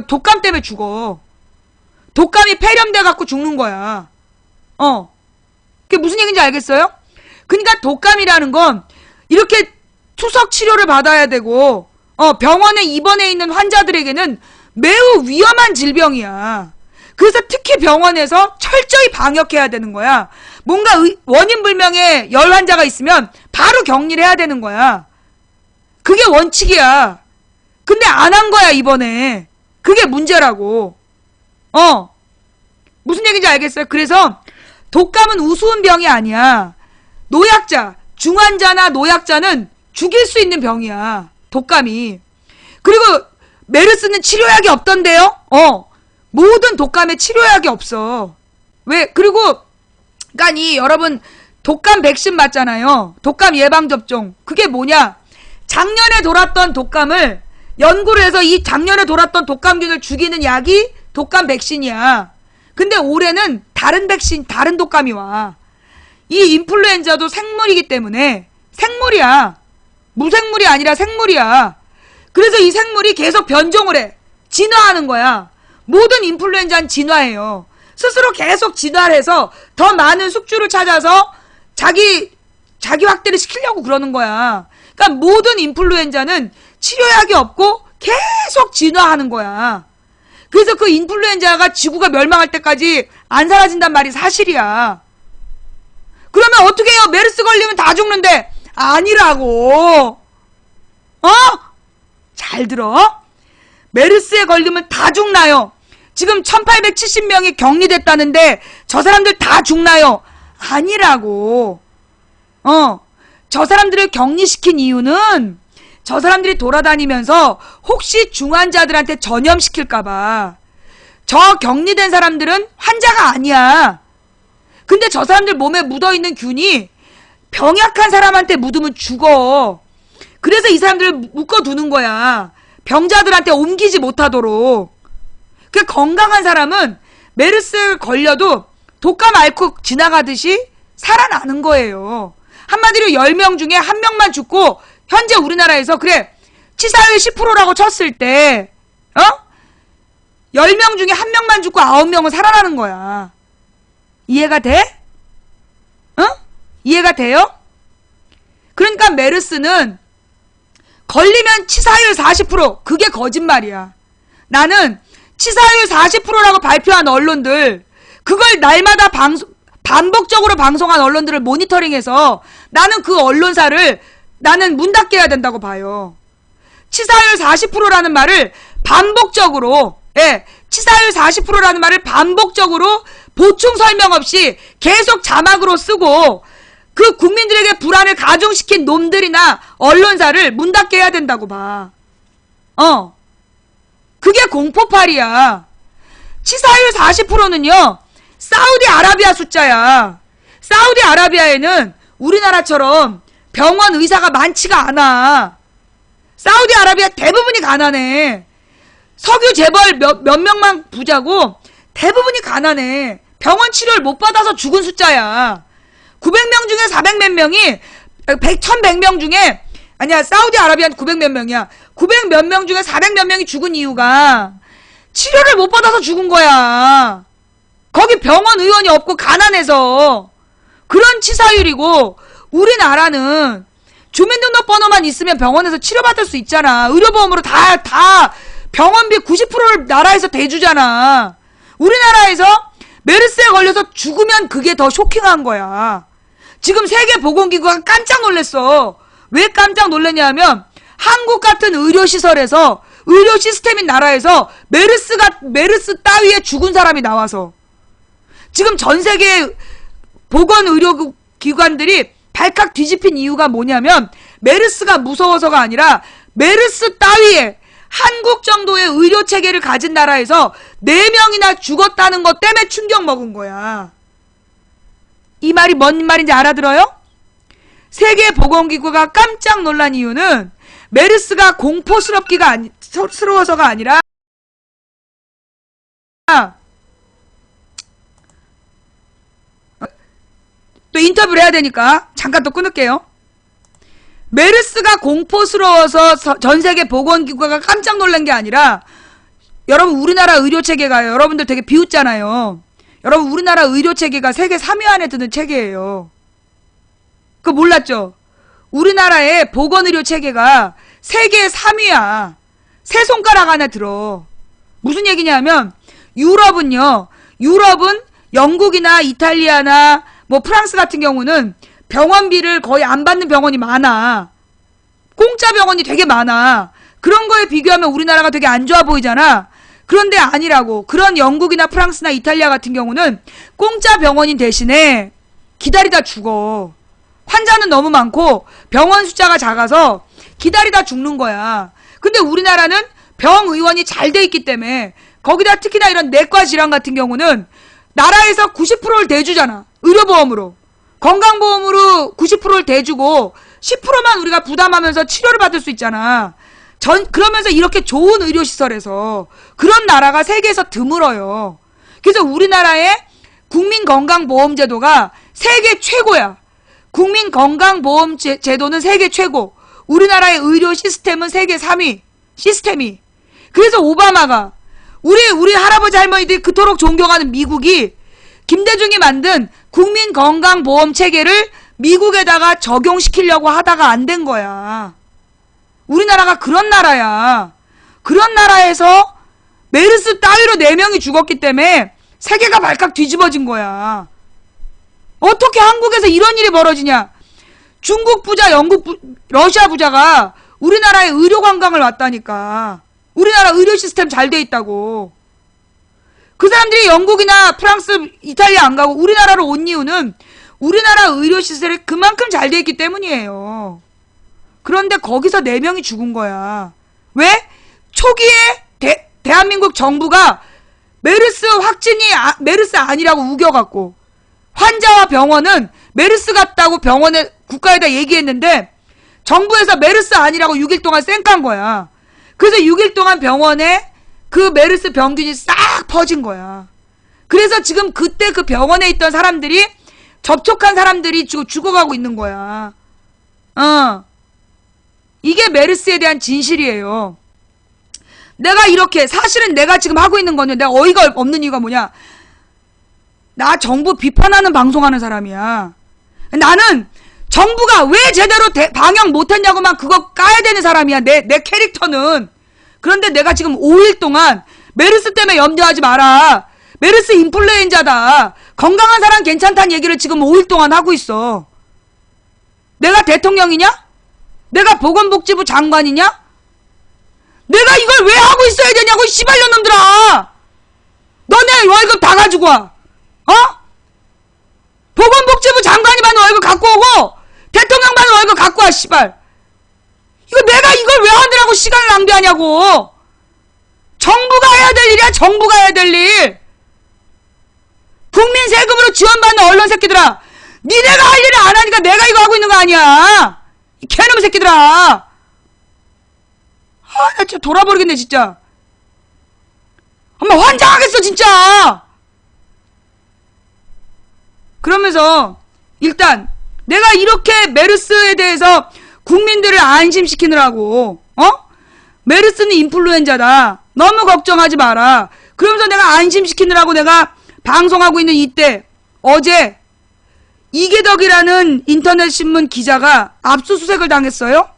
독감 때문에 죽어. 독감이 폐렴돼 갖고 죽는 거야. 그게 무슨 얘기인지 알겠어요? 그러니까 독감이라는 건 이렇게 투석 치료를 받아야 되고, 병원에 입원해 있는 환자들에게는 매우 위험한 질병이야. 그래서 특히 병원에서 철저히 방역해야 되는 거야. 뭔가 원인 불명의 열 환자가 있으면 바로 격리를 해야 되는 거야. 그게 원칙이야. 근데 안 한 거야, 이번에. 그게 문제라고. 무슨 얘기인지 알겠어요? 그래서 독감은 우스운 병이 아니야. 노약자, 중환자나 노약자는 죽일 수 있는 병이야. 독감이. 그리고 메르스는 치료약이 없던데요? 모든 독감에 치료약이 없어. 왜? 그리고 그러니까 여러분 독감 백신 맞잖아요. 독감 예방접종. 그게 뭐냐? 작년에 돌았던 독감을 연구를 해서 이 작년에 돌았던 독감균을 죽이는 약이 독감 백신이야. 근데 올해는 다른 백신, 다른 독감이 와. 이 인플루엔자도 생물이기 때문에 생물이야. 무생물이 아니라 생물이야. 그래서 이 생물이 계속 변종을 해. 진화하는 거야. 모든 인플루엔자는 진화해요. 스스로 계속 진화를 해서 더 많은 숙주를 찾아서 자기 확대를 시키려고 그러는 거야. 그러니까 모든 인플루엔자는 치료약이 없고 계속 진화하는 거야. 그래서 그 인플루엔자가 지구가 멸망할 때까지 안 사라진단 말이 사실이야. 그러면 어떻게 해요? 메르스 걸리면 다 죽는데. 아니라고. 잘 들어. 메르스에 걸리면 다 죽나요? 지금 1870명이 격리됐다는데 저 사람들 다 죽나요? 아니라고. 저 사람들을 격리시킨 이유는 저 사람들이 돌아다니면서 혹시 중환자들한테 전염시킬까봐. 저 격리된 사람들은 환자가 아니야. 근데 저 사람들 몸에 묻어있는 균이 병약한 사람한테 묻으면 죽어. 그래서 이 사람들을 묶어두는 거야. 병자들한테 옮기지 못하도록. 그 건강한 사람은 메르스 걸려도 독감 앓고 지나가듯이 살아나는 거예요. 한마디로 10명 중에 1명만 죽고 현재 우리나라에서 그래 치사율 10%라고 쳤을 때 10명 중에 1명만 죽고 9명은 살아나는 거야. 이해가 돼? 이해가 돼요? 그러니까 메르스는 걸리면 치사율 40% 그게 거짓말이야. 나는 치사율 40%라고 발표한 언론들 그걸 날마다 반복적으로 방송한 언론들을 모니터링해서 나는 그 언론사를 나는 문 닫게 해야 된다고 봐요. 치사율 40%라는 말을 반복적으로 치사율 40%라는 말을 반복적으로 보충 설명 없이 계속 자막으로 쓰고 그 국민들에게 불안을 가중시킨 놈들이나 언론사를 문 닫게 해야 된다고 봐. 그게 공포팔이야. 치사율 40%는요 사우디아라비아 숫자야. 사우디아라비아에는 우리나라처럼 병원 의사가 많지가 않아. 사우디아라비아 대부분이 가난해. 석유 재벌 몇 명만 부자고 대부분이 가난해. 병원 치료를 못 받아서 죽은 숫자야. 900명 중에 400 몇 명이 1100명 중에 아니야 사우디아라비아는 900 몇 명이야. 900 몇 명 중에 400 몇 명이 죽은 이유가 치료를 못 받아서 죽은 거야. 거기 병원 의원이 없고 가난해서 그런 치사율이고 우리나라는 주민등록번호만 있으면 병원에서 치료받을 수 있잖아. 의료보험으로 다 병원비 90%를 나라에서 대주잖아. 우리나라에서 메르스에 걸려서 죽으면 그게 더 쇼킹한 거야. 지금 세계보건기구가 깜짝 놀랐어. 왜 깜짝 놀랐냐면 한국 같은 의료시설에서 의료 시스템인 나라에서 메르스 따위에 죽은 사람이 나와서 지금 전 세계 보건의료기관들이 발칵 뒤집힌 이유가 뭐냐면 메르스가 무서워서가 아니라 메르스 따위에 한국 정도의 의료체계를 가진 나라에서 4명이나 죽었다는 것 때문에 충격 먹은 거야. 이 말이 뭔 말인지 알아들어요? 세계보건기구가 깜짝 놀란 이유는 메르스가 공포스러워서가 아니라 또 인터뷰를 해야 되니까 잠깐 또 끊을게요. 메르스가 공포스러워서 전세계 보건기구가 깜짝 놀란 게 아니라 여러분 우리나라 의료 체계가 여러분들 되게 비웃잖아요. 여러분 우리나라 의료 체계가 세계 3위 안에 드는 체계예요. 그거 몰랐죠? 우리나라의 보건의료 체계가 세계 3위야. 세 손가락 안에 들어. 무슨 얘기냐면 유럽은 영국이나 이탈리아나 뭐 프랑스 같은 경우는 병원비를 거의 안 받는 병원이 많아. 공짜 병원이 되게 많아. 그런 거에 비교하면 우리나라가 되게 안 좋아 보이잖아. 그런데 아니라고. 그런 영국이나 프랑스나 이탈리아 같은 경우는 공짜 병원인 대신에 기다리다 죽어. 환자는 너무 많고 병원 숫자가 작아서 기다리다 죽는 거야. 근데 우리나라는 병의원이 잘 돼 있기 때문에 거기다 특히나 이런 내과 질환 같은 경우는 나라에서 90%를 대주잖아. 의료보험으로. 건강보험으로 90%를 대주고 10%만 우리가 부담하면서 치료를 받을 수 있잖아. 그러면서 이렇게 좋은 의료시설에서 그런 나라가 세계에서 드물어요. 그래서 우리나라의 국민건강보험제도가 세계 최고야. 국민건강보험제도는 세계 최고. 우리나라의 의료 시스템은 세계 3위. 시스템이. 그래서 오바마가 우리 할아버지 할머니들이 그토록 존경하는 미국이 김대중이 만든 국민건강보험 체계를 미국에다가 적용시키려고 하다가 안 된 거야. 우리나라가 그런 나라야. 그런 나라에서 메르스 따위로 4명이 죽었기 때문에 세계가 발칵 뒤집어진 거야. 어떻게 한국에서 이런 일이 벌어지냐. 중국 부자, 러시아 부자가 우리나라에 의료 관광을 왔다니까. 우리나라 의료 시스템 잘 돼 있다고. 그 사람들이 영국이나 프랑스, 이탈리아 안 가고 우리나라로 온 이유는 우리나라 의료 시설이 그만큼 잘 돼 있기 때문이에요. 그런데 거기서 4명이 죽은 거야. 왜? 초기에 대한민국 정부가 메르스 메르스 아니라고 우겨갖고 환자와 병원은 메르스 같다고 병원에 국가에다 얘기했는데 정부에서 메르스 아니라고 6일 동안 쌩깐 거야. 그래서 6일 동안 병원에 그 메르스 병균이 싹 퍼진 거야. 그래서 지금 그때 그 병원에 있던 사람들이 접촉한 사람들이 죽어가고 있는 거야. 이게 메르스에 대한 진실이에요. 내가 이렇게 사실은 내가 지금 하고 있는 거는 내가 어이가 없는 이유가 뭐냐. 나 정부 비판하는 방송하는 사람이야. 나는 정부가 왜 제대로 방역 못했냐고만 그거 까야 되는 사람이야. 내 캐릭터는. 그런데 내가 지금 5일 동안 메르스 때문에 염려하지 마라. 메르스 인플루엔자다. 건강한 사람 괜찮다는 얘기를 지금 5일 동안 하고 있어. 내가 대통령이냐? 내가 보건복지부 장관이냐? 내가 이걸 왜 하고 있어야 되냐고, 씨발년 놈들아! 너네 월급 다 가지고 와. 보건복지부 장관이 받는 월급 갖고 오고, 대통령 받는 월급 갖고 와, 씨발. 이거 내가 이걸 왜 하느라고 시간을 낭비하냐고. 정부가 해야 될 일이야, 정부가 해야 될 일. 국민 세금으로 지원받는 언론 새끼들아. 니네가 할 일을 안 하니까 내가 이거 하고 있는 거 아니야. 이 개놈 새끼들아. 나 진짜 돌아버리겠네, 진짜. 엄마 환장하겠어, 진짜. 그러면서 일단 내가 이렇게 메르스에 대해서 국민들을 안심시키느라고 메르스는 인플루엔자다. 너무 걱정하지 마라. 그러면서 내가 안심시키느라고 내가 방송하고 있는 이때 어제 이계덕이라는 인터넷 신문 기자가 압수수색을 당했어요.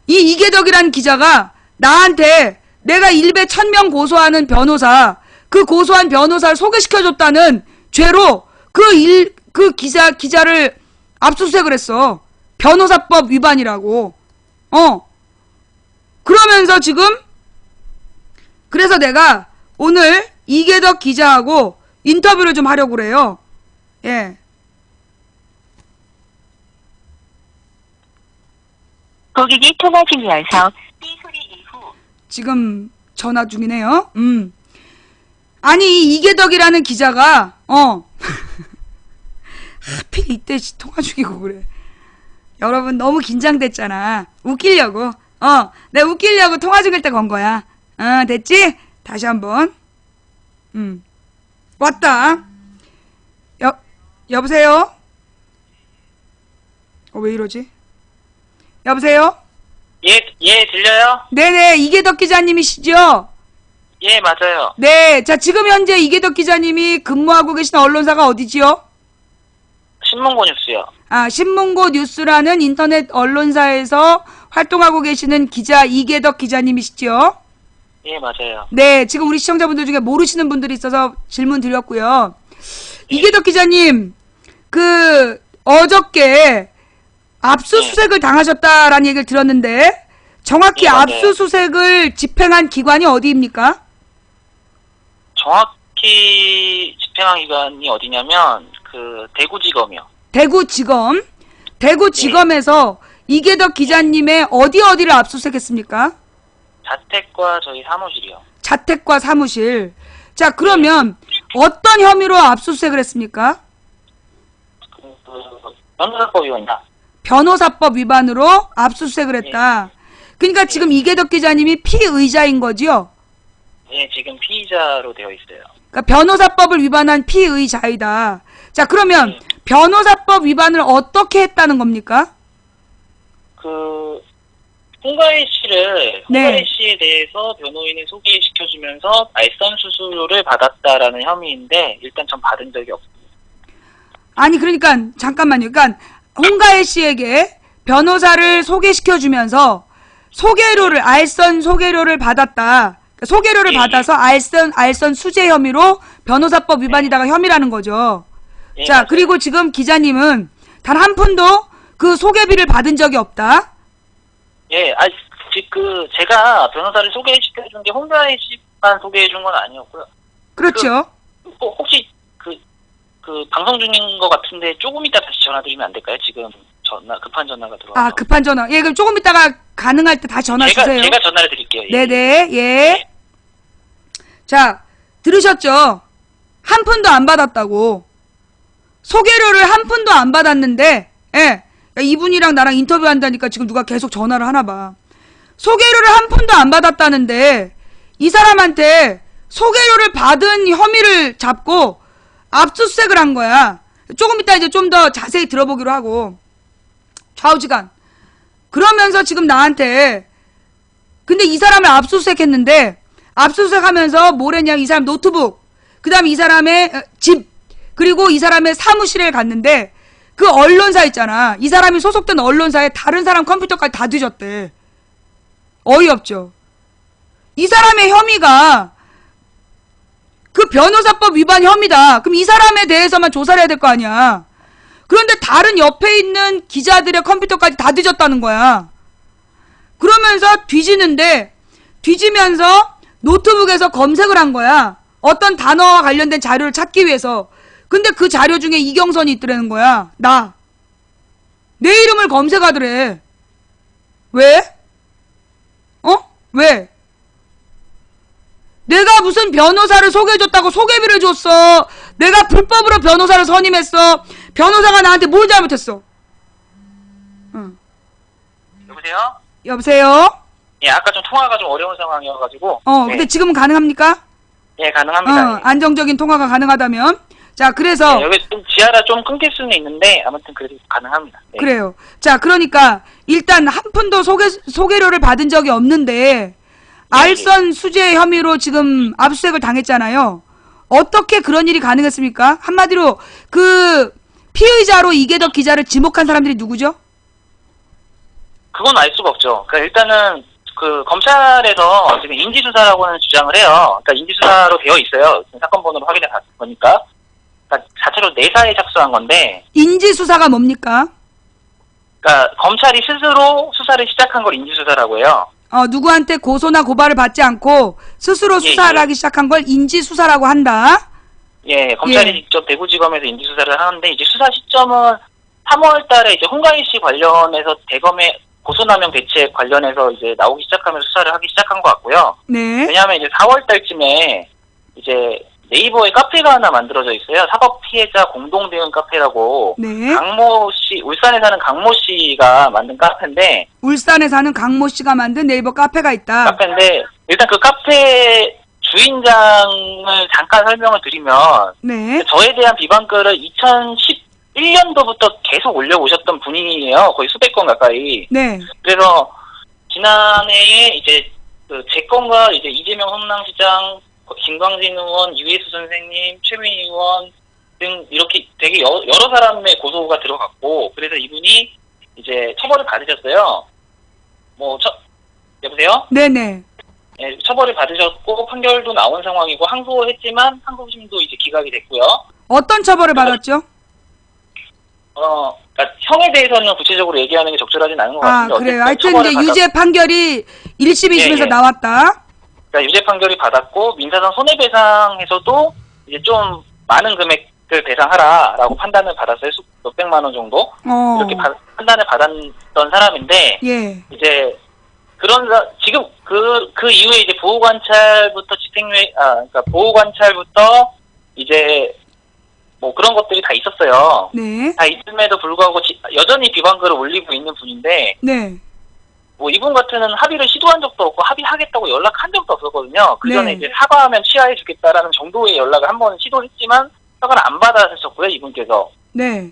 이 이계덕이라는 기자가 나한테 내가 일베 1000명 고소하는 변호사, 그 고소한 변호사를 소개시켜줬다는 죄로 그 기자를 압수수색을 했어. 변호사법 위반이라고. 그러면서 지금 그래서 내가 오늘 이계덕 기자하고 인터뷰를 좀 하려고 그래요. 예. 고객이 통화 중이어서 삐 소리 이후 지금 전화 중이네요. 아니 이 이계덕이라는 기자가 하필 이때 통화 중이고 그래. 여러분 너무 긴장됐잖아. 웃기려고. 내가 웃기려고 통화 중일 때 건 거야. 됐지? 다시 한번. 왔다. 여보세요? 왜 이러지? 여보세요? 예, 들려요? 네네, 이계덕 기자님이시죠? 예, 맞아요. 네, 자, 지금 현재 이계덕 기자님이 근무하고 계신 언론사가 어디지요? 신문고 뉴스요. 아, 신문고 뉴스라는 인터넷 언론사에서 활동하고 계시는 기자 이계덕 기자님이시죠? 예, 맞아요. 네, 지금 우리 시청자분들 중에 모르시는 분들이 있어서 질문 드렸고요. 이계덕 기자님, 어저께 압수수색을 당하셨다라는 얘기를 들었는데, 정확히 예, 맞아요. 압수수색을 집행한 기관이 어디입니까? 정확히 집행한 기관이 어디냐면, 대구지검이요. 대구지검에서 이계덕 기자님의 어디를 압수수색했습니까? 자택과 저희 사무실이요. 자택과 사무실. 자, 그러면 어떤 혐의로 압수수색을 했습니까? 변호사법 위반이다. 변호사법 위반으로 압수수색을 했다. 그러니까 지금 이계덕 기자님이 피의자인 거지요? 예, 지금 피의자로 되어 있어요. 그러니까 변호사법을 위반한 피의자이다. 자, 그러면 변호사법 위반을 어떻게 했다는 겁니까? 홍가혜 씨를, 네. 홍가혜 씨에 대해서 변호인을 소개시켜주면서 알선 수수료를 받았다라는 혐의인데, 일단 전 받은 적이 없습니다. 아니, 그러니까 잠깐만요. 그러니까 홍가혜 씨에게 변호사를 소개시켜주면서 알선 소개료를 받았다. 그러니까 소개료를 받아서 알선 수재 혐의로 변호사법 위반이다가 혐의라는 거죠. 예, 자, 맞아요. 그리고 지금 기자님은 단 한 푼도 그 소개비를 받은 적이 없다. 예, 제가 변호사를 소개시켜준 게 홍가혜 씨만 소개해준 건 아니었고요. 그렇죠. 혹시 방송 중인 것 같은데 조금 이따 다시 전화 드리면 안 될까요? 지금 급한 전화가 들어와서. 아, 급한 전화. 예, 그럼 조금 이따가 가능할 때 다시 전화 주세요. 제가 전화를 드릴게요. 예. 네네, 예. 자, 들으셨죠? 한 푼도 안 받았다고. 소개료를 한 푼도 안 받았는데, 예. 이분이랑 나랑 인터뷰한다니까 지금 누가 계속 전화를 하나 봐. 소개료를 한 푼도 안 받았다는데, 이 사람한테 소개료를 받은 혐의를 잡고 압수수색을 한 거야. 조금 이따 이제 좀 더 자세히 들어보기로 하고. 좌우지간. 그러면서 지금 나한테, 근데 이 사람을 압수수색했는데, 압수수색하면서 뭘 했냐, 이 사람 노트북, 그 다음에 이 사람의 집, 그리고 이 사람의 사무실에 갔는데, 그 언론사 있잖아. 이 사람이 소속된 언론사에 다른 사람 컴퓨터까지 다 뒤졌대. 어이없죠. 이 사람의 혐의가 그 변호사법 위반 혐의다. 그럼 이 사람에 대해서만 조사를 해야 될 거 아니야. 그런데 다른 옆에 있는 기자들의 컴퓨터까지 다 뒤졌다는 거야. 그러면서 뒤지면서 노트북에서 검색을 한 거야. 어떤 단어와 관련된 자료를 찾기 위해서. 근데 그 자료 중에 이경선이 있더라는 거야. 내 이름을 검색하더래. 왜? 왜? 내가 무슨 변호사를 소개해줬다고 소개비를 줬어. 내가 불법으로 변호사를 선임했어. 변호사가 나한테 뭘 잘못했어? 응. 여보세요? 예, 아까 좀 통화가 좀 어려운 상황이어가지고. 근데 네. 지금은 가능합니까? 예, 가능합니다. 예. 안정적인 통화가 가능하다면. 자, 그래서. 네, 여기 좀 지하라 좀 끊길 수는 있는데, 아무튼 그래도 가능합니다. 네. 그래요. 자, 그러니까, 일단 한 푼도 소개료를 받은 적이 없는데, 알선 수재 혐의로 지금 압수수색을 당했잖아요. 어떻게 그런 일이 가능했습니까? 한마디로, 피의자로 이계덕 기자를 지목한 사람들이 누구죠? 그건 알 수가 없죠. 그러니까 일단은, 검찰에서 지금 인지수사라고는 주장을 해요. 그러니까 인지수사로 되어 있어요. 사건 번호를 확인해 보니까. 그러니까 자체로 내사에 착수한 건데. 인지수사가 뭡니까? 그러니까 검찰이 스스로 수사를 시작한 걸 인지수사라고 해요. 누구한테 고소나 고발을 받지 않고 스스로 수사를 하기 시작한 걸 인지수사라고 한다. 예, 검찰이 직접 대구지검에서 인지수사를 하는데, 이제 수사 시점은 3월 달에 이제 홍가희 씨 관련해서 대검의 고소남용 대책 관련해서 이제 나오기 시작하면서 수사를 하기 시작한 것 같고요. 네. 왜냐하면 이제 4월 달쯤에 이제 네이버에 카페가 하나 만들어져 있어요. 사법 피해자 공동 대응 카페라고. 네. 강모 씨, 울산에 사는 강모 씨가 만든 카페인데. 울산에 사는 강모 씨가 만든 네이버 카페가 있다. 카페인데, 일단 그 카페 주인장을 잠깐 설명을 드리면. 네. 저에 대한 비방글을 2011년도부터 계속 올려오셨던 분이에요. 거의 수백 건 가까이. 네. 그래서 지난해에 이제 제 건과 이제 이재명 성남시장, 김광진 의원, 유해수 선생님, 최민희 의원 등 이렇게 되게 여러 사람의 고소가 들어갔고, 그래서 이분이 이제 처벌을 받으셨어요. 여보세요? 네네. 예, 처벌을 받으셨고 판결도 나온 상황이고 항소했지만 항소심도 이제 기각이 됐고요. 어떤 처벌을 받았죠? 그러니까 형에 대해서는 구체적으로 얘기하는 게 적절하진 않은 것 같은데. 그래요. 어쨌든 하여튼 이제 유죄 판결이 1심, 2심에서 예, 예. 나왔다. 그러니까 유죄 판결이 받았고 민사상 손해배상에서도 이제 좀 많은 금액을 배상하라라고 판단을 받았어요. 몇백만 원 정도 이렇게 판단을 받았던 사람인데 예. 이제 지금 그 이후에 이제 보호관찰부터 그러니까 보호관찰부터 이제 뭐 그런 것들이 다 있었어요. 네. 다 있음에도 불구하고 여전히 비방글을 올리고 있는 분인데, 네. 뭐 이분 같은 합의를 시도한 적도 없고 합의하겠다고 연락한 적도 없었거든요. 그 전에 네. 이제 사과하면 취하해주겠다라는 정도의 연락을 한번 시도했지만 사과를 안 받아주셨고요, 이분께서. 네.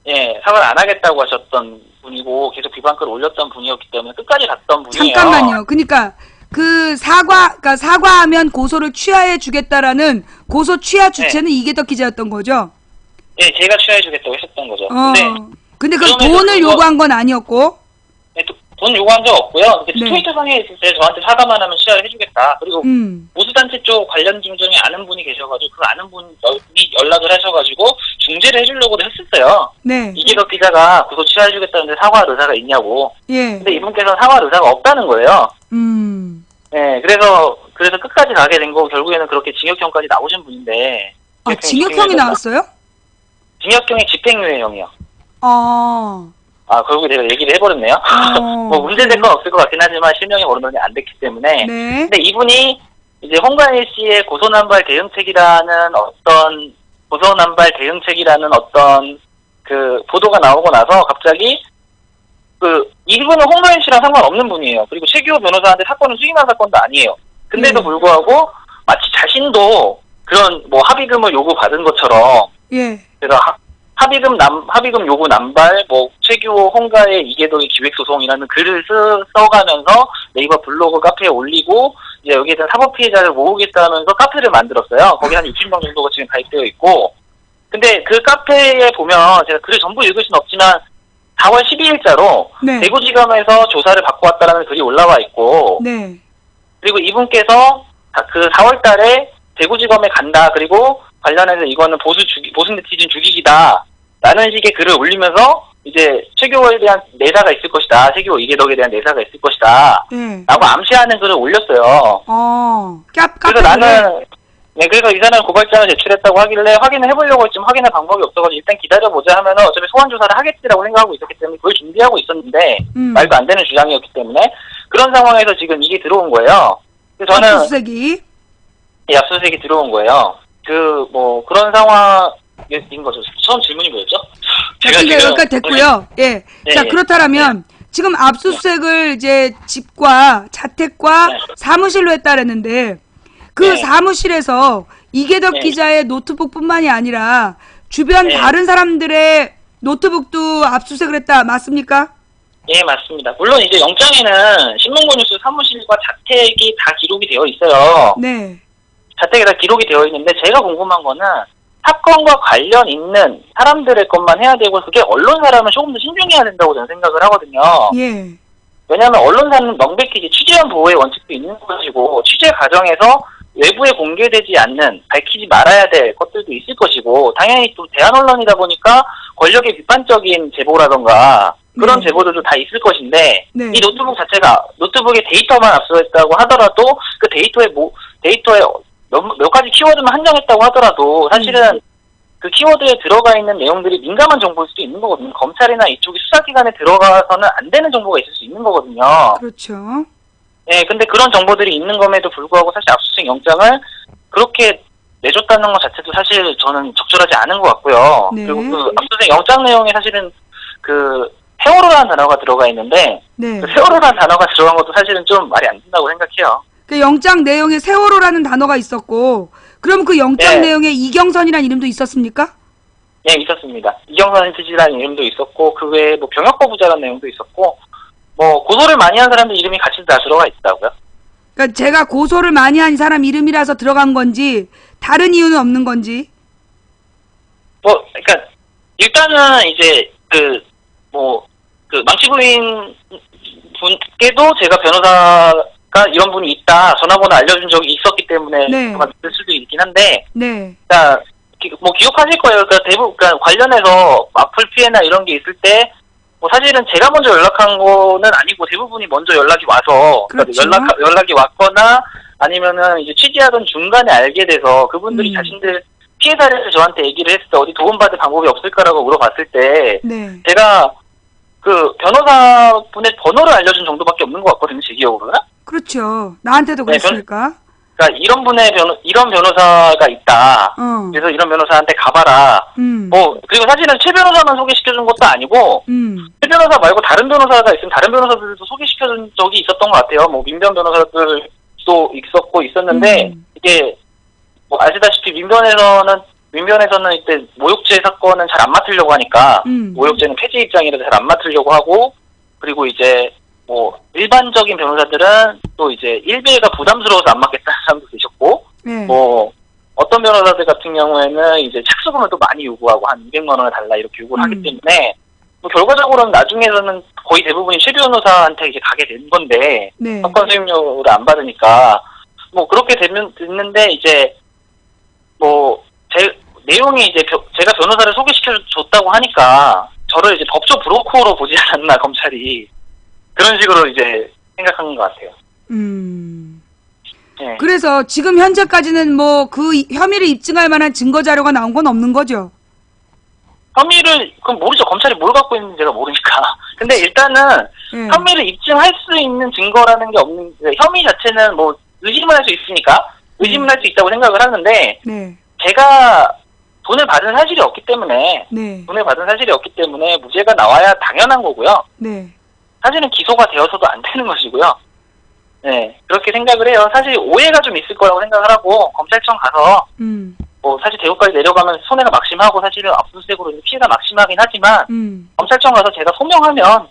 예, 사과를 안 하겠다고 하셨던 분이고 계속 비방글을 올렸던 분이었기 때문에 끝까지 갔던 분이에요. 잠깐만요. 그러니까 그러니까 사과하면 고소를 취하해 주겠다라는 고소 취하 주체는 이계덕 기자였던 거죠? 예, 제가 취하해주겠다고 했었던 거죠. 근데 그 그럼에도 돈을 불구하고- 요구한 건 아니었고. 네, 돈 요구한 적 없고요. 네. 트위터상에 있을 때 저한테 사과만 하면 취하를 해주겠다. 그리고 음. 보수단체 쪽 관련 중정에 아는 분이 계셔가지고 그 아는 분이 연락을 하셔가지고 중재를 해주려고도 했었어요. 네. 이계덕 기자가 고소 취하해주겠다는데 사과할 의사가 있냐고. 예. 근데 이분께서는 사과할 의사가 없다는 거예요. 네, 그래서 끝까지 가게 된 거고 결국에는 그렇게 징역형까지 나오신 분인데. 징역형이 나왔어요? 징역형이 집행유예형이요. 아. 결국에 제가 얘기를 해버렸네요. 뭐 문제될 건 없을 것 같긴 하지만 실명이 거론이 안 됐기 때문에. 네. 근데 이분이 이제 홍관일 씨의 고소난발 대응책이라는 어떤 그 보도가 나오고 나서 갑자기 이분은 홍관일 씨랑 상관없는 분이에요. 그리고 최규호 변호사한테 사건을 수임한 사건도 아니에요. 근데도 불구하고 마치 자신도 그런 뭐 합의금을 요구받은 것처럼. 예. 그래서 합의금 요구 남발, 최규호, 홍가의 이계덕의 기획소송이라는 글을 써가면서 네이버 블로그 카페에 올리고, 이제 여기에 대한 사법 피해자를 모으겠다면서 카페를 만들었어요. 거기 한 60명 정도가 지금 가입되어 있고. 근데 그 카페에 보면, 제가 글을 전부 읽을 수는 없지만, 4월 12일자로 네. 대구지검에서 조사를 받고 왔다라는 글이 올라와 있고, 네. 그리고 이분께서 그 4월 달에 대구지검에 간다. 그리고 관련해서 이거는 보수 네티즌 죽이기다. 라는 식의 글을 올리면서 이제 최규호에 대한 내사가 있을 것이다. 최규호 이계덕에 대한 내사가 있을 것이다. 네. 라고 암시하는 글을 올렸어요. 그래서 이 사람은 고발장을 제출했다고 하길래 확인을 해보려고 했지만 확인할 방법이 없어가지고 일단 기다려보자 하면은 어차피 소환조사를 하겠지라고 생각하고 있었기 때문에 그걸 준비하고 있었는데 말도 안 되는 주장이었기 때문에 그런 상황에서 지금 이게 들어온 거예요. 그래서 저는 압수수색이 들어온 거예요. 그런 상황인 거죠. 처음 질문이 뭐였죠? 여기까지 됐고요. 예. 네, 자, 그렇다면 지금 압수수색을 이제 집과 자택과 사무실로 했다 그랬는데 그 사무실에서 이계덕 기자의 노트북뿐만이 아니라 주변 다른 사람들의 노트북도 압수수색을 했다. 맞습니까? 예, 맞습니다. 물론 이제 영장에는 신문고뉴스 사무실과 자택이 다 기록이 되어 있어요. 네. 자택에 다 기록이 되어 있는데 제가 궁금한 거는 사건과 관련 있는 사람들의 것만 해야 되고 그게 언론사라면 조금 더 신중해야 된다고 저는 생각을 하거든요. 예. 왜냐하면 언론사는 명백히 취재원 보호의 원칙도 있는 것이고 취재 과정에서 외부에 공개되지 않는 밝히지 말아야 될 것들도 있을 것이고 당연히 또 대한 언론이다 보니까 권력의 비판적인 제보라던가 그런 제보들도 다 있을 것인데 이 노트북 자체가 노트북의 데이터만 압수했다고 하더라도 그 데이터에 몇 가지 키워드만 한정했다고 하더라도 사실은 그 키워드에 들어가 있는 내용들이 민감한 정보일 수도 있는 거거든요. 검찰이나 이쪽이 수사기관에 들어가서는 안 되는 정보가 있을 수 있는 거거든요. 그렇죠. 예, 근데 그런 정보들이 있는 검에도 불구하고 사실 압수수색 영장을 그렇게 내줬다는 것 자체도 사실 저는 적절하지 않은 것 같고요. 네. 그리고 그 압수수색 영장 내용에 사실은 그 세월호라는 단어가 들어가 있는데 그 세월호라는 단어가 들어간 것도 사실은 좀 말이 안 된다고 생각해요. 그 영장 내용에 세월호라는 단어가 있었고 그럼 그 영장 내용에 이경선이라는 이름도 있었습니까? 예, 있었습니다. 이경선 TG라는 이름도 있었고 그 외에 병역거부자라는 내용도 있었고 뭐 고소를 많이 한 사람들 이름이 같이 다 들어가 있다고요? 그러니까 제가 고소를 많이 한 사람 이름이라서 들어간 건지 다른 이유는 없는 건지. 뭐 그러니까 일단은 이제 그 망치 부인 분께도 제가 변호사가 이런 분이 있다 전화번호 알려준 적이 있었기 때문에 네. 아마 믿을 수도 있긴 한데, 네. 그러니까 뭐 기억하실 거예요. 그러니까 그러니까 관련해서 악플 피해나 이런 게 있을 때 뭐 사실은 제가 먼저 연락한 거는 아니고 대부분이 먼저 연락이 와서, 그렇죠. 그러니까 연락이 왔거나 아니면은 이제 취재하던 중간에 알게 돼서 그분들이 자신들 피해 사례를 저한테 얘기를 했을 때 어디 도움받을 방법이 없을까라고 물어봤을 때 네. 제가 그 변호사분의 번호를 알려준 정도밖에 없는 것 같거든요, 제 기억으로는. 그렇죠. 나한테도 네, 그랬으니까. 그러니까 이런 변호사가 있다. 그래서 이런 변호사한테 가봐라. 뭐 그리고 사실은 최 변호사만 소개시켜준 것도 아니고 최 변호사 말고 다른 변호사가 있으면 다른 변호사들도 소개시켜준 적이 있었던 것 같아요. 뭐 민변 변호사들도 있었는데 이게 뭐 아시다시피 민변에서는 이때 모욕죄 사건은 잘 안 맡으려고 하니까 모욕죄는 폐지 입장이라서 잘 안 맡으려고 하고, 그리고 이제 뭐 일반적인 변호사들은 또 이제 일베가 부담스러워서 안 맡겠다는 사람도 계셨고, 네. 뭐 어떤 변호사들 같은 경우에는 이제 착수금을 또 많이 요구하고 한 200만 원을 달라 이렇게 요구를 하기 때문에 뭐 결과적으로는 나중에서는 거의 대부분이 최 변호사한테 이제 가게 된 건데, 네. 사건 수임료를 안 받으니까 뭐 그렇게 됐는데 이제 뭐 내용이 이제 제가 변호사를 소개시켜줬다고 하니까 저를 이제 법조 브로커로 보지 않았나, 검찰이. 그런 식으로 이제 생각한 것 같아요. 네. 그래서 지금 현재까지는 뭐 그 혐의를 입증할 만한 증거 자료가 나온 건 없는 거죠? 그럼 모르죠. 검찰이 뭘 갖고 있는지 제가 모르니까. 근데 일단은 네. 혐의를 입증할 수 있는 증거라는 게 없는, 혐의 자체는 뭐 의심을 할 수 있으니까 의심을 할 수 있다고 생각을 하는데, 네. 제가 돈을 받은 사실이 없기 때문에 네. 무죄가 나와야 당연한 거고요. 네. 사실은 기소가 되어서도 안 되는 것이고요. 네, 그렇게 생각을 해요. 사실 오해가 좀 있을 거라고 생각을 하고, 검찰청 가서 뭐 사실 대구까지 내려가면 손해가 막심하고 사실은 압수수색으로 피해가 막심하긴 하지만 검찰청 가서 제가 소명하면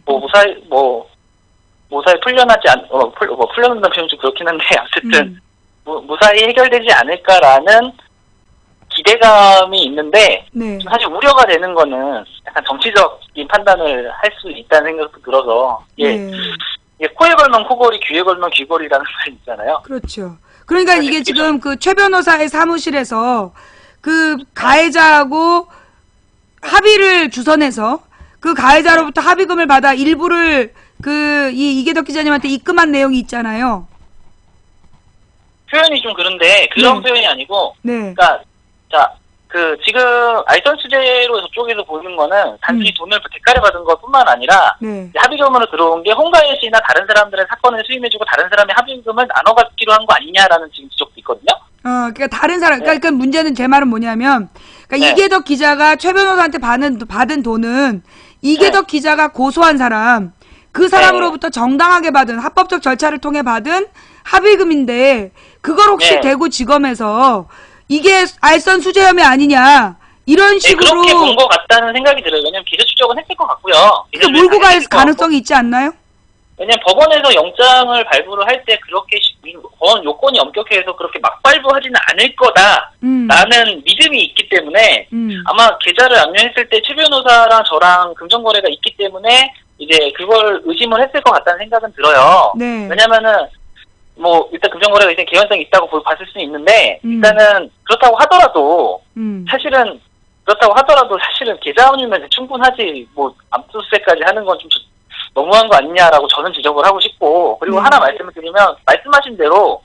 뭐 무사히 풀려나지 풀려난다는 표현이 좀 그렇긴 한데 어쨌든 무사히 해결되지 않을까라는 기대감이 있는데, 네. 사실 우려가 되는 거는 약간 정치적인 판단을 할 수 있다는 생각도 들어서, 네. 코에 걸면 코걸이, 귀에 걸면 귀걸이라는 말 있잖아요. 그렇죠. 그러니까 이게 지금 그 최 변호사의 사무실에서 그 가해자하고 합의를 주선해서 그 가해자로부터 합의금을 받아 일부를 이계덕 기자님한테 입금한 내용이 있잖아요. 표현이 좀 그런데 그런 네. 표현이 아니고, 네. 그러니까 지금 알선 수재로 저쪽에서 보는 거는 단순히 돈을 대가를 받은 것뿐만 아니라 네. 합의금으로 들어온 게 홍가혜 씨나 다른 사람들의 사건을 수임해주고 다른 사람의 합의금을 나눠 갖기로 한 거 아니냐라는 지금 지적도 있거든요. 그러니까 다른 사람, 그러니까 문제는 제 말은 뭐냐면, 그러니까 네. 이계덕 기자가 최 변호사한테 받은 돈은 이계덕 기자가 고소한 사람, 그 사람으로부터 정당하게 받은, 합법적 절차를 통해 받은 합의금인데, 그걸 혹시 대구지검에서 이게 알선 수재 혐의 아니냐, 이런 식으로. 그렇게 본 것 같다는 생각이 들어요. 왜냐면 기소 추적은 했을 것 같고요. 몰고 갈 가능성이 있지 않나요? 왜냐면 법원에서 영장을 발부를 할 때 그렇게 요건이 엄격해서 그렇게 막 발부하지는 않을 거다라는 믿음이 있기 때문에 아마 계좌를 압류했을 때 최 변호사랑 저랑 금전거래가 있기 때문에 이제 그걸 의심을 했을 것 같다는 생각은 들어요. 네. 왜냐면은 뭐 일단 금전거래가 이제 개연성이 있다고 봤을 수는 있는데 일단은 그렇다고 하더라도 사실은 계좌 압류면 충분하지 뭐 압수수색까지 하는 건 좀 너무한 거 아니냐라고 저는 지적을 하고 싶고, 그리고 하나 말씀을 드리면 말씀하신 대로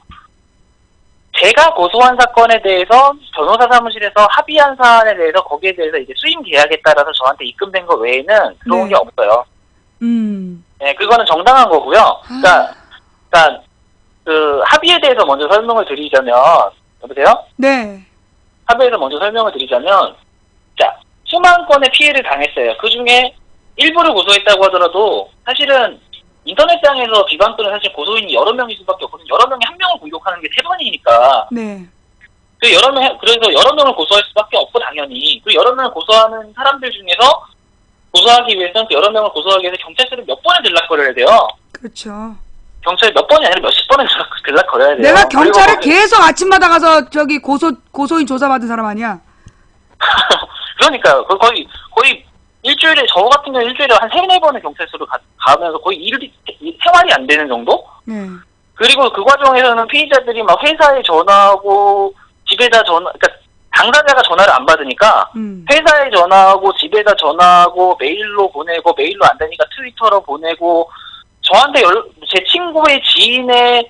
제가 고소한 사건에 대해서 변호사 사무실에서 합의한 사안에 대해서 거기에 대해서 이제 수임 계약에 따라서 저한테 입금된 거 외에는 들어온 게 없어요. 네, 그거는 정당한 거고요. 그러니까 그 합의에 대해서 먼저 설명을 드리자면, 여보세요? 네. 합의에서 먼저 설명을 드리자면, 자, 수만 건의 피해를 당했어요. 그 중에 일부를 고소했다고 하더라도 사실은 인터넷상에서 비방권은 사실 고소인이 여러 명일 수밖에 없거든요. 여러 명이 한 명을 공격하는 게 3번이니까. 네. 그래서 여러 명을 고소할 수밖에 없고, 당연히. 그리고 여러 명을 고소하는 사람들 중에서 고소하기 위해서는 그 여러 명을 고소하기 위해서 경찰서를 몇 번을 들락거려야 돼요. 그렇죠. 경찰 몇 번이 아니라 몇십 번을 들락거려야 돼요. 내가 경찰에 그리고 계속 아침마다 가서 저기 고소인 조사받은 사람 아니야? 그러니까요. 거의 일주일에, 저 같은 경우 일주일에 한 3-4번을 경찰서로 가면서 거의 생활이 안 되는 정도? 네. 그리고 그 과정에서는 피의자들이 막 회사에 전화하고, 집에다 그러니까 당사자가 전화를 안 받으니까, 회사에 전화하고, 집에다 전화하고, 메일로 보내고, 메일로 안 되니까 트위터로 보내고, 저한테 제 친구의 지인의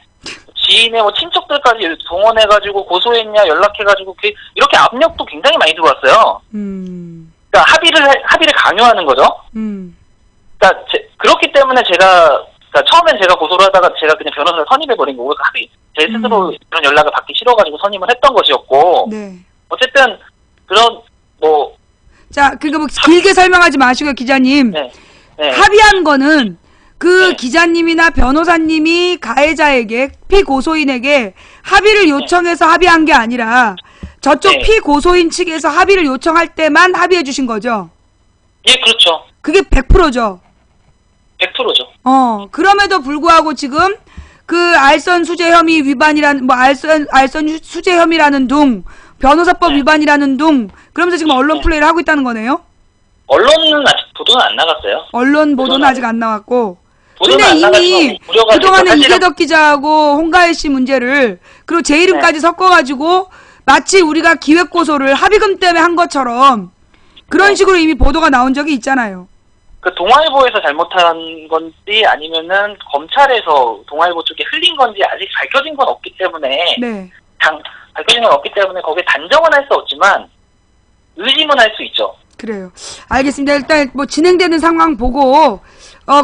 뭐 친척들까지 동원해가지고 고소했냐, 연락해가지고, 이렇게 압력도 굉장히 많이 들어왔어요. 그러니까 합의를 강요하는 거죠. 그러니까 그렇기 때문에 그러니까 처음엔 제가 고소를 하다가 제가 그냥 변호사를 선임해버린 거고, 제 스스로 그런 연락을 받기 싫어가지고 선임을 했던 것이었고, 네. 어쨌든 자, 그러니까 뭐 길게 설명하지 마시고요, 기자님. 네. 네. 합의한 거는 그 네. 기자님이나 변호사님이 가해자에게, 피고소인에게 합의를 요청해서 합의한 게 아니라 저쪽 네. 피고소인 측에서 합의를 요청할 때만 합의해 주신 거죠? 예, 그렇죠. 그게 100%죠? 100%죠. 그럼에도 불구하고 지금 그 알선 수재 혐의 위반이라는, 뭐 알선 수재 혐의라는 둥, 변호사법 네. 위반이라는 둥, 그러면서 지금 언론 플레이를 하고 있다는 거네요? 언론은 아직 보도는 안 나갔어요. 언론 보도는 아직 안 나왔고. 보도는 근데 안 이미 나가지고 우려가 그동안에 사실은- 이재덕 기자하고 홍가혜 씨 문제를, 그리고 제 이름까지 섞어가지고 마치 우리가 기획고소를 합의금 때문에 한 것처럼 그런 네. 식으로 이미 보도가 나온 적이 있잖아요. 그 동아일보에서 잘못한 건지 아니면은 검찰에서 동아일보 쪽에 흘린 건지 아직 밝혀진 건 없기 때문에 네. 밝혀진 건 없기 때문에 거기에 단정은 할 수 없지만 의심은 할 수 있죠. 그래요. 알겠습니다. 일단 뭐 진행되는 상황 보고,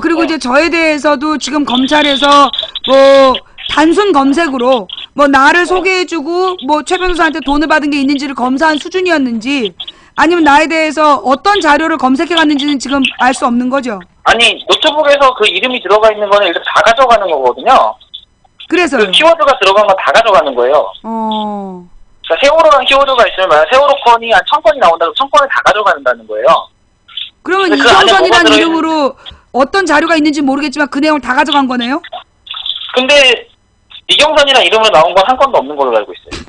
그리고 네. 이제 저에 대해서도 지금 검찰에서 뭐 단순 검색으로 뭐 나를 소개해주고 뭐 최 변호사한테 돈을 받은 게 있는지를 검사한 수준이었는지, 아니면 나에 대해서 어떤 자료를 검색해갔는지는 지금 알 수 없는 거죠. 아니, 노트북에서 그 이름이 들어가 있는 거는 일단 다 가져가는 거거든요. 그래서요. 그 키워드가 들어간 건 다 가져가는 거예요. 그러니까 세월호라는 키워드가 있으면 만약 세월호 건이 한 1000건이 나온다고 1000건을 다 가져간다는 거예요. 그러면 근데 그 안에 이정선이라는 뭐가 이름으로 어떤 자료가 있는지 모르겠지만 그 내용을 다 가져간 거네요? 근데 이경선이라는 이름으로 나온 건 한 건도 없는 걸로 알고 있어요.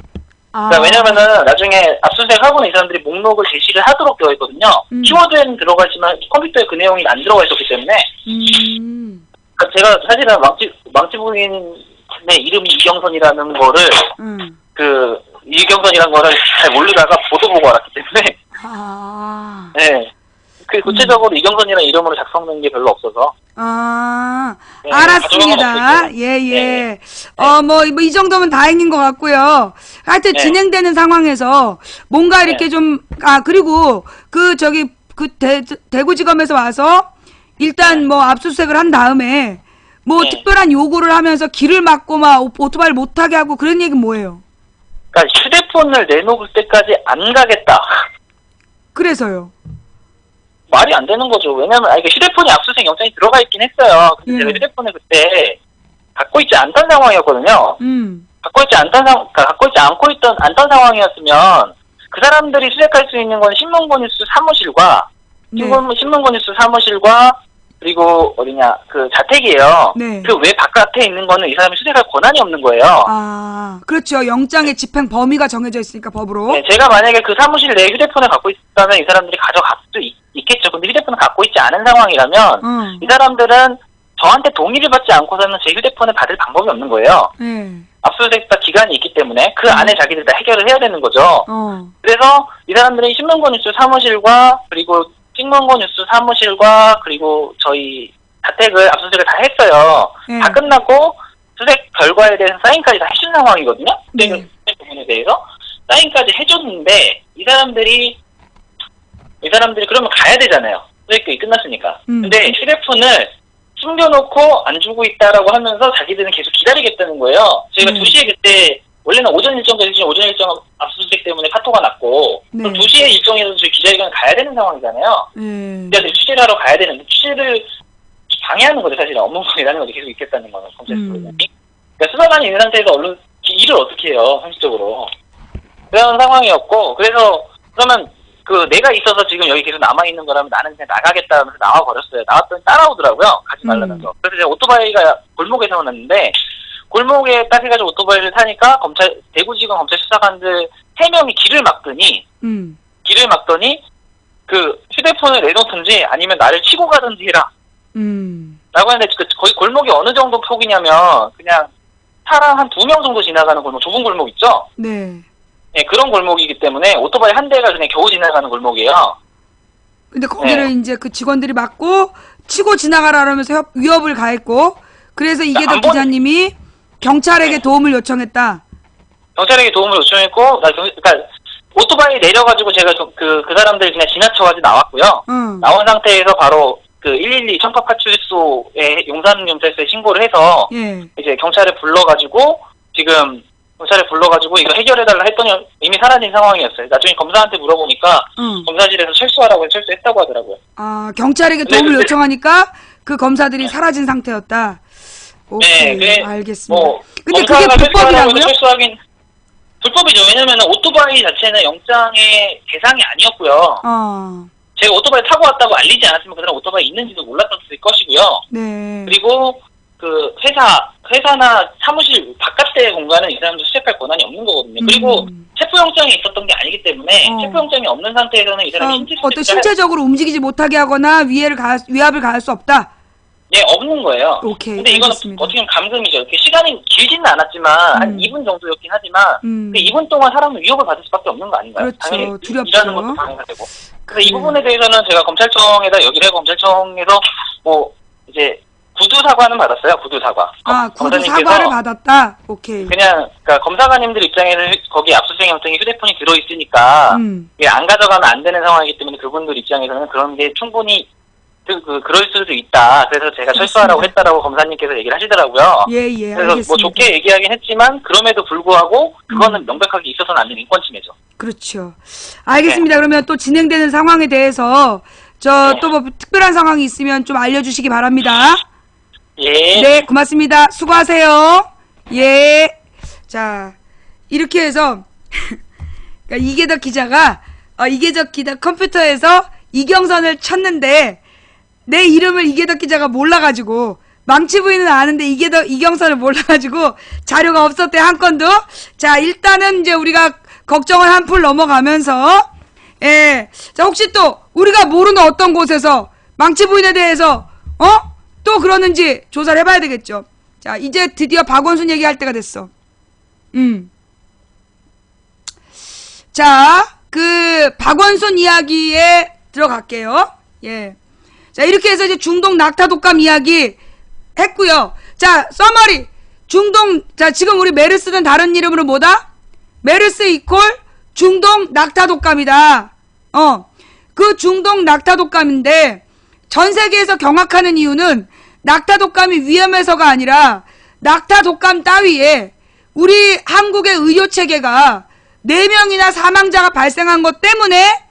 아. 그러니까 왜냐면은 나중에 압수수색 하고는 이 사람들이 목록을 제시를 하도록 되어 있거든요. 키워드에는 들어가지만 컴퓨터에 그 내용이 안 들어가 있었기 때문에. 그러니까 제가 사실은 망치 부인의 이름이 이경선이라는 거를 그 이경선이라는 거를 잘 모르다가 보도 보고 알았기 때문에. 네. 그 구체적으로 이경선이라는 이름으로 작성된 게 별로 없어서. 네, 알았습니다. 예. 뭐 이 정도면 다행인 것 같고요. 하여튼 네. 진행되는 상황에서 뭔가 이렇게 좀, 그리고 대구지검에서 와서 일단 뭐 압수수색을 한 다음에 뭐 네. 특별한 요구를 하면서 길을 막고 막 오토바이를 못 타게 하고 그런 얘기는 뭐예요? 그러니까 휴대폰을 내놓을 때까지 안 가겠다. 그래서요. 말이 안 되는 거죠. 왜냐면, 휴대폰이 압수수색 영장이 들어가 있긴 했어요. 근데 제가 휴대폰을 그때 갖고 있지 않던 상황이었거든요. 갖고 있지 않던 상황이었으면, 그 사람들이 수색할 수 있는 건 신문고 뉴스 사무실과, 신문고 뉴스 사무실과, 그리고 그 자택이에요. 네. 그 외 바깥에 있는 거는 이 사람이 수색할 권한이 없는 거예요. 그렇죠. 영장의 집행 범위가 정해져 있으니까 법으로. 네, 제가 만약에 그 사무실 내에 휴대폰을 갖고 있다면 이 사람들이 가져갈 수도 있겠죠. 근데 휴대폰을 갖고 있지 않은 상황이라면 이 사람들은 저한테 동의를 받지 않고서는 제 휴대폰을 받을 방법이 없는 거예요. 압수수색 기간이 있기 때문에 그 안에 자기들 다 해결을 해야 되는 거죠. 그래서 이 사람들이 신문고 뉴스 사무실과 그리고 신문고 뉴스 사무실과 그리고 저희 자택을 압수수색을 다 했어요. 다 끝났고 수색 결과에 대해서 사인까지 다 해준 상황이거든요. 수색 부분에 대해서 사인까지 해줬는데 이 사람들이 그러면 가야 되잖아요. 수색이 끝났으니까. 근데 휴대폰을 숨겨놓고 안 주고 있다라고 하면서 자기들은 계속 기다리겠다는 거예요. 저희가 2시에 그때 원래는 오전 일정도 해주신 오전 일정 압수수색 때문에 파토가 났고 그럼 2시에 일정이라도 저희 기자회견 가야 되는 상황이잖아요. 기자들이 취재를 하러 가야 되는데 취재를 방해하는 거죠. 사실은 업무방해라는 거죠. 계속 있겠다는 거는 검찰 수사관이. 그러니까 수사관이 있는 상태에서 언론 일을 어떻게 해요? 상식적으로. 그런 상황이었고 그래서 그러면 그 내가 있어서 지금 여기 계속 남아있는 거라면 나는 그냥 나가겠다 하면서 나와버렸어요. 나왔더니 따라오더라고요. 가지 말라면서. 그래서 제가 오토바이가 골목에 세워놨는데 골목에 딱 해가지고 오토바이를 타니까 대구지검 검찰 수사관들 3명이 길을 막더니 그 휴대폰을 내놓든지 아니면 나를 치고 가든지 해라. 라고 했는데 거의 골목이 어느 정도 폭이냐면 그냥 사람 한 2명 정도 지나가는 골목, 좁은 골목 있죠? 네. 네, 그런 골목이기 때문에 오토바이 한 대가 그냥 겨우 지나가는 골목이에요. 근데 거기를 이제 그 직원들이 막고 치고 지나가라면서 위협을 가했고, 그래서 이계덕 기자님이 경찰에게 도움을 요청했다. 경찰에게 도움을 요청했고, 그러니까 오토바이 내려가지고 제가 그 사람들 그냥 지나쳐가지고 나왔고요. 나온 상태에서 바로 그 112 청파파출소에 용산경찰서에 신고를 해서 이제 경찰을 불러가지고 지금 경찰에 불러가지고 이거 해결해달라 했더니 이미 사라진 상황이었어요. 나중에 검사한테 물어보니까 검사실에서 철수하라고 해서 철수했다고 하더라고요. 아, 경찰에게 도움을 요청하니까 그 검사들이 사라진 상태였다. 오케이, 네, 알겠습니다. 근데 그게 불법이라고요? 철수하긴 불법이죠. 왜냐면 오토바이 자체는 영장의 대상이 아니었고요. 제가 오토바이 타고 왔다고 알리지 않았으면 그 사람 오토바이 있는지도 몰랐었을 것이고요. 네. 그리고 그 회사나 사무실 바깥의 공간은 이 사람도 수색할 권한이 없는 거거든요. 그리고 체포영장이 있었던 게 아니기 때문에 체포영장이 없는 상태에서는 이 사람이 어떤 신체적으로 움직이지 못하게 하거나 위압을 가할 수 없다? 네, 없는 거예요. 오케이. 근데 이거는 알겠습니다. 어떻게 보면 감금이죠. 이렇게 시간이 길지는 않았지만 한 2분 정도였긴 하지만 그 2분 동안 사람은 위협을 받을 수밖에 없는 거 아닌가요? 그렇죠. 당연히 두렵죠. 일하는 것도 방해가 되고. 그래서 이 부분에 대해서는 제가 검찰청에다 얘기를 해고 검찰청에서 뭐 이제 구두 사과는 받았어요. 구두 사과. 구두 사과를 받았다. 오케이. 그냥 그러니까 검사관님들 입장에는 거기 압수수색 영장에 휴대폰이 들어 있으니까 이게 안 가져가면 안 되는 상황이기 때문에 그분들 입장에서는 그런 게 충분히 그럴 수도 있다. 그래서 제가 철수하라고 했다라고 검사님께서 얘기를 하시더라고요. 예, 그래서 알겠습니다. 뭐 좋게 얘기하긴 했지만 그럼에도 불구하고 그거는 명백하게 있어서는 안 되는 인권침해죠. 그렇죠. 알겠습니다. 그러면 또 진행되는 상황에 대해서 또 뭐 특별한 상황이 있으면 좀 알려주시기 바랍니다. 예. 네, 고맙습니다. 수고하세요. 예. 자, 이렇게 해서 그러니까 이계덕 기자 컴퓨터에서 이경선을 쳤는데 내 이름을 이계덕 기자가 몰라가지고 망치 부인은 아는데 이경선을 몰라가지고 자료가 없었대 한 건도. 자, 일단은 이제 우리가 걱정을 한풀 넘어가면서 자, 혹시 또 우리가 모르는 어떤 곳에서 망치 부인에 대해서 또 그러는지 조사를 해봐야 되겠죠. 자, 이제 드디어 박원순 얘기할 때가 됐어. 자, 그 박원순 이야기에 들어갈게요. 예. 자, 이렇게 해서 이제 중동 낙타 독감 이야기 했고요. 자, 써머리. 자, 지금 우리 메르스는 다른 이름으로 뭐다? 메르스 이퀄 중동 낙타 독감이다. 그 중동 낙타 독감인데 전 세계에서 경악하는 이유는 낙타 독감이 위험해서가 아니라 낙타 독감 따위에 우리 한국의 의료 체계가 4명이나 사망자가 발생한 것 때문에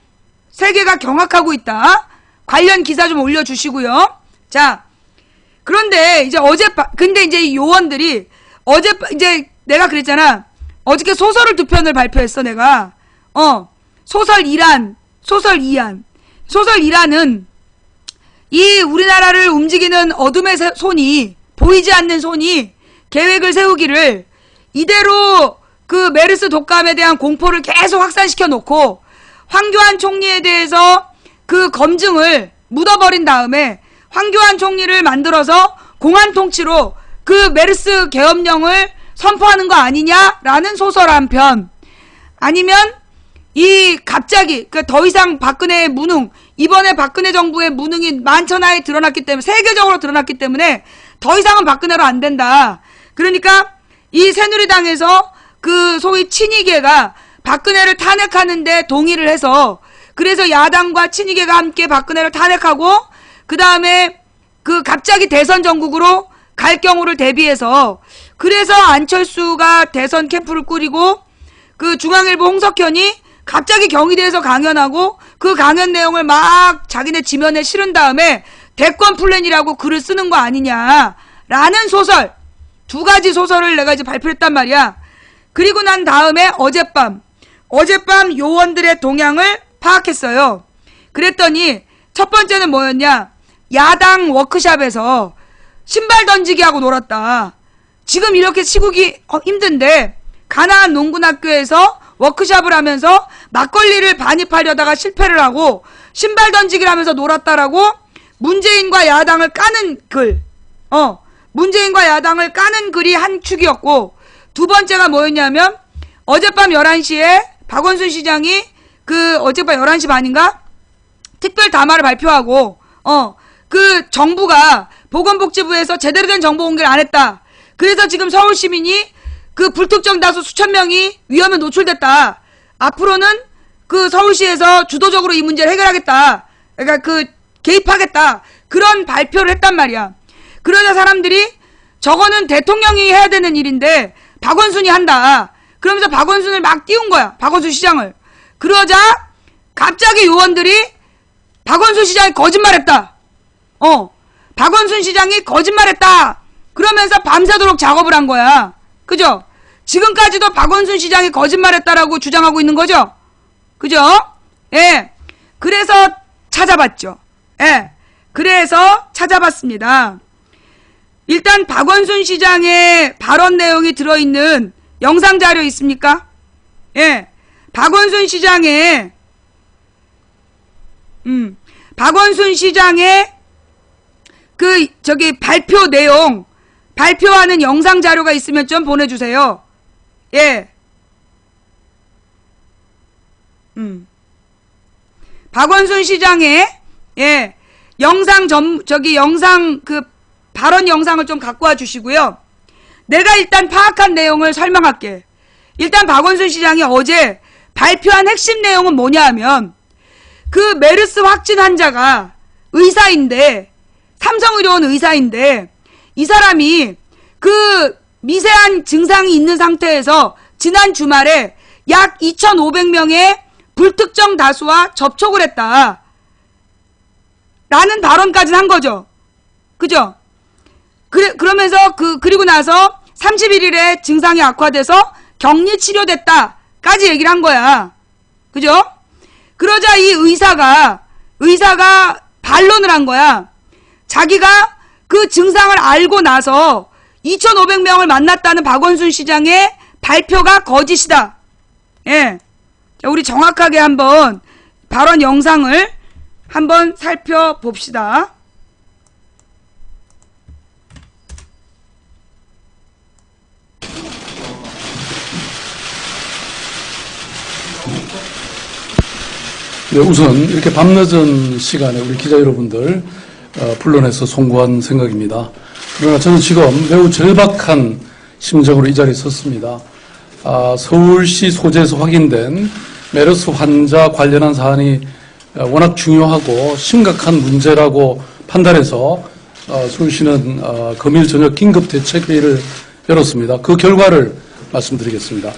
세계가 경악하고 있다. 관련 기사 좀 올려주시고요. 자, 그런데 이제 근데 이제 이 요원들이 이제 내가 그랬잖아. 어저께 소설을 2편을 발표했어, 내가. 소설 2란. 소설 2란은 이 우리나라를 움직이는 어둠의 손이, 보이지 않는 손이 계획을 세우기를 이대로 그 메르스 독감에 대한 공포를 계속 확산시켜 놓고 황교안 총리에 대해서 그 검증을 묻어버린 다음에 황교안 총리를 만들어서 공안 통치로 그 메르스 계엄령을 선포하는 거 아니냐라는 소설 한 편. 아니면 갑자기 더 이상 박근혜의 무능, 이번에 박근혜 정부의 무능이 만천하에 드러났기 때문에, 세계적으로 드러났기 때문에 더 이상은 박근혜로 안 된다. 그러니까 이 새누리당에서 그 소위 친이계가 박근혜를 탄핵하는데 동의를 해서, 그래서 야당과 친이계가 함께 박근혜를 탄핵하고 그 다음에 그 갑자기 대선 전국으로 갈 경우를 대비해서, 그래서 안철수가 대선 캠프를 꾸리고 그 중앙일보 홍석현이 갑자기 경희대에서 강연하고 그 강연 내용을 막 자기네 지면에 실은 다음에 대권 플랜이라고 글을 쓰는 거 아니냐라는 소설, 2가지 소설을 내가 이제 발표했단 말이야. 그리고 난 다음에 어젯밤 요원들의 동향을 파악했어요. 그랬더니 첫 번째는 뭐였냐? 야당 워크샵에서 신발 던지기 하고 놀았다. 지금 이렇게 시국이 힘든데 가나안 농군학교에서 워크샵을 하면서 막걸리를 반입하려다가 실패를 하고 신발 던지기를 하면서 놀았다라고 문재인과 야당을 까는 글. 문재인과 야당을 까는 글이 한 축이었고, 두 번째가 뭐였냐면 어젯밤 11시에 박원순 시장이 어젯밤 11시 반인가? 특별 담화를 발표하고 그 정부가 보건복지부에서 제대로 된 정보 공개를 안 했다. 그래서 지금 서울 시민이 그 불특정 다수 수천 명이 위험에 노출됐다. 앞으로는 그 서울시에서 주도적으로 이 문제를 해결하겠다. 그러니까 개입하겠다. 그런 발표를 했단 말이야. 그러자 사람들이 저거는 대통령이 해야 되는 일인데 박원순이 한다. 그러면서 박원순을 막 띄운 거야. 박원순 시장을. 그러자 갑자기 요원들이 박원순 시장이 거짓말했다. 박원순 시장이 거짓말했다. 그러면서 밤새도록 작업을 한 거야. 그죠? 지금까지도 박원순 시장이 거짓말했다라고 주장하고 있는 거죠? 그죠? 예. 그래서 찾아봤죠. 예. 그래서 찾아봤습니다. 일단 박원순 시장의 발언 내용이 들어있는 영상 자료 있습니까? 예. 박원순 시장의 발표 내용, 발표하는 영상 자료가 있으면 좀 보내주세요. 예. 박원순 시장의, 예, 발언 영상을 좀 갖고 와 주시고요. 내가 일단 파악한 내용을 설명할게. 일단 박원순 시장이 어제 발표한 핵심 내용은 뭐냐 하면, 그 메르스 확진 환자가 의사인데, 삼성의료원 의사인데, 이 사람이 그 미세한 증상이 있는 상태에서 지난 주말에 약 2,500명의 불특정 다수와 접촉을 했다. 라는 발언까지는 한 거죠. 그죠? 그러면서 그리고 나서 31일에 증상이 악화돼서 격리 치료됐다. 까지 얘기를 한 거야. 그죠? 그러자 이 의사가 반론을 한 거야. 자기가 그 증상을 알고 나서 2,500명을 만났다는 박원순 시장의 발표가 거짓이다. 예. 자, 우리 정확하게 한번 발언 영상을 한번 살펴봅시다. 네, 우선 이렇게 밤늦은 시간에 우리 기자 여러분들 불러내서 송구한 생각입니다. 그러나 저는 지금 매우 절박한 심정으로 이 자리에 섰습니다. 서울시 소재에서 확인된 메르스 환자 관련한 사안이 워낙 중요하고 심각한 문제라고 판단해서 서울시는 금일 저녁 긴급대책회의를 열었습니다. 그 결과를 말씀드리겠습니다.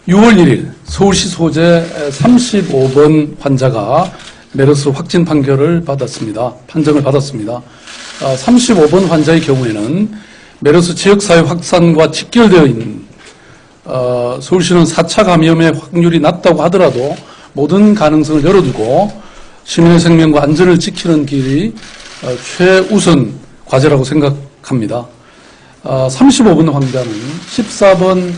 6월 1일 서울시 소재 35번 환자가 메르스 확진 판정을 받았습니다. 35번 환자의 경우에는 메르스 지역사회 확산과 직결되어 있는 서울시는 4차 감염의 확률이 낮다고 하더라도 모든 가능성을 열어두고 시민의 생명과 안전을 지키는 길이 최우선 과제라고 생각합니다. 35번 환자는 14번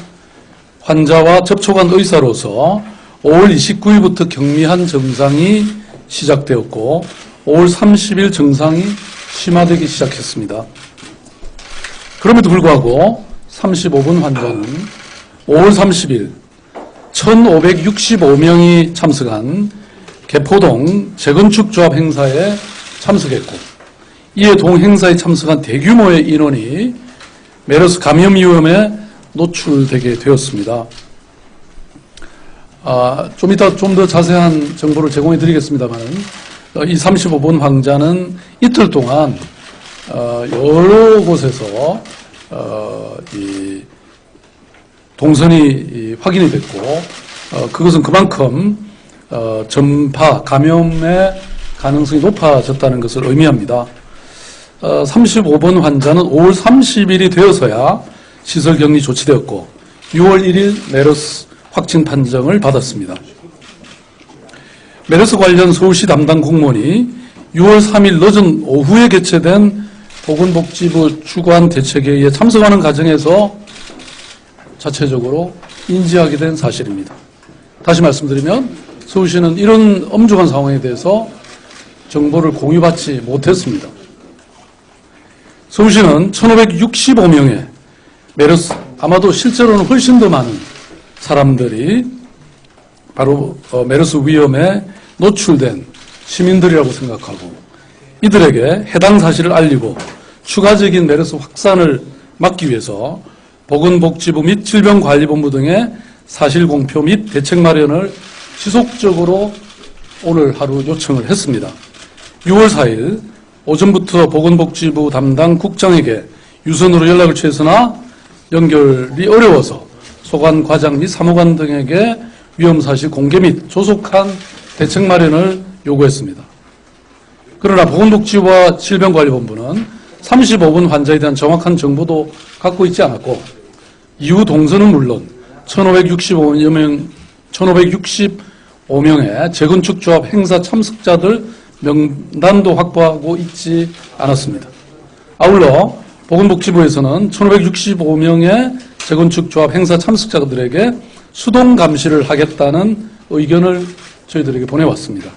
환자와 접촉한 의사로서 5월 29일부터 경미한 증상이 시작되었고 5월 30일 증상이 심화되기 시작했습니다. 그럼에도 불구하고 35번 환자는 5월 30일 1,565명이 참석한 개포동 재건축조합 행사에 참석했고 이에 동행사에 참석한 대규모의 인원이 메르스 감염 위험에 노출되게 되었습니다. 좀 이따 좀 더 자세한 정보를 제공해 드리겠습니다만 이 35번 환자는 이틀 동안 여러 곳에서 이 동선이 확인이 됐고 그것은 그만큼 전파, 감염의 가능성이 높아졌다는 것을 의미합니다. 35번 환자는 5월 30일이 되어서야 시설 격리 조치되었고 6월 1일 메르스 확진 판정을 받았습니다. 메르스 관련 서울시 담당 공무원이 6월 3일 늦은 오후에 개최된 보건복지부 주관 대책회의에 참석하는 과정에서 자체적으로 인지하게 된 사실입니다. 다시 말씀드리면 서울시는 이런 엄중한 상황에 대해서 정보를 공유받지 못했습니다. 서울시는 1565명의 메르스, 아마도 실제로는 훨씬 더 많은 사람들이 바로 메르스 위험에 노출된 시민들이라고 생각하고 이들에게 해당 사실을 알리고 추가적인 메르스 확산을 막기 위해서 보건복지부 및 질병관리본부 등의 사실공표 및 대책 마련을 지속적으로 오늘 하루 요청을 했습니다. 6월 4일 오전부터 보건복지부 담당 국장에게 유선으로 연락을 취했으나 연결이 어려워서 소관 과장 및 사무관 등에게 위험사실 공개 및 조속한 대책 마련을 요구했습니다. 그러나 보건복지부와 질병관리본부는 35분 환자에 대한 정확한 정보도 갖고 있지 않았고 이후 동선은 물론 1565명의 재건축 조합 행사 참석자들 명단도 확보하고 있지 않았습니다. 아울러 보건복지부에서는 1565명의 재건축 조합 행사 참석자들에게 수동 감시를 하겠다는 의견을 저희들에게 보내왔습니다.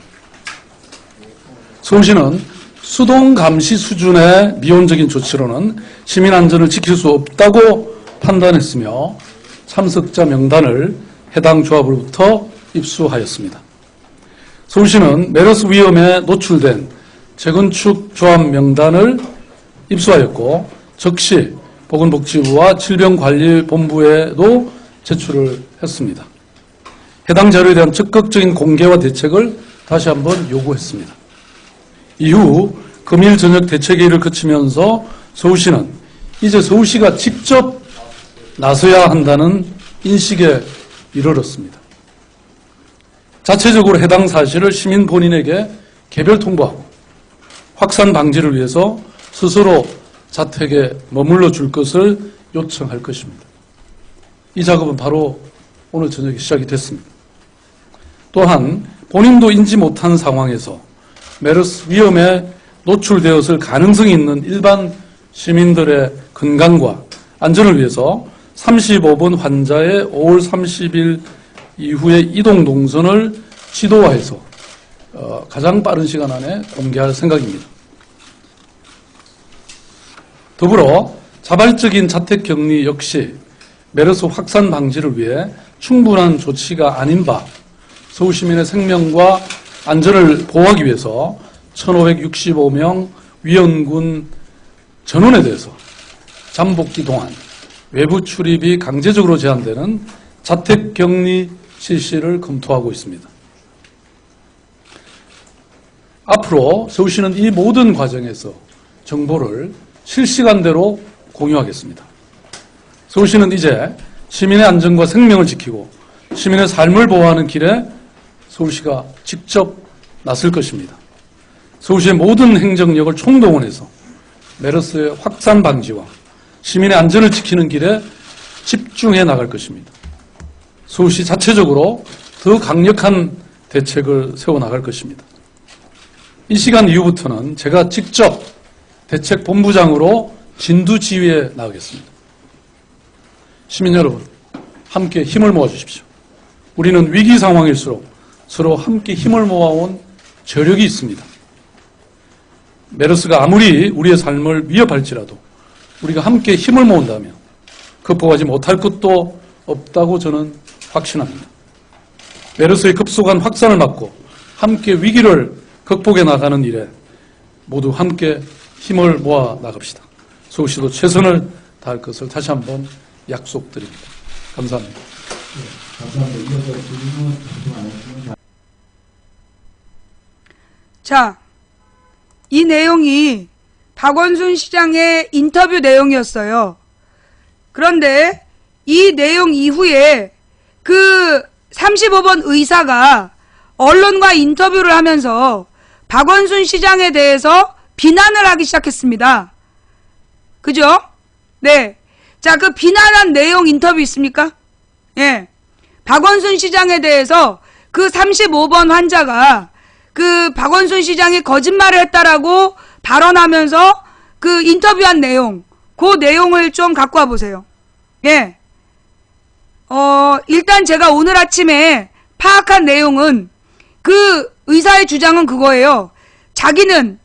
서울시는 수동 감시 수준의 미온적인 조치로는 시민 안전을 지킬 수 없다고 판단했으며 참석자 명단을 해당 조합으로부터 입수하였습니다. 서울시는 메르스 위험에 노출된 재건축 조합 명단을 입수하였고 즉시 보건복지부와 질병관리본부에도 제출을 했습니다. 해당 자료에 대한 적극적인 공개와 대책을 다시 한번 요구했습니다. 이후 금일 저녁 대책회의를 거치면서 서울시는 이제 서울시가 직접 나서야 한다는 인식에 이르렀습니다. 자체적으로 해당 사실을 시민 본인에게 개별 통보하고 확산 방지를 위해서 스스로 자택에 머물러 줄 것을 요청할 것입니다. 이 작업은 바로 오늘 저녁에 시작이 됐습니다. 또한 본인도 인지 못한 상황에서 메르스 위험에 노출되었을 가능성이 있는 일반 시민들의 건강과 안전을 위해서 35번 환자의 5월 30일 이후에 이동 동선을 지도화해서 가장 빠른 시간 안에 공개할 생각입니다. 더불어 자발적인 자택격리 역시 메르스 확산 방지를 위해 충분한 조치가 아닌 바 서울시민의 생명과 안전을 보호하기 위해서 1565명 위험군 전원에 대해서 잠복기 동안 외부 출입이 강제적으로 제한되는 자택격리 실시를 검토하고 있습니다. 앞으로 서울시는 이 모든 과정에서 정보를 실시간대로 공유하겠습니다. 서울시는 이제 시민의 안전과 생명을 지키고 시민의 삶을 보호하는 길에 서울시가 직접 나설 것입니다. 서울시의 모든 행정력을 총동원해서 메르스의 확산 방지와 시민의 안전을 지키는 길에 집중해 나갈 것입니다. 서울시 자체적으로 더 강력한 대책을 세워나갈 것입니다. 이 시간 이후부터는 제가 직접 대책본부장으로 진두지휘에 나가겠습니다. 시민 여러분, 함께 힘을 모아주십시오. 우리는 위기 상황일수록 서로 함께 힘을 모아온 저력이 있습니다. 메르스가 아무리 우리의 삶을 위협할지라도 우리가 함께 힘을 모은다면 극복하지 못할 것도 없다고 저는 확신합니다. 메르스의 급속한 확산을 막고 함께 위기를 극복해 나가는 일에 모두 함께 힘을 모아 나갑시다. 서울시도 최선을 다할 것을 다시 한번 약속드립니다. 감사합니다. 자, 이 내용이 박원순 시장의 인터뷰 내용이었어요. 그런데 이 내용 이후에 그 35번 의사가 언론과 인터뷰를 하면서 박원순 시장에 대해서 비난을 하기 시작했습니다. 그죠? 네. 자, 그 비난한 내용 인터뷰 있습니까? 예. 박원순 시장에 대해서 그 35번 환자가 그 박원순 시장이 거짓말을 했다라고 발언하면서 그 인터뷰한 내용, 그 내용을 좀 갖고 와 보세요. 예. 일단 제가 오늘 아침에 파악한 내용은 그 의사의 주장은 그거예요. 자기는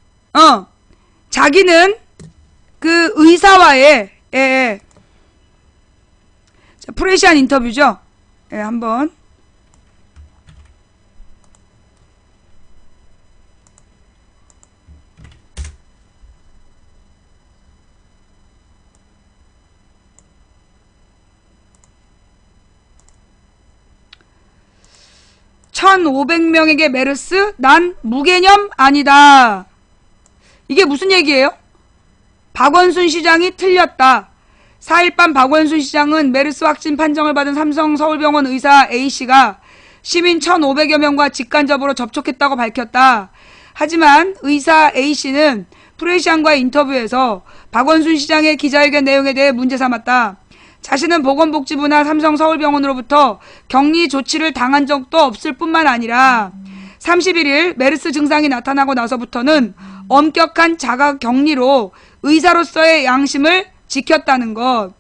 그 의사와의 자, 프레시안 인터뷰죠. 예, 한번. (1,500명에게) 메르스? 난 무개념 아니다. 이게 무슨 얘기예요? 박원순 시장이 틀렸다. 4일 밤 박원순 시장은 메르스 확진 판정을 받은 삼성 서울병원 의사 A씨가 시민 1,500여 명과 직간접으로 접촉했다고 밝혔다. 하지만 의사 A씨는 프레시안과의 인터뷰에서 박원순 시장의 기자회견 내용에 대해 문제 삼았다. 자신은 보건복지부나 삼성 서울병원으로부터 격리 조치를 당한 적도 없을 뿐만 아니라 31일 메르스 증상이 나타나고 나서부터는 엄격한 자가 격리로 의사로서의 양심을 지켰다는 것.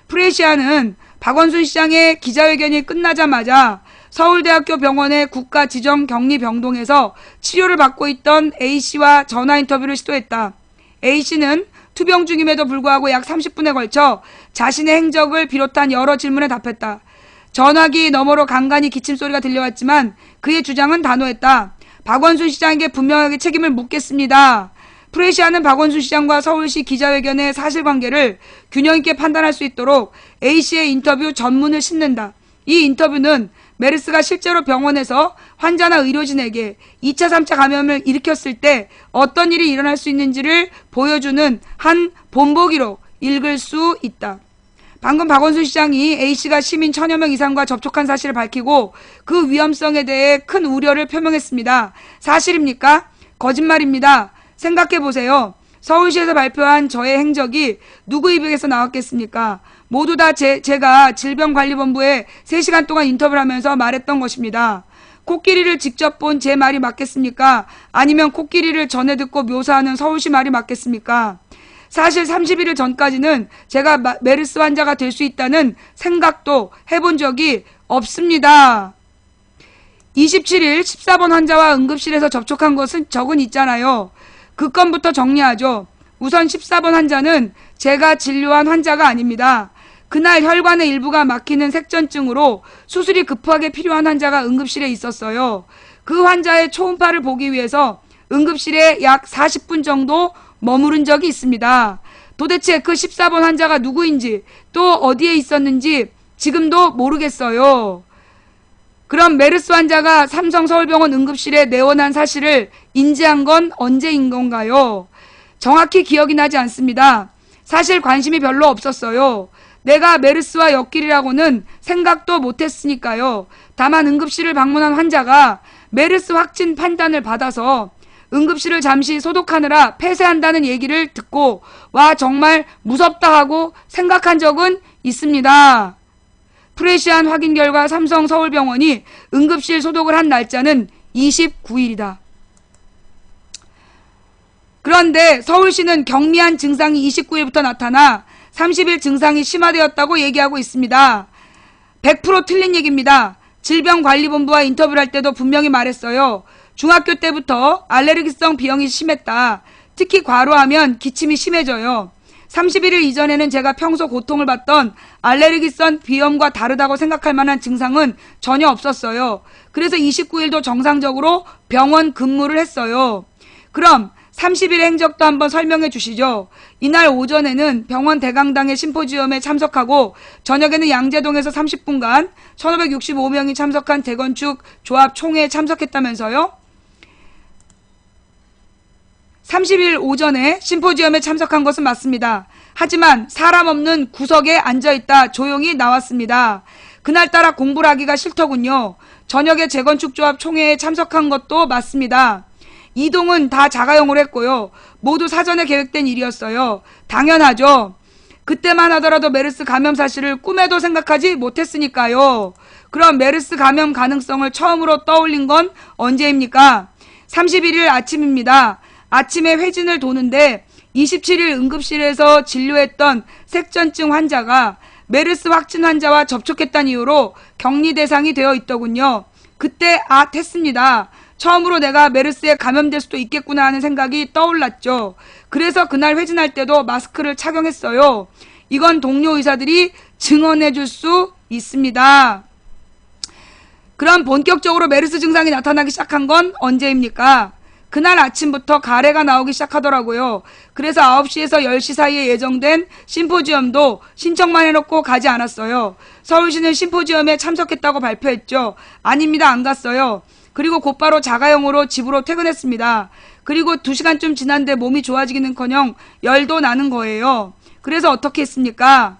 프레시아는 박원순 시장의 기자회견이 끝나자마자 서울대학교 병원의 국가지정격리병동에서 치료를 받고 있던 A씨와 전화 인터뷰를 시도했다. A씨는 투병 중임에도 불구하고 약 30분에 걸쳐 자신의 행적을 비롯한 여러 질문에 답했다. 전화기 너머로 간간히 기침소리가 들려왔지만 그의 주장은 단호했다. 박원순 시장에게 분명하게 책임을 묻겠습니다. 프레시아는 박원순 시장과 서울시 기자회견의 사실관계를 균형있게 판단할 수 있도록 A씨의 인터뷰 전문을 싣는다. 이 인터뷰는 메르스가 실제로 병원에서 환자나 의료진에게 2차, 3차 감염을 일으켰을 때 어떤 일이 일어날 수 있는지를 보여주는 한 본보기로 읽을 수 있다. 방금 박원순 시장이 A씨가 시민 1,000여 명 이상과 접촉한 사실을 밝히고 그 위험성에 대해 큰 우려를 표명했습니다. 사실입니까? 거짓말입니다. 생각해보세요. 서울시에서 발표한 저의 행적이 누구 입에서 나왔겠습니까? 모두 다 제가 질병관리본부에 3시간 동안 인터뷰를 하면서 말했던 것입니다. 코끼리를 직접 본 제 말이 맞겠습니까? 아니면 코끼리를 전해 듣고 묘사하는 서울시 말이 맞겠습니까? 사실 31일 전까지는 제가 메르스 환자가 될 수 있다는 생각도 해본 적이 없습니다. 27일 14번 환자와 응급실에서 접촉한 것은 적은 있잖아요. 그 건부터 정리하죠. 우선 14번 환자는 제가 진료한 환자가 아닙니다. 그날 혈관의 일부가 막히는 색전증으로 수술이 급하게 필요한 환자가 응급실에 있었어요. 그 환자의 초음파를 보기 위해서 응급실에 약 40분 정도 머무른 적이 있습니다. 도대체 그 14번 환자가 누구인지 또 어디에 있었는지 지금도 모르겠어요. 그럼 메르스 환자가 삼성 서울병원 응급실에 내원한 사실을 인지한 건 언제인 건가요? 정확히 기억이 나지 않습니다. 사실 관심이 별로 없었어요. 내가 메르스와 엮이리라고는 생각도 못했으니까요. 다만 응급실을 방문한 환자가 메르스 확진 판단을 받아서 응급실을 잠시 소독하느라 폐쇄한다는 얘기를 듣고 와 정말 무섭다 하고 생각한 적은 있습니다. 프레시안 확인 결과 삼성 서울병원이 응급실 소독을 한 날짜는 29일이다. 그런데 서울시는 경미한 증상이 29일부터 나타나 30일 증상이 심화되었다고 얘기하고 있습니다. 100% 틀린 얘기입니다. 질병관리본부와 인터뷰를 할 때도 분명히 말했어요. 중학교 때부터 알레르기성 비염이 심했다. 특히 과로하면 기침이 심해져요. 31일 이전에는 제가 평소 고통을 받던 알레르기성 비염과 다르다고 생각할 만한 증상은 전혀 없었어요. 그래서 29일도 정상적으로 병원 근무를 했어요. 그럼 30일 행적도 한번 설명해 주시죠. 이날 오전에는 병원 대강당의 심포지엄에 참석하고 저녁에는 양재동에서 30분간 1565명이 참석한 재건축 조합 총회에 참석했다면서요? 30일 오전에 심포지엄에 참석한 것은 맞습니다. 하지만 사람 없는 구석에 앉아있다 조용히 나왔습니다. 그날따라 공부를 하기가 싫더군요. 저녁에 재건축 조합 총회에 참석한 것도 맞습니다. 이동은 다 자가용으로 했고요. 모두 사전에 계획된 일이었어요. 당연하죠. 그때만 하더라도 메르스 감염 사실을 꿈에도 생각하지 못했으니까요. 그럼 메르스 감염 가능성을 처음으로 떠올린 건 언제입니까? 31일 아침입니다. 아침에 회진을 도는데 27일 응급실에서 진료했던 색전증 환자가 메르스 확진 환자와 접촉했다는 이유로 격리 대상이 되어 있더군요. 그때 했습니다. 처음으로 내가 메르스에 감염될 수도 있겠구나 하는 생각이 떠올랐죠. 그래서 그날 회진할 때도 마스크를 착용했어요. 이건 동료 의사들이 증언해 줄 수 있습니다. 그럼 본격적으로 메르스 증상이 나타나기 시작한 건 언제입니까? 그날 아침부터 가래가 나오기 시작하더라고요. 그래서 9시에서 10시 사이에 예정된 심포지엄도 신청만 해놓고 가지 않았어요. 서울시는 심포지엄에 참석했다고 발표했죠. 아닙니다. 안 갔어요. 그리고 곧바로 자가용으로 집으로 퇴근했습니다. 그리고 2시간쯤 지났는데 몸이 좋아지기는커녕 열도 나는 거예요. 그래서 어떻게 했습니까?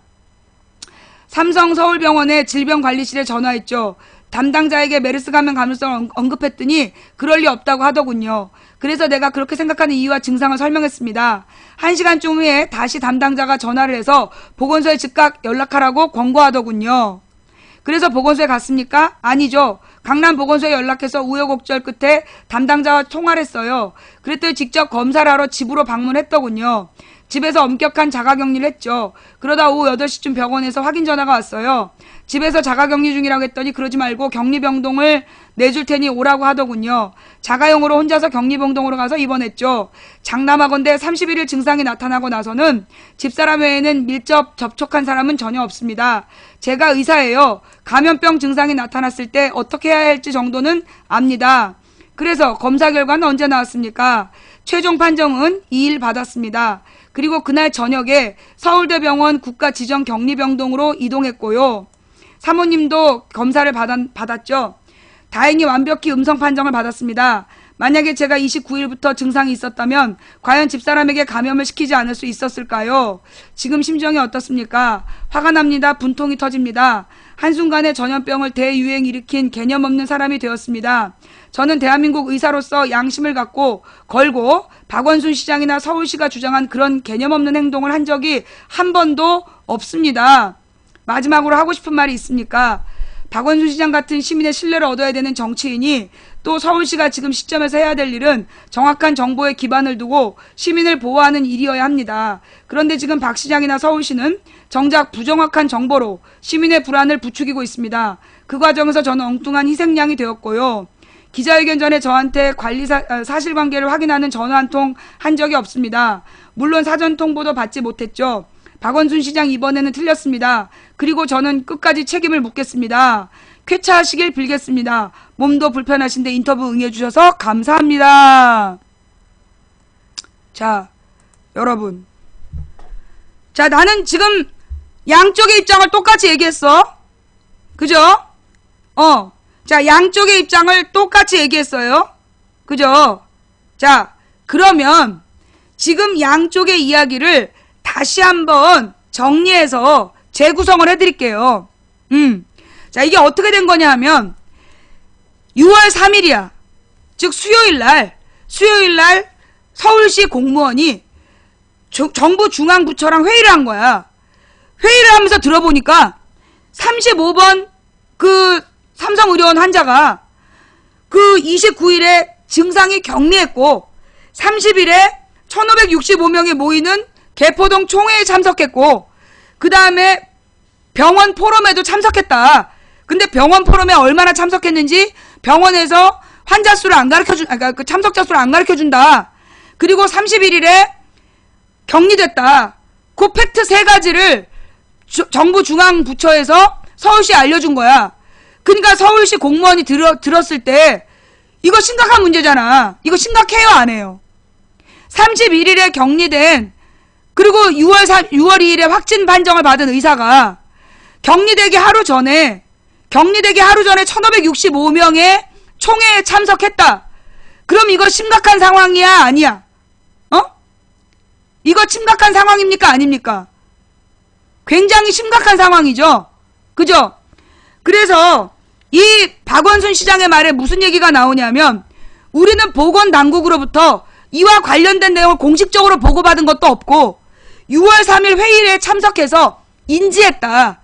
삼성 서울병원의 질병관리실에 전화했죠. 담당자에게 메르스 감염 가능성을 언급했더니 그럴 리 없다고 하더군요. 그래서 내가 그렇게 생각하는 이유와 증상을 설명했습니다. 1시간쯤 후에 다시 담당자가 전화를 해서 보건소에 즉각 연락하라고 권고하더군요. 그래서 보건소에 갔습니까? 아니죠. 강남보건소에 연락해서 우여곡절 끝에 담당자와 통화를 했어요. 그랬더니 직접 검사를 하러 집으로 방문했더군요. 집에서 엄격한 자가격리를 했죠. 그러다 오후 8시쯤 병원에서 확인 전화가 왔어요. 집에서 자가격리 중이라고 했더니 그러지 말고 격리병동을 내줄 테니 오라고 하더군요. 자가용으로 혼자서 격리병동으로 가서 입원했죠. 장남하건대 31일 증상이 나타나고 나서는 집사람 외에는 밀접 접촉한 사람은 전혀 없습니다. 제가 의사예요. 감염병 증상이 나타났을 때 어떻게 해야 할지 정도는 압니다. 그래서 검사 결과는 언제 나왔습니까? 최종 판정은 2일 받았습니다. 그리고 그날 저녁에 서울대병원 국가지정격리병동으로 이동했고요. 사모님도 검사를 받았죠. 다행히 완벽히 음성 판정을 받았습니다. 만약에 제가 29일부터 증상이 있었다면 과연 집사람에게 감염을 시키지 않을 수 있었을까요? 지금 심정이 어떻습니까? 화가 납니다. 분통이 터집니다. 한순간에 전염병을 대유행 일으킨 개념 없는 사람이 되었습니다. 저는 대한민국 의사로서 양심을 갖고 걸고 박원순 시장이나 서울시가 주장한 그런 개념 없는 행동을 한 적이 한 번도 없습니다. 마지막으로 하고 싶은 말이 있습니까? 박원순 시장 같은 시민의 신뢰를 얻어야 되는 정치인이 또 서울시가 지금 시점에서 해야 될 일은 정확한 정보에 기반을 두고 시민을 보호하는 일이어야 합니다. 그런데 지금 박 시장이나 서울시는 정작 부정확한 정보로 시민의 불안을 부추기고 있습니다. 그 과정에서 저는 엉뚱한 희생양이 되었고요. 기자회견 전에 저한테 사실관계를 확인하는 전화 한 통 한 적이 없습니다. 물론 사전 통보도 받지 못했죠. 박원순 시장 이번에는 틀렸습니다. 그리고 저는 끝까지 책임을 묻겠습니다. 쾌차하시길 빌겠습니다. 몸도 불편하신데 인터뷰 응해주셔서 감사합니다. 자, 여러분. 자, 나는 지금 양쪽의 입장을 똑같이 얘기했어. 그죠? 자, 양쪽의 입장을 똑같이 얘기했어요. 그죠? 자, 그러면 지금 양쪽의 이야기를 다시 한번 정리해서 재구성을 해드릴게요. 자, 이게 어떻게 된 거냐 하면 6월 3일이야. 즉 수요일날 서울시 공무원이 정부 중앙부처랑 회의를 한 거야. 회의를 하면서 들어보니까 35번 그 삼성의료원 환자가 그 29일에 증상이 격리했고 30일에 1565명이 모이는 개포동 총회에 참석했고 그 다음에 병원 포럼에도 참석했다. 근데 병원 포럼에 얼마나 참석했는지 병원에서 환자 수를 안 가르쳐준다. 그 참석자 수를 안 가르쳐준다. 그리고 31일에 격리됐다. 그 팩트 3가지를 정부 중앙부처에서 서울시에 알려준 거야. 그러니까 서울시 공무원이 들었을 때 이거 심각한 문제잖아. 이거 심각해요, 안 해요? 31일에 격리된 그리고 6월 2일에 확진 판정을 받은 의사가 격리되기 하루 전에 1565명의 총회에 참석했다. 그럼 이거 심각한 상황이야, 아니야? 이거 심각한 상황입니까, 아닙니까? 굉장히 심각한 상황이죠. 그죠? 그래서 이 박원순 시장의 말에 무슨 얘기가 나오냐면 우리는 보건당국으로부터 이와 관련된 내용을 공식적으로 보고받은 것도 없고 6월 3일 회의에 참석해서 인지했다.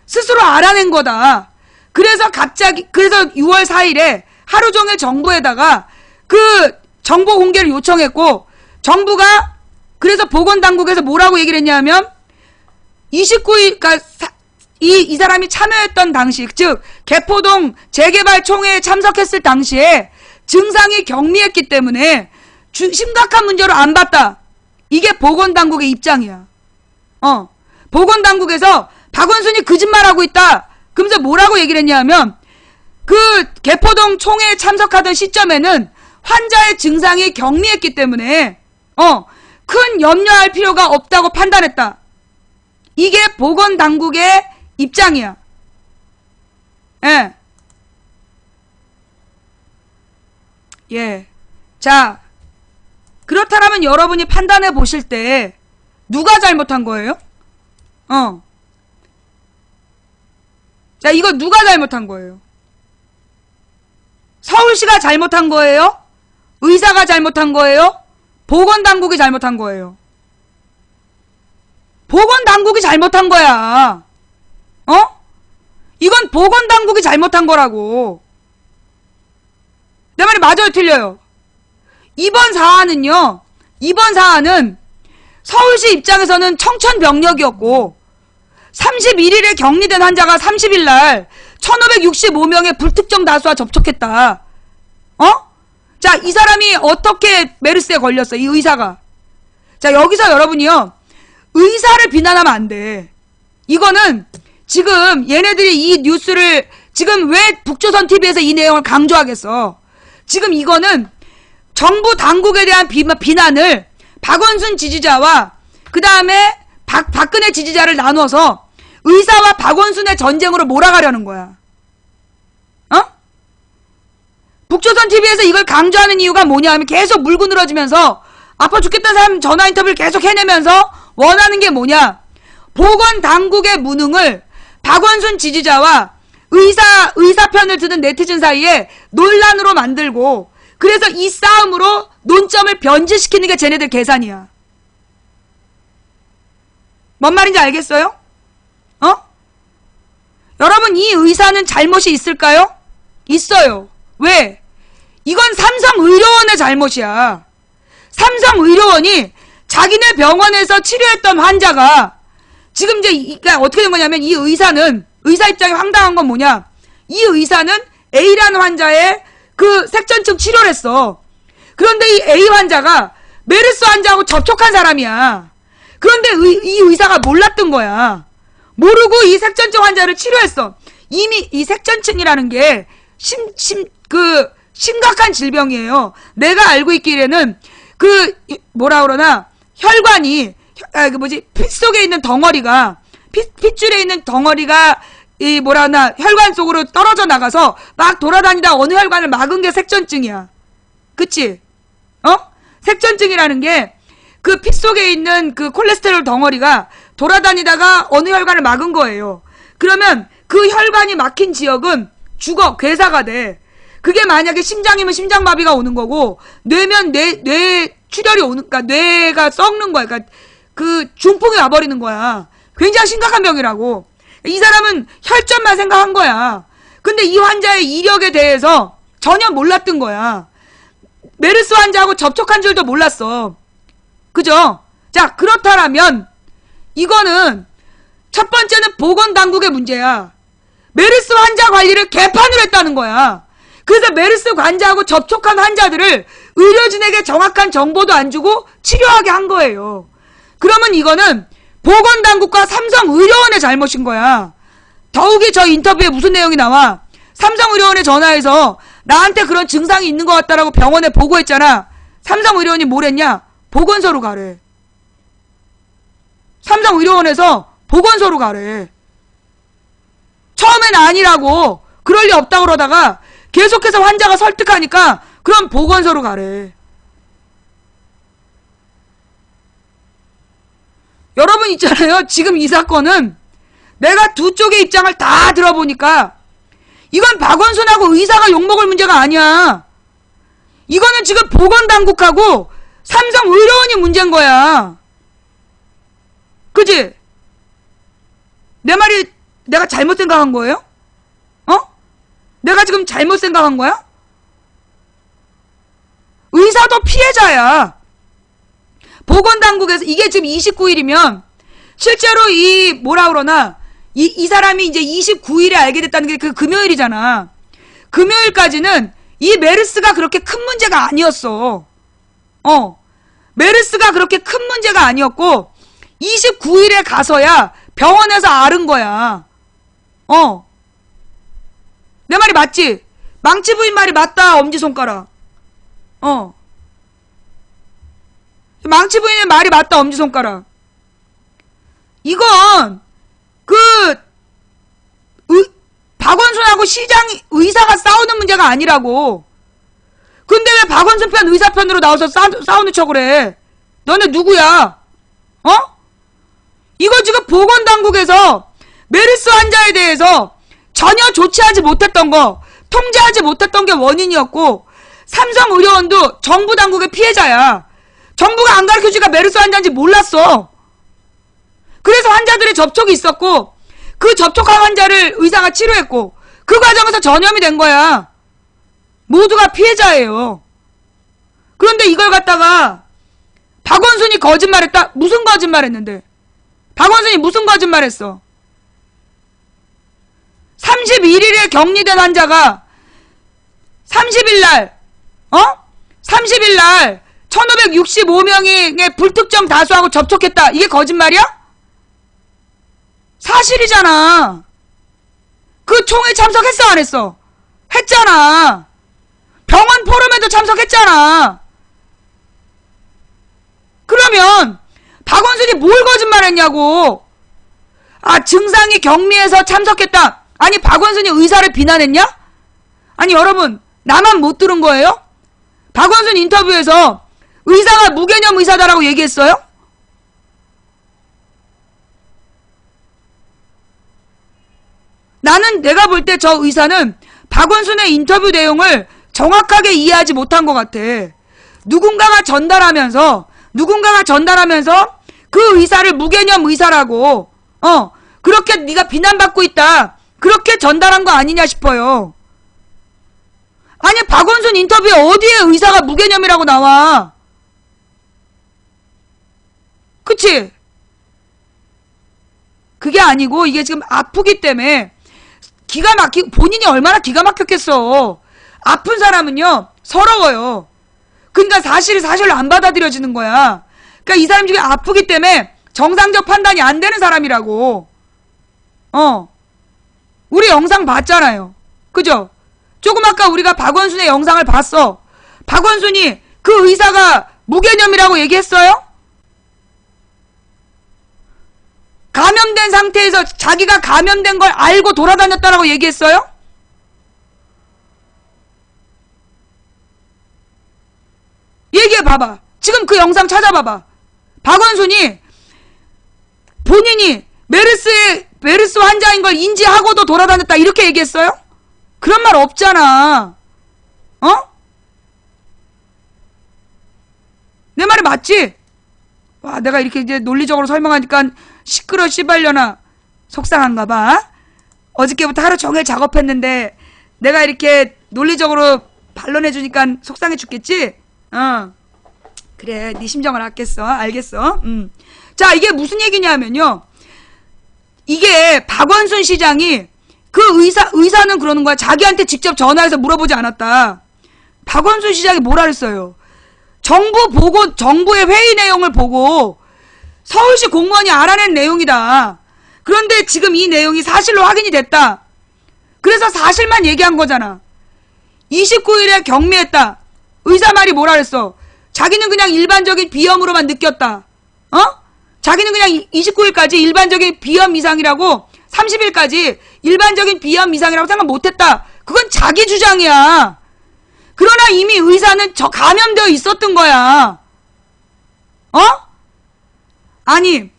스스로 알아낸 거다. 그래서 6월 4일에 하루 종일 정부에다가 그 정보 공개를 요청했고, 정부가 그래서 보건당국에서 뭐라고 얘기를 했냐면 29일, 그러니까 이 사람이 참여했던 당시, 즉 개포동 재개발 총회에 참석했을 당시에 증상이 경미했기 때문에 심각한 문제로 안 봤다. 이게 보건당국의 입장이야. 보건당국에서 박원순이 거짓말하고 있다. 그러면서 뭐라고 얘기를 했냐면 그 개포동 총회에 참석하던 시점에는 환자의 증상이 경미했기 때문에 큰 염려할 필요가 없다고 판단했다. 이게 보건당국의 입장이야. 예. 예. 자, 그렇다면 여러분이 판단해 보실 때 누가 잘못한 거예요? 자, 이거 누가 잘못한 거예요? 서울시가 잘못한 거예요? 의사가 잘못한 거예요? 보건당국이 잘못한 거예요? 보건당국이 잘못한 거야. 이건 보건당국이 잘못한 거라고. 내 말이 맞아요, 틀려요? 이번 사안은 서울시 입장에서는 청천벽력이었고 31일에 격리된 환자가 30일 날 1565명의 불특정 다수와 접촉했다. 자, 이 사람이 어떻게 메르스에 걸렸어? 이 의사가. 자, 여기서 여러분이요, 의사를 비난하면 안 돼. 이거는 지금 얘네들이 이 뉴스를 지금 왜 북조선 TV에서 이 내용을 강조하겠어? 지금 이거는 정부 당국에 대한 비난을 박원순 지지자와 그 다음에 박근혜 지지자를 나눠서 의사와 박원순의 전쟁으로 몰아가려는 거야. 북조선 TV에서 이걸 강조하는 이유가 뭐냐 하면 계속 물고 늘어지면서 아파 죽겠다는 사람 전화 인터뷰를 계속 해내면서 원하는 게 뭐냐? 보건당국의 무능을 박원순 지지자와 의사 편을 드는 네티즌 사이에 논란으로 만들고, 그래서 이 싸움으로 논점을 변질시키는 게 쟤네들 계산이야. 뭔 말인지 알겠어요? 여러분, 이 의사는 잘못이 있을까요? 있어요. 왜? 이건 삼성의료원의 잘못이야. 삼성의료원이 자기네 병원에서 치료했던 환자가 지금 이제 그러니까 어떻게 된 거냐면, 이 의사는, 의사 입장에 황당한 건 뭐냐? 이 의사는 A라는 환자의 그 색전증 치료를 했어. 그런데 이 A 환자가 메르스 환자하고 접촉한 사람이야. 그런데 이 의사가 몰랐던 거야. 모르고 이 색전증 환자를 치료했어. 이미 이 색전증이라는 게 심각한 질병이에요. 내가 알고 있기에는 뭐라 그러나 혈관이 피 속에 있는 덩어리가 핏줄에 있는 덩어리가 혈관 속으로 떨어져 나가서 막 돌아다니다 어느 혈관을 막은 게 색전증이야. 그치? 색전증이라는 게 그 피 속에 있는 그 콜레스테롤 덩어리가 돌아다니다가 어느 혈관을 막은 거예요. 그러면 그 혈관이 막힌 지역은 죽어, 괴사가 돼. 그게 만약에 심장이면 심장마비가 오는 거고, 뇌면 뇌 출혈이 오는, 그러니까 뇌가 썩는 거야. 그러니까 그 중풍이 와버리는 거야. 굉장히 심각한 병이라고. 이 사람은 혈전만 생각한 거야. 근데 이 환자의 이력에 대해서 전혀 몰랐던 거야. 메르스 환자하고 접촉한 줄도 몰랐어. 그죠? 자, 그렇다면 이거는 첫 번째는 보건당국의 문제야. 메르스 환자 관리를 개판으로 했다는 거야. 그래서 메르스 환자하고 접촉한 환자들을 의료진에게 정확한 정보도 안 주고 치료하게 한 거예요. 그러면 이거는 보건당국과 삼성의료원의 잘못인 거야. 더욱이 저 인터뷰에 무슨 내용이 나와? 삼성의료원에 전화해서 나한테 그런 증상이 있는 것 같다라고 병원에 보고했잖아. 삼성의료원이 뭘 했냐? 보건소로 가래. 삼성의료원에서 보건소로 가래. 처음엔 아니라고, 그럴 리 없다고 그러다가 계속해서 환자가 설득하니까 그럼 보건소로 가래. 여러분 있잖아요. 지금 이 사건은 내가 두 쪽의 입장을 다 들어보니까 이건 박원순하고 의사가 욕먹을 문제가 아니야. 이거는 지금 보건당국하고 삼성의료원이 문제인 거야. 그지? 내 말이 내가 잘못 생각한 거예요? 내가 지금 잘못 생각한 거야? 의사도 피해자야. 보건당국에서 이게 지금 29일이면 실제로 이 뭐라 그러나 이 사람이 이제 29일에 알게 됐다는 게 그 금요일이잖아. 금요일까지는 이 메르스가 그렇게 큰 문제가 아니었어. 메르스가 그렇게 큰 문제가 아니었고 29일에 가서야 병원에서 앓은 거야. 내 말이 맞지? 망치 부인 말이 맞다. 엄지손가락. 망치 부인의 말이 맞다. 엄지손가락. 이건 박원순하고 시장이 의사가 싸우는 문제가 아니라고. 근데 왜 박원순 편 의사 편으로 나와서 싸우는 척을 해? 너네 누구야? 이거 지금 보건당국에서 메르스 환자에 대해서 전혀 조치하지 못했던 거, 통제하지 못했던 게 원인이었고, 삼성의료원도 정부 당국의 피해자야. 정부가 안 가르쳐주니까 메르스 환자인지 몰랐어. 그래서 환자들의 접촉이 있었고, 그 접촉한 환자를 의사가 치료했고, 그 과정에서 전염이 된 거야. 모두가 피해자예요. 그런데 이걸 갖다가 박원순이 거짓말했다? 무슨 거짓말했는데? 박원순이 무슨 거짓말했어? 31일에 격리된 환자가 30일날 30일날 1565명의 불특정 다수하고 접촉했다. 이게 거짓말이야? 사실이잖아. 그 총회 참석했어 안 했어? 했잖아. 병원 포럼에도 참석했잖아. 그러면 박원순이 뭘 거짓말했냐고. 증상이 경미해서 참석했다. 아니 박원순이 의사를 비난했냐? 아니 여러분 나만 못 들은 거예요? 박원순 인터뷰에서 의사가 무개념 의사다라고 얘기했어요? 나는 내가 볼 때 저 의사는 박원순의 인터뷰 내용을 정확하게 이해하지 못한 것 같아. 누군가가 전달하면서 그 의사를 무개념 의사라고 그렇게 네가 비난받고 있다. 그렇게 전달한 거 아니냐 싶어요. 아니 박원순 인터뷰에 어디에 의사가 무개념이라고 나와? 그치? 그게 아니고 이게 지금 아프기 때문에 본인이 얼마나 기가 막혔겠어. 아픈 사람은요 서러워요. 그러니까 사실을 사실로 안 받아들여지는 거야. 그러니까 이 사람이 지금 아프기 때문에 정상적 판단이 안 되는 사람이라고. 우리 영상 봤잖아요. 그죠? 조금 아까 우리가 박원순의 영상을 봤어. 박원순이 그 의사가 무개념이라고 얘기했어요? 감염된 상태에서 자기가 감염된 걸 알고 돌아다녔다라고 얘기했어요? 얘기해봐봐. 지금 그 영상 찾아봐봐. 박원순이 본인이 메르스 환자인 걸 인지하고도 돌아다녔다 이렇게 얘기했어요? 그런 말 없잖아. 내 말이 맞지? 와, 내가 이렇게 이제 논리적으로 설명하니까 시끄러 씨발려나 속상한가 봐. 어저께부터 하루 종일 작업했는데 내가 이렇게 논리적으로 반론해주니까 속상해 죽겠지? 그래, 네 심정을 알겠어. 자, 이게 무슨 얘기냐면요. 이게 박원순 시장이 그 의사는 그러는 거야. 자기한테 직접 전화해서 물어보지 않았다. 박원순 시장이 뭐라 그랬어요? 정부의 회의 내용을 보고 서울시 공무원이 알아낸 내용이다. 그런데 지금 이 내용이 사실로 확인이 됐다. 그래서 사실만 얘기한 거잖아. 29일에 격리했다. 의사 말이 뭐라 그랬어? 자기는 그냥 일반적인 비염으로만 느꼈다. 자기는 그냥 29일까지 일반적인 비염 이상이라고 30일까지 일반적인 비염 이상이라고 생각 못했다. 그건 자기 주장이야. 그러나 이미 의사는 감염되어 있었던 거야. 아니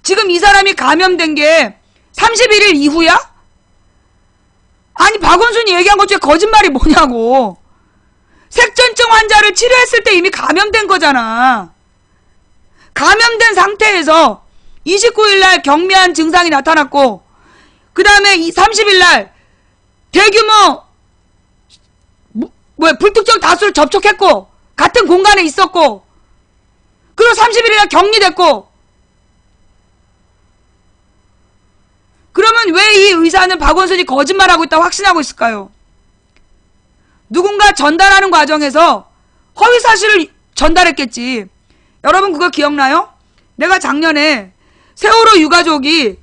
지금 이 사람이 감염된 게 31일 이후야? 아니 박원순이 얘기한 것 중에 거짓말이 뭐냐고. 색전증 환자를 치료했을 때 이미 감염된 거잖아. 감염된 상태에서 29일날 경미한 증상이 나타났고, 그 다음에 30일날 대규모 불특정 다수를 접촉했고, 같은 공간에 있었고, 그리고 31일날 격리됐고. 그러면 왜 이 의사는 박원순이 거짓말하고 있다고 확신하고 있을까요? 누군가 전달하는 과정에서 허위사실을 전달했겠지. 여러분 그거 기억나요? 내가 작년에 세월호 유가족이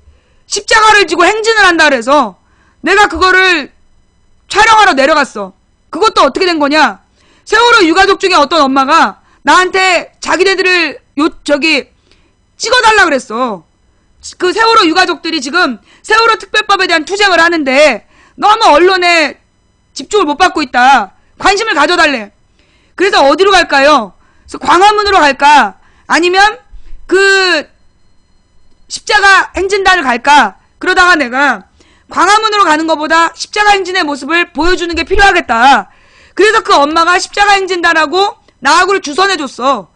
십자가를 지고 행진을 한다 그래서 내가 그거를 촬영하러 내려갔어. 그것도 어떻게 된 거냐? 세월호 유가족 중에 어떤 엄마가 나한테 자기네들을 찍어달라 그랬어. 그 세월호 유가족들이 지금 세월호 특별법에 대한 투쟁을 하는데 너무 언론에 집중을 못 받고 있다. 관심을 가져달래. 그래서 어디로 갈까요? 그래서 광화문으로 갈까? 아니면 그 십자가 행진단을 갈까? 그러다가 내가 광화문으로 가는 것보다 십자가 행진의 모습을 보여주는 게 필요하겠다. 그래서 그 엄마가 십자가 행진단하고 나하고를 주선해줬어.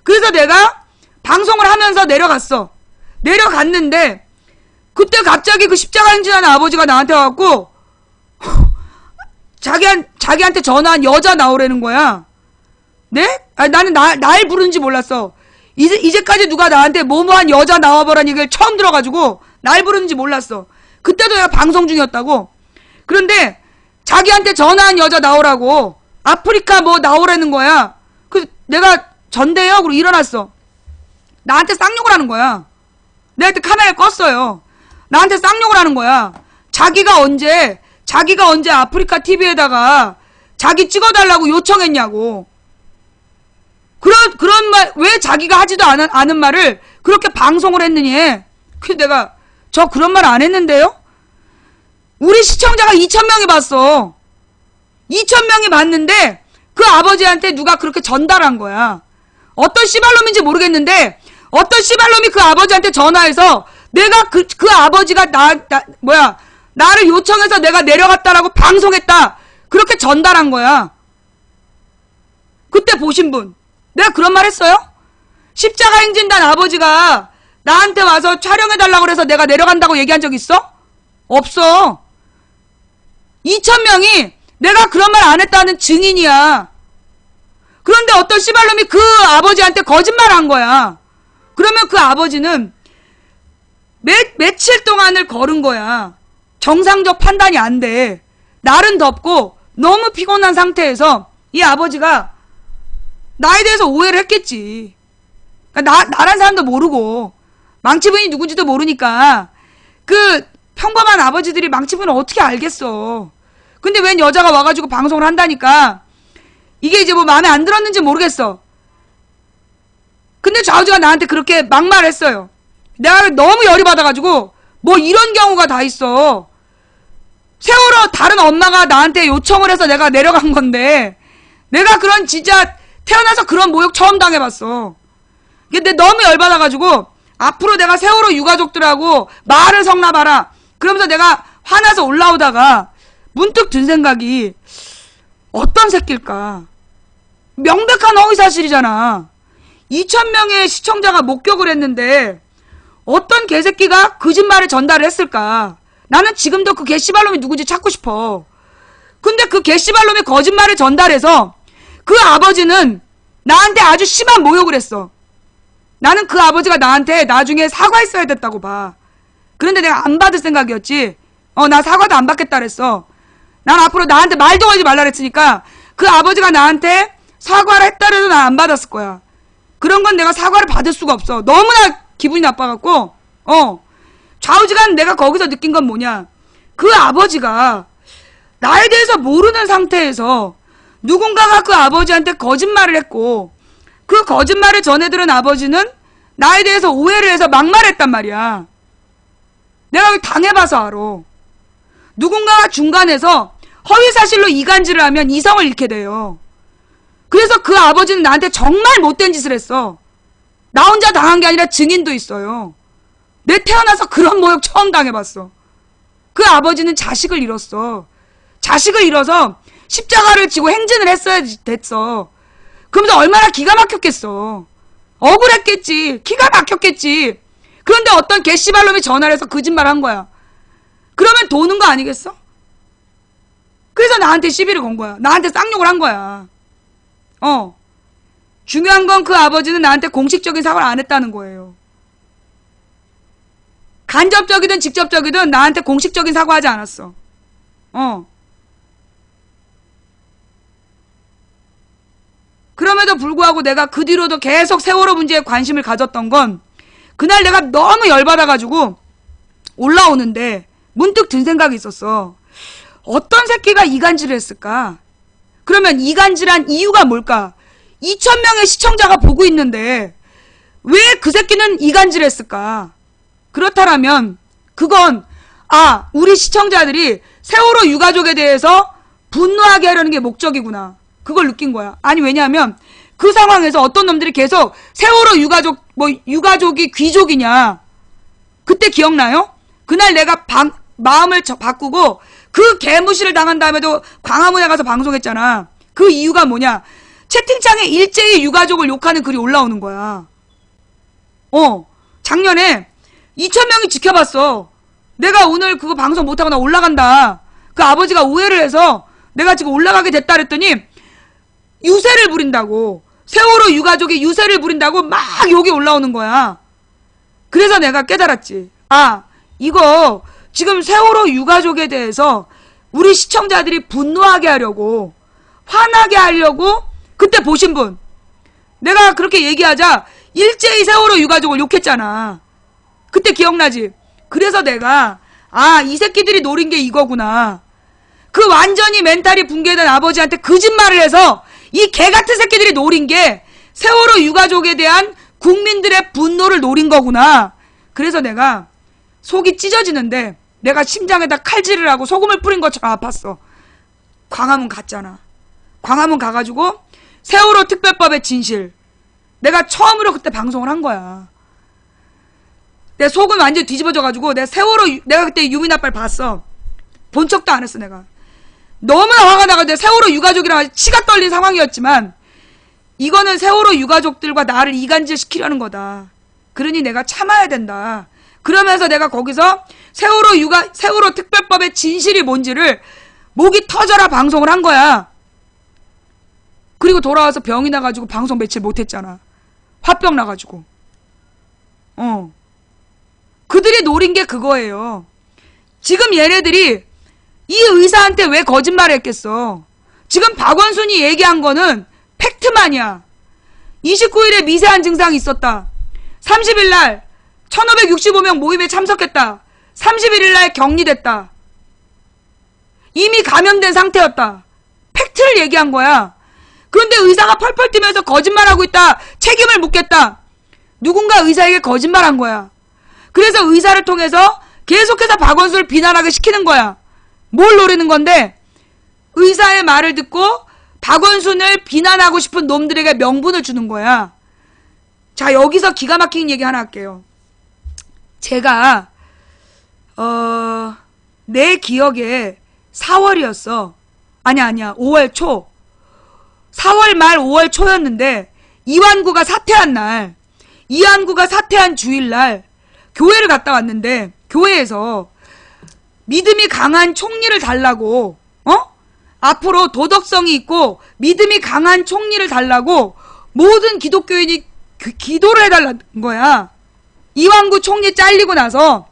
그래서 내가 방송을 하면서 내려갔어. 내려갔는데 그때 갑자기 그 십자가 행진하는 아버지가 나한테 와갖고 자기한테 전화한 여자 나오라는 거야. 네? 아니, 나는 날 부르는지 몰랐어. 이제까지 누가 나한테 뭐뭐한 여자 나와보라는 얘기를 처음 들어가지고 날 부르는지 몰랐어. 그때도 내가 방송 중이었다고. 그런데 자기한테 전화한 여자 나오라고, 아프리카 뭐 나오라는 거야. 그 내가 전대요? 그러고 일어났어. 나한테 쌍욕을 하는 거야. 내가 그때 카메라를 껐어요. 나한테 쌍욕을 하는 거야. 자기가 언제 아프리카 TV에다가 자기 찍어달라고 요청했냐고. 그런 말, 왜 자기가 하지도 않은 말을 그렇게 방송을 했느니. 그래서 내가, 저 그런 말 안 했는데요? 우리 시청자가 2,000명이 봤어. 2,000명이 봤는데 그 아버지한테 누가 그렇게 전달한 거야. 어떤 씨발놈인지 모르겠는데 어떤 씨발놈이 그 아버지한테 전화해서 내가 그 아버지가 나를 요청해서 내가 내려갔다라고 방송했다. 그렇게 전달한 거야. 그때 보신 분. 내가 그런 말 했어요? 십자가 행진단 아버지가 나한테 와서 촬영해달라고 그래서 내가 내려간다고 얘기한 적 있어? 없어. 2,000명이 내가 그런 말 안 했다는 증인이야. 그런데 어떤 씨발놈이 그 아버지한테 거짓말 한 거야. 그러면 그 아버지는 며칠 동안을 걸은 거야. 정상적 판단이 안 돼. 날은 덥고 너무 피곤한 상태에서 이 아버지가 나에 대해서 오해를 했겠지. 그러니까 나란 사람도 모르고 망치부인이 누군지도 모르니까 그 평범한 아버지들이 망치부인을 어떻게 알겠어. 근데 웬 여자가 와가지고 방송을 한다니까 이게 이제 뭐 마음에 안 들었는지 모르겠어. 근데 좌우지가 나한테 그렇게 막말을 했어요. 내가 너무 열이 받아가지고 뭐 이런 경우가 다 있어. 세월호 다른 엄마가 나한테 요청을 해서 내가 내려간 건데 내가 그런 진짜 태어나서 그런 모욕 처음 당해봤어. 근데 너무 열받아가지고 앞으로 내가 세월호 유가족들하고 말을 섞나봐라. 그러면서 내가 화나서 올라오다가 문득 든 생각이 어떤 새끼일까. 명백한 허위사실이잖아. 2,000명의 시청자가 목격을 했는데 어떤 개새끼가 거짓말을 전달을 했을까. 나는 지금도 그 개씨발놈이 누군지 찾고 싶어. 근데 그 개씨발놈이 거짓말을 전달해서 그 아버지는 나한테 아주 심한 모욕을 했어. 나는 그 아버지가 나한테 나중에 사과했어야 됐다고 봐. 그런데 내가 안 받을 생각이었지. 나 사과도 안 받겠다 그랬어. 난 앞으로 나한테 말도 걸지 말라 그랬으니까 그 아버지가 나한테 사과를 했다 그래도 난 안 받았을 거야. 그런 건 내가 사과를 받을 수가 없어. 너무나 기분이 나빠갖고 좌우지간 내가 거기서 느낀 건 뭐냐. 그 아버지가 나에 대해서 모르는 상태에서 누군가가 그 아버지한테 거짓말을 했고 그 거짓말을 전해들은 아버지는 나에 대해서 오해를 해서 막말했단 말이야. 내가 왜 당해봐서 알아. 누군가가 중간에서 허위사실로 이간질을 하면 이성을 잃게 돼요. 그래서 그 아버지는 나한테 정말 못된 짓을 했어. 나 혼자 당한 게 아니라 증인도 있어요. 내 태어나서 그런 모욕 처음 당해봤어. 그 아버지는 자식을 잃었어. 자식을 잃어서 십자가를 지고 행진을 했어야 됐어. 그러면서 얼마나 기가 막혔겠어. 억울했겠지. 기가 막혔겠지. 그런데 어떤 개씨발놈이 전화를 해서 거짓말 한 거야. 그러면 도는 거 아니겠어? 그래서 나한테 시비를 건 거야. 나한테 쌍욕을 한 거야. 중요한 건 그 아버지는 나한테 공식적인 사과를 안 했다는 거예요. 간접적이든 직접적이든 나한테 공식적인 사과하지 않았어. 그럼에도 불구하고 내가 그 뒤로도 계속 세월호 문제에 관심을 가졌던 건 그날 내가 너무 열받아가지고 올라오는데 문득 든 생각이 있었어. 어떤 새끼가 이간질을 했을까? 그러면 이간질한 이유가 뭘까? 2,000명의 시청자가 보고 있는데 왜 그 새끼는 이간질을 했을까? 그렇다면 그건 우리 시청자들이 세월호 유가족에 대해서 분노하게 하려는 게 목적이구나. 그걸 느낀 거야. 아니 왜냐하면 그 상황에서 어떤 놈들이 계속 세월호 유가족이 귀족이냐. 그때 기억나요? 그날 내가 마음을 바꾸고 그 개무시를 당한 다음에도 광화문에 가서 방송했잖아. 그 이유가 뭐냐? 채팅창에 일제히 유가족을 욕하는 글이 올라오는 거야. 작년에 2,000명이 지켜봤어. 내가 오늘 그거 방송 못하고 나 올라간다. 그 아버지가 오해를 해서 내가 지금 올라가게 됐다 그랬더니 유세를 부린다고. 세월호 유가족이 유세를 부린다고 막 욕이 올라오는 거야. 그래서 내가 깨달았지. 이거 지금 세월호 유가족에 대해서 우리 시청자들이 분노하게 하려고, 화나게 하려고 그때 보신 분, 내가 그렇게 얘기하자 일제히 세월호 유가족을 욕했잖아. 그때 기억나지? 그래서 내가 이 새끼들이 노린 게 이거구나. 그 완전히 멘탈이 붕괴된 아버지한테 거짓말을 해서 이 개같은 새끼들이 노린 게 세월호 유가족에 대한 국민들의 분노를 노린 거구나. 그래서 내가 속이 찢어지는데 내가 심장에다 칼질을 하고 소금을 뿌린 것처럼 아팠어. 광화문 갔잖아. 광화문 가가지고 세월호 특별법의 진실, 내가 처음으로 그때 방송을 한 거야. 내 속은 완전 뒤집어져가지고 내가 그때 유민 아빠를 봤어. 본 척도 안 했어. 내가 너무나 화가 나가지고 세월호 유가족이랑 치가 떨린 상황이었지만 이거는 세월호 유가족들과 나를 이간질시키려는 거다. 그러니 내가 참아야 된다. 그러면서 내가 거기서 세월호 특별법의 진실이 뭔지를 목이 터져라 방송을 한 거야. 그리고 돌아와서 병이 나가지고 방송 며칠 못했잖아. 화병 나가지고. 그들이 노린 게 그거예요. 지금 얘네들이 이 의사한테 왜 거짓말을 했겠어? 지금 박원순이 얘기한 거는 팩트만이야. 29일에 미세한 증상이 있었다. 30일 날 1565명 모임에 참석했다. 31일 날 격리됐다. 이미 감염된 상태였다. 팩트를 얘기한 거야. 그런데 의사가 펄펄 뛰면서 거짓말하고 있다. 책임을 묻겠다. 누군가 의사에게 거짓말한 거야. 그래서 의사를 통해서 계속해서 박원순을 비난하게 시키는 거야. 뭘 노리는 건데? 의사의 말을 듣고 박원순을 비난하고 싶은 놈들에게 명분을 주는 거야. 자, 여기서 기가 막힌 얘기 하나 할게요. 제가 내 기억에 4월이었어. 아니야. 5월 초. 4월 말 5월 초였는데 이완구가 사퇴한 날, 이완구가 사퇴한 주일날 교회를 갔다 왔는데 교회에서 믿음이 강한 총리를 달라고, 앞으로 도덕성이 있고 믿음이 강한 총리를 달라고 모든 기독교인이 기도를 해달라는 거야. 이완구 총리 잘리고 나서,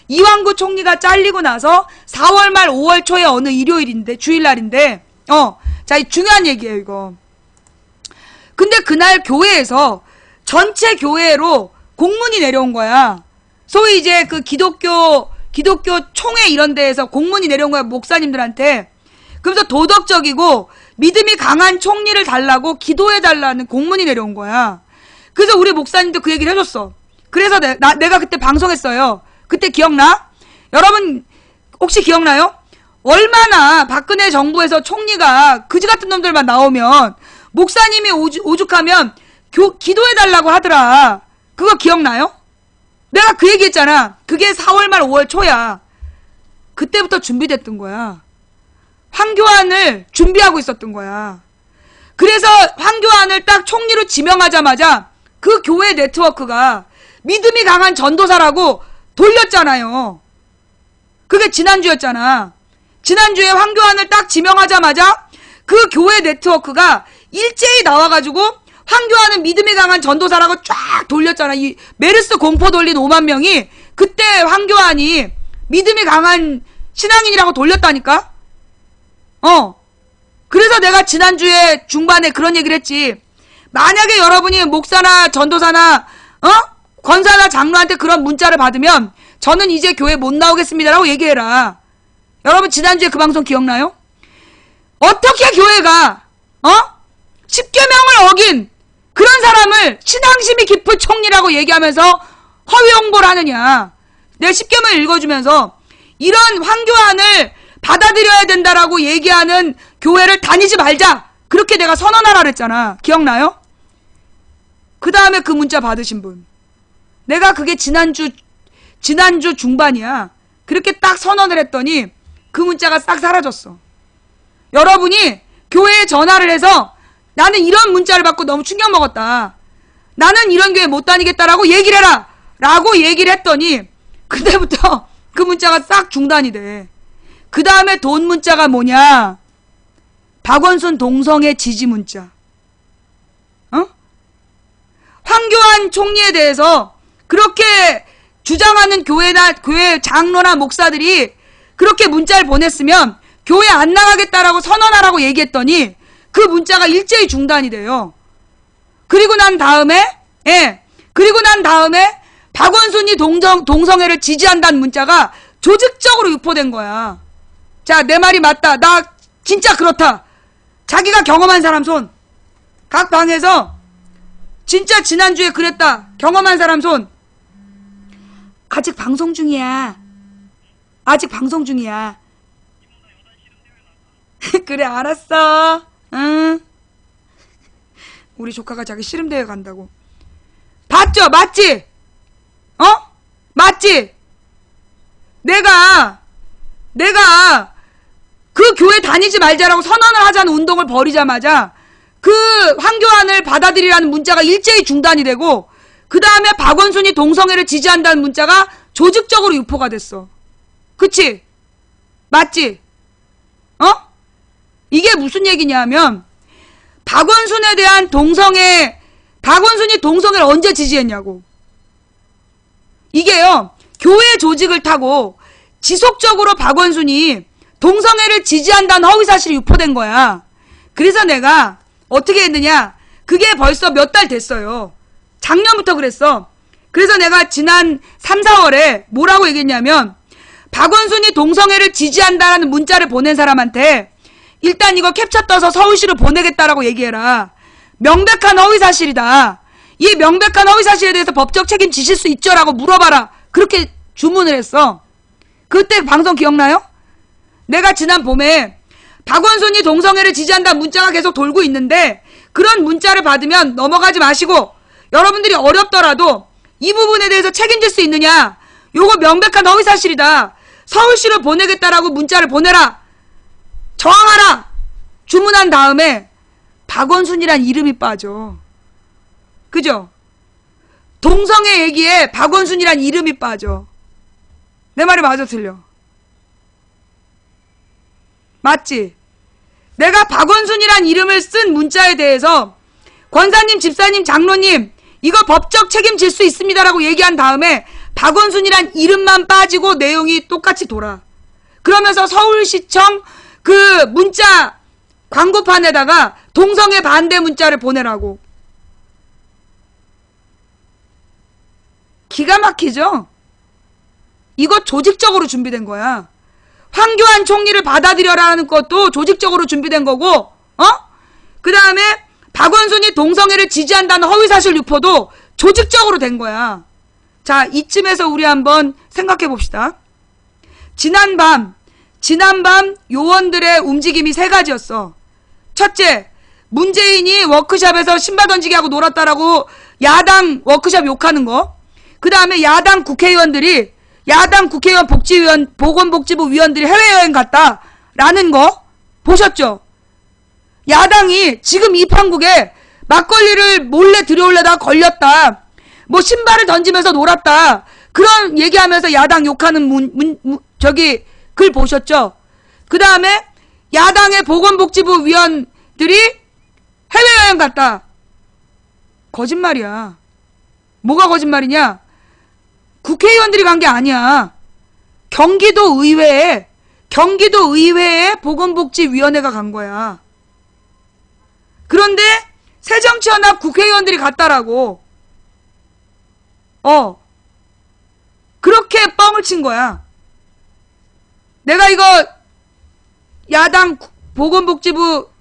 이완구 총리가 잘리고 나서 4월 말 5월 초에 어느 일요일인데, 주일날인데, 자, 이 중요한 얘기예요, 이거. 근데 그날 교회에서 전체 교회로 공문이 내려온 거야. 소위 이제 그 기독교 총회 이런 데에서 공문이 내려온 거야, 목사님들한테. 그래서 도덕적이고 믿음이 강한 총리를 달라고 기도해달라는 공문이 내려온 거야. 그래서 우리 목사님도 그 얘기를 해줬어. 그래서 내가 그때 방송했어요. 그때 기억나? 여러분 혹시 기억나요? 얼마나 박근혜 정부에서 총리가 그지 같은 놈들만 나오면 목사님이 오죽하면 기도해달라고 하더라. 그거 기억나요? 내가 그 얘기 했잖아. 그게 4월 말 5월 초야. 그때부터 준비됐던 거야. 황교안을 준비하고 있었던 거야. 그래서 황교안을 딱 총리로 지명하자마자 그 교회 네트워크가 믿음이 강한 전도사라고 돌렸잖아요. 그게 지난주였잖아. 지난주에 황교안을 딱 지명하자마자 그 교회 네트워크가 일제히 나와가지고 황교안은 믿음이 강한 전도사라고 쫙 돌렸잖아. 이 메르스 공포 돌린 5만 명이 그때 황교안이 믿음이 강한 신앙인이라고 돌렸다니까? 그래서 내가 지난주에 중반에 그런 얘기를 했지. 만약에 여러분이 목사나 전도사나 권사나 장로한테 그런 문자를 받으면 저는 이제 교회 못 나오겠습니다라고 얘기해라. 여러분 지난주에 그 방송 기억나요? 어떻게 교회가 10계명을 어긴 그런 사람을 신앙심이 깊은 총리라고 얘기하면서 허위 홍보를 하느냐. 내가 10계명을 읽어주면서 이런 황교안을 받아들여야 된다라고 얘기하는 교회를 다니지 말자. 그렇게 내가 선언하라 그랬잖아. 기억나요? 그 다음에 그 문자 받으신 분. 내가 그게 지난주 중반이야. 그렇게 딱 선언을 했더니 그 문자가 싹 사라졌어. 여러분이 교회에 전화를 해서 나는 이런 문자를 받고 너무 충격 먹었다. 나는 이런 교회 못 다니겠다라고 얘기를 해라. 라고 얘기를 했더니 그때부터 그 문자가 싹 중단이 돼. 그 다음에 돈 문자가 뭐냐? 박원순 동성애 지지 문자. 황교안 총리에 대해서 그렇게 주장하는 교회 장로나 목사들이 그렇게 문자를 보냈으면 교회 안 나가겠다라고 선언하라고 얘기했더니 그 문자가 일제히 중단이 돼요. 그리고 난 다음에 박원순이 동성애를 지지한다는 문자가 조직적으로 유포된 거야. 자, 내 말이 맞다. 나 진짜 그렇다. 자기가 경험한 사람 손. 각 방에서 진짜 지난주에 그랬다. 경험한 사람 손. 아직 방송 중이야. 그래, 알았어. 응. 우리 조카가 자기 씨름대회 간다고. 봤죠? 맞지? 맞지? 내가 그 교회 다니지 말자라고 선언을 하자는 운동을 벌이자마자 그 황교안을 받아들이라는 문자가 일제히 중단이 되고 그 다음에 박원순이 동성애를 지지한다는 문자가 조직적으로 유포가 됐어. 그치? 맞지? 이게 무슨 얘기냐면 박원순에 대한 박원순이 동성애를 언제 지지했냐고. 이게요, 교회 조직을 타고 지속적으로 박원순이 동성애를 지지한다는 허위사실이 유포된 거야. 그래서 내가 어떻게 했느냐. 그게 벌써 몇 달 됐어요. 작년부터 그랬어. 그래서 내가 지난 3, 4월에 뭐라고 얘기했냐면 박원순이 동성애를 지지한다는 문자를 보낸 사람한테 일단 이거 캡처 떠서 서울시로 보내겠다라고 얘기해라. 명백한 허위사실이다. 이 명백한 허위사실에 대해서 법적 책임 지실 수 있죠? 라고 물어봐라. 그렇게 주문을 했어. 그때 방송 기억나요? 내가 지난 봄에 박원순이 동성애를 지지한다는 문자가 계속 돌고 있는데 그런 문자를 받으면 넘어가지 마시고 여러분들이 어렵더라도 이 부분에 대해서 책임질 수 있느냐? 요거 명백한 허위사실이다. 서울시로 보내겠다라고 문자를 보내라. 저항하라. 주문한 다음에 박원순이란 이름이 빠져. 그죠? 동성애 얘기에 박원순이란 이름이 빠져. 내 말이 맞아 틀려? 맞지? 내가 박원순이란 이름을 쓴 문자에 대해서 권사님, 집사님, 장로님 이거 법적 책임질 수 있습니다라고 얘기한 다음에 박원순이란 이름만 빠지고 내용이 똑같이 돌아. 그러면서 서울시청 그 문자 광고판에다가 동성애 반대 문자를 보내라고. 기가 막히죠? 이거 조직적으로 준비된 거야. 황교안 총리를 받아들여라는 것도 조직적으로 준비된 거고, 그 다음에 박원순이 동성애를 지지한다는 허위사실 유포도 조직적으로 된 거야. 자, 이쯤에서 우리 한번 생각해 봅시다. 지난밤 요원들의 움직임이 세 가지였어. 첫째, 문재인이 워크숍에서 신발 던지기 하고 놀았다라고 야당 워크숍 욕하는 거. 그 다음에 야당 국회의원 보건복지부 위원들이 해외여행 갔다라는 거 보셨죠? 야당이 지금 이 판국에 막걸리를 몰래 들여올려다가 걸렸다. 뭐 신발을 던지면서 놀았다. 그런 얘기하면서 야당 욕하는 글 보셨죠? 그 다음에 야당의 보건복지부 위원들이 해외여행 갔다. 거짓말이야. 뭐가 거짓말이냐? 국회의원들이 간 게 아니야. 경기도 의회에 보건복지위원회가 간 거야. 그런데 새정치연합 국회의원들이 갔다라고. 그렇게 뻥을 친 거야. 내가 이거 야당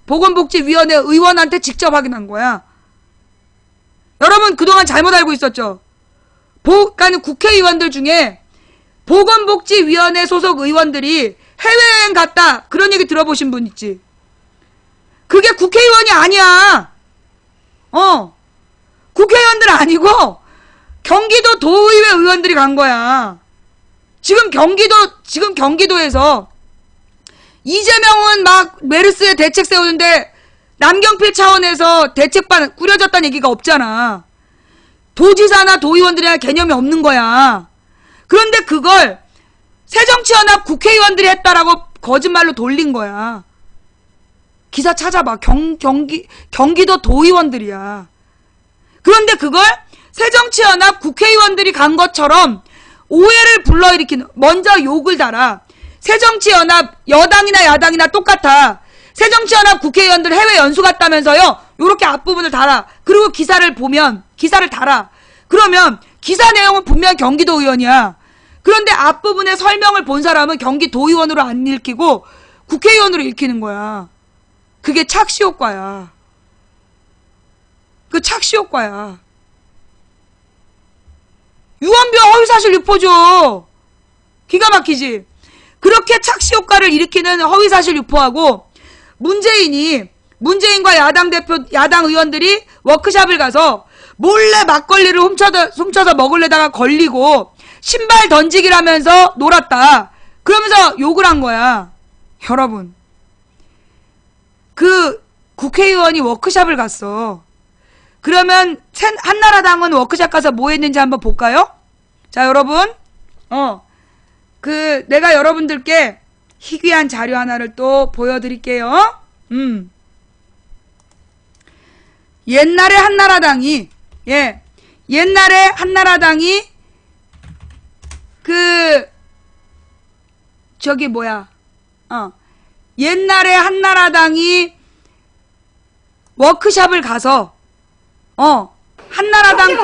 보건복지위원회 의원한테 직접 확인한 거야. 여러분 그동안 잘못 알고 있었죠? 그러니까 국회의원들 중에 보건복지위원회 소속 의원들이 해외여행 갔다 그런 얘기 들어보신 분 있지? 그게 국회의원이 아니야. 국회의원들 아니고 경기도 도의회 의원들이 간 거야. 지금 경기도에서 이재명은 막 메르스에 대책 세우는데 남경필 차원에서 대책반 꾸려졌다는 얘기가 없잖아. 도지사나 도의원들이랑 개념이 없는 거야. 그런데 그걸 새정치연합 국회의원들이 했다라고 거짓말로 돌린 거야. 기사 찾아봐. 경기도 도의원들이야. 그런데 그걸 새정치연합 국회의원들이 간 것처럼 오해를 불러일으키는, 먼저 욕을 달아. 새정치연합 여당이나 야당이나 똑같아. 새정치연합 국회의원들 해외 연수 갔다면서요. 요렇게 앞부분을 달아. 그리고 기사를 달아. 그러면 기사 내용은 분명 경기도 의원이야. 그런데 앞부분에 설명을 본 사람은 경기도의원으로 안 읽히고 국회의원으로 읽히는 거야. 그게 착시 효과야. 그 착시 효과야. 유언비어 허위사실 유포죠. 기가 막히지. 그렇게 착시 효과를 일으키는 허위사실 유포하고 문재인과 야당 의원들이 워크샵을 가서 몰래 막걸리를 훔쳐서 먹으려다가 걸리고 신발 던지기라면서 놀았다. 그러면서 욕을 한 거야. 여러분, 그 국회의원이 워크샵을 갔어. 그러면 한나라당은 워크샵 가서 뭐 했는지 한번 볼까요? 자, 여러분, 내가 여러분들께 희귀한 자료 하나를 또 보여드릴게요. 옛날에 한나라당이 옛날에 한나라당이 워크샵을 가서 한나라당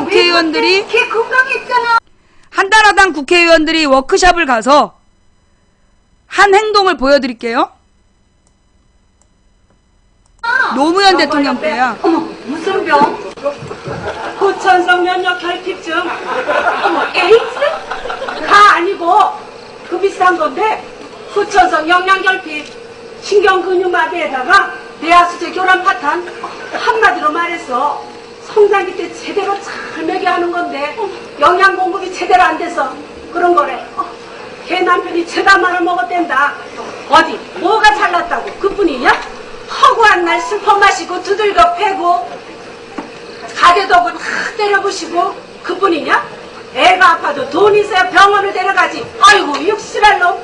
국회의원들이 워크샵을 가서 한 행동을 보여드릴게요. 노무현 대통령 때야. 어머, 무슨 병? 후천성 면역 결핍증. 어머, 에이즈? 다 아니고 그 비슷한 건데 후천성 영양결핍, 신경근육마비에다가 뇌하수체 교란 파탄. 한마디로 말해서 성장기 때 제대로 잘 먹여 하는 건데 영양 공급이 제대로 안 돼서 그런 거래. 걔 남편이 체다만을 먹었댄다. 어디 뭐가 잘났다고 그뿐이냐? 허구한 날 슬퍼 마시고 두들겨 패고 가게덕은 때려부시고 그뿐이냐? 애가 아파도 돈 있어야 병원을 데려가지. 아이고 육실할 놈.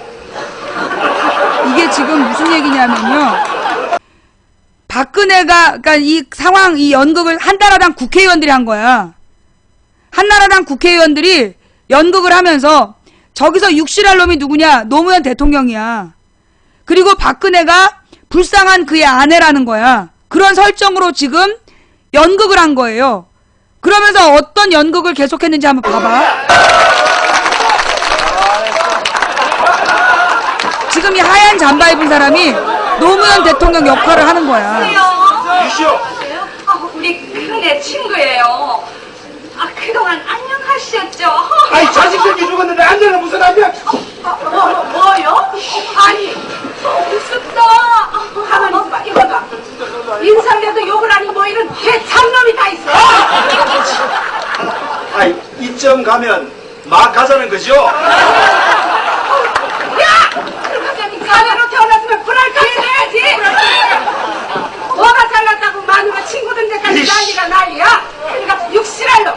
이게 지금 무슨 얘기냐면요, 박근혜가, 그러니까 이 연극을 한나라당 국회의원들이 한 거야. 한나라당 국회의원들이 연극을 하면서 저기서 육실할 놈이 누구냐? 노무현 대통령이야. 그리고 박근혜가 불쌍한 그의 아내라는 거야. 그런 설정으로 지금 연극을 한 거예요. 그러면서 어떤 연극을 계속했는지 한번 봐봐. 지금 이 하얀 잠바 입은 사람이 노무현 대통령 역할을 하는 거야. 우리 큰애 친구예요. 그동안 안녕하셨죠? 아이 자식들이 죽었는데 안녕은 무슨 안녕? 뭐요? 아니 무섭다. 가만히 있어봐. 이거 봐. 인상내도 욕을 하니 뭐 이런 개참놈이 다 있어. 아이 이쯤 가면 막 가자는 거죠? 야! 자네로 태어났으면 불알까지 해야지. 뭐가 잘났다고 마누라 친구들 데까지 난리가 난리야. 그러니까 육실할 놈.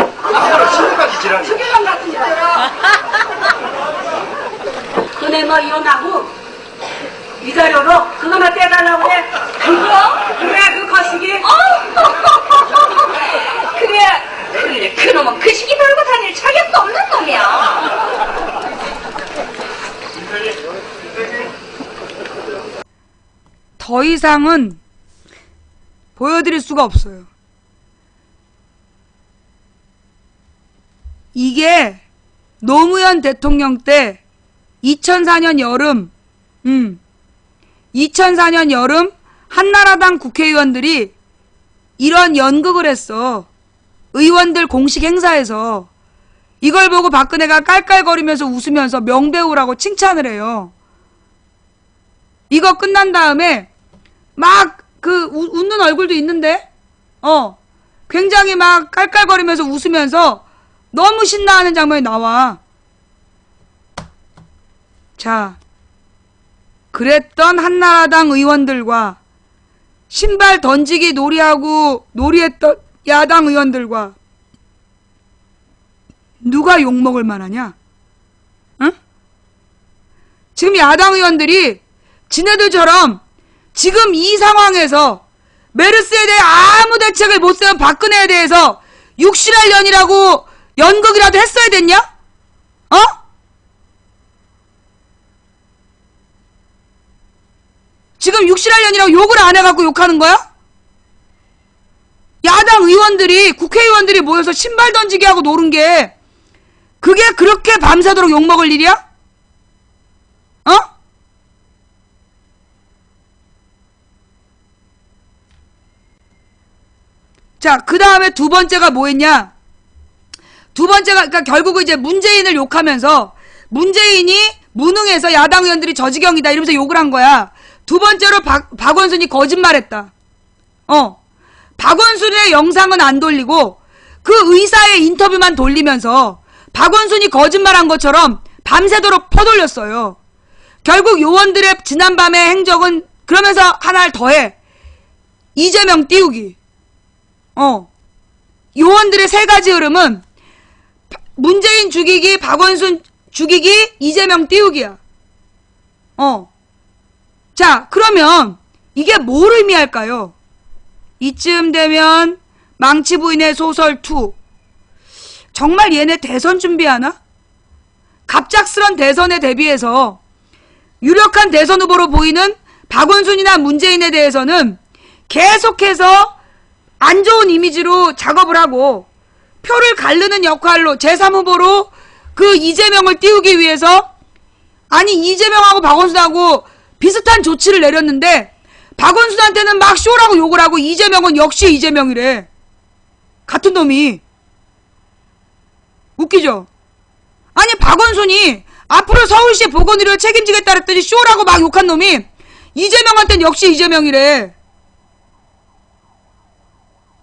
그거 이혼하고 이 자료로 그거나 떼달라고 해. 그거? 그래 그 거시기. 그래 그놈은 그 시기 들고 다닐 자격도 없는 놈이야. 더 이상은 보여드릴 수가 없어요. 이게 노무현 대통령 때 2004년 여름 2004년 여름 한나라당 국회의원들이 이런 연극을 했어. 의원들 공식 행사에서. 이걸 보고 박근혜가 깔깔거리면서 웃으면서 명배우라고 칭찬을 해요. 이거 끝난 다음에 막 웃는 얼굴도 있는데 굉장히 막 깔깔거리면서 웃으면서 너무 신나하는 장면이 나와. 자, 그랬던 한나라당 의원들과 신발 던지기 놀이했던 야당 의원들과 누가 욕먹을 만하냐? 응? 지금 야당 의원들이 지네들처럼 지금 이 상황에서 메르스에 대해 아무 대책을 못 세운 박근혜에 대해서 육실할 년이라고 연극이라도 했어야 됐냐? 지금 육실할 년이라고 욕을 안 해갖고 욕하는 거야? 야당 의원들이 국회의원들이 모여서 신발 던지기 하고 노는 게 그게 그렇게 밤새도록 욕먹을 일이야? 자, 그 다음에 두 번째가 뭐였냐? 두 번째가, 그러니까 결국은 이제 문재인을 욕하면서 문재인이 무능해서 야당 의원들이 저지경이다 이러면서 욕을 한 거야. 두 번째로 박원순이 거짓말했다. 박원순의 영상은 안 돌리고 그 의사의 인터뷰만 돌리면서 박원순이 거짓말한 것처럼 밤새도록 퍼돌렸어요. 결국 요원들의 지난밤의 행적은 그러면서 하나를 더해. 이재명 띄우기. 요원들의 세 가지 흐름은 문재인 죽이기, 박원순 죽이기, 이재명 띄우기야. 자, 그러면 이게 뭘 의미할까요? 이쯤 되면 망치 부인의 소설 2. 정말 얘네 대선 준비하나? 갑작스런 대선에 대비해서 유력한 대선 후보로 보이는 박원순이나 문재인에 대해서는 계속해서 안 좋은 이미지로 작업을 하고 표를 가르는 역할로 제3후보로 그 이재명을 띄우기 위해서 아니 이재명하고 박원순하고 비슷한 조치를 내렸는데 박원순한테는 막 쇼라고 욕을 하고 이재명은 역시 이재명이래. 같은 놈이. 웃기죠? 아니 박원순이 앞으로 서울시 보건의료를 책임지겠다 그랬더니 쇼라고 막 욕한 놈이 이재명한테는 역시 이재명이래.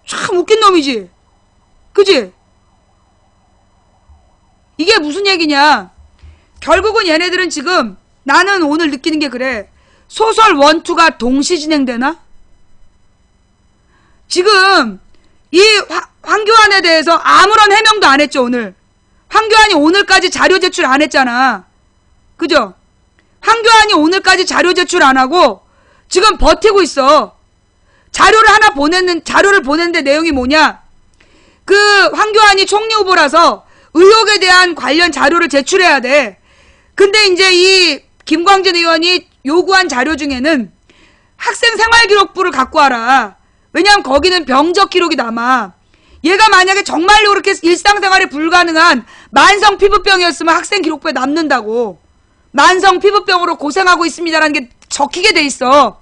참 웃긴 놈이지. 그지? 이게 무슨 얘기냐? 결국은 얘네들은 지금 나는 오늘 느끼는 게 그래. 소설 1, 2가 동시 진행되나? 지금 이 황교안에 대해서 아무런 해명도 안 했죠 오늘. 황교안이 오늘까지 자료 제출 안 했잖아. 그죠? 황교안이 오늘까지 자료 제출 안 하고 지금 버티고 있어. 자료를 보냈는데 내용이 뭐냐? 그 황교안이 총리 후보라서 의혹에 대한 관련 자료를 제출해야 돼. 근데 이제 이 김광진 의원이 요구한 자료 중에는 학생 생활기록부를 갖고 와라. 왜냐하면 거기는 병적 기록이 남아. 얘가 만약에 정말로 그렇게 일상생활이 불가능한 만성 피부병이었으면 학생 기록부에 남는다고. 만성 피부병으로 고생하고 있습니다라는 게 적히게 돼 있어.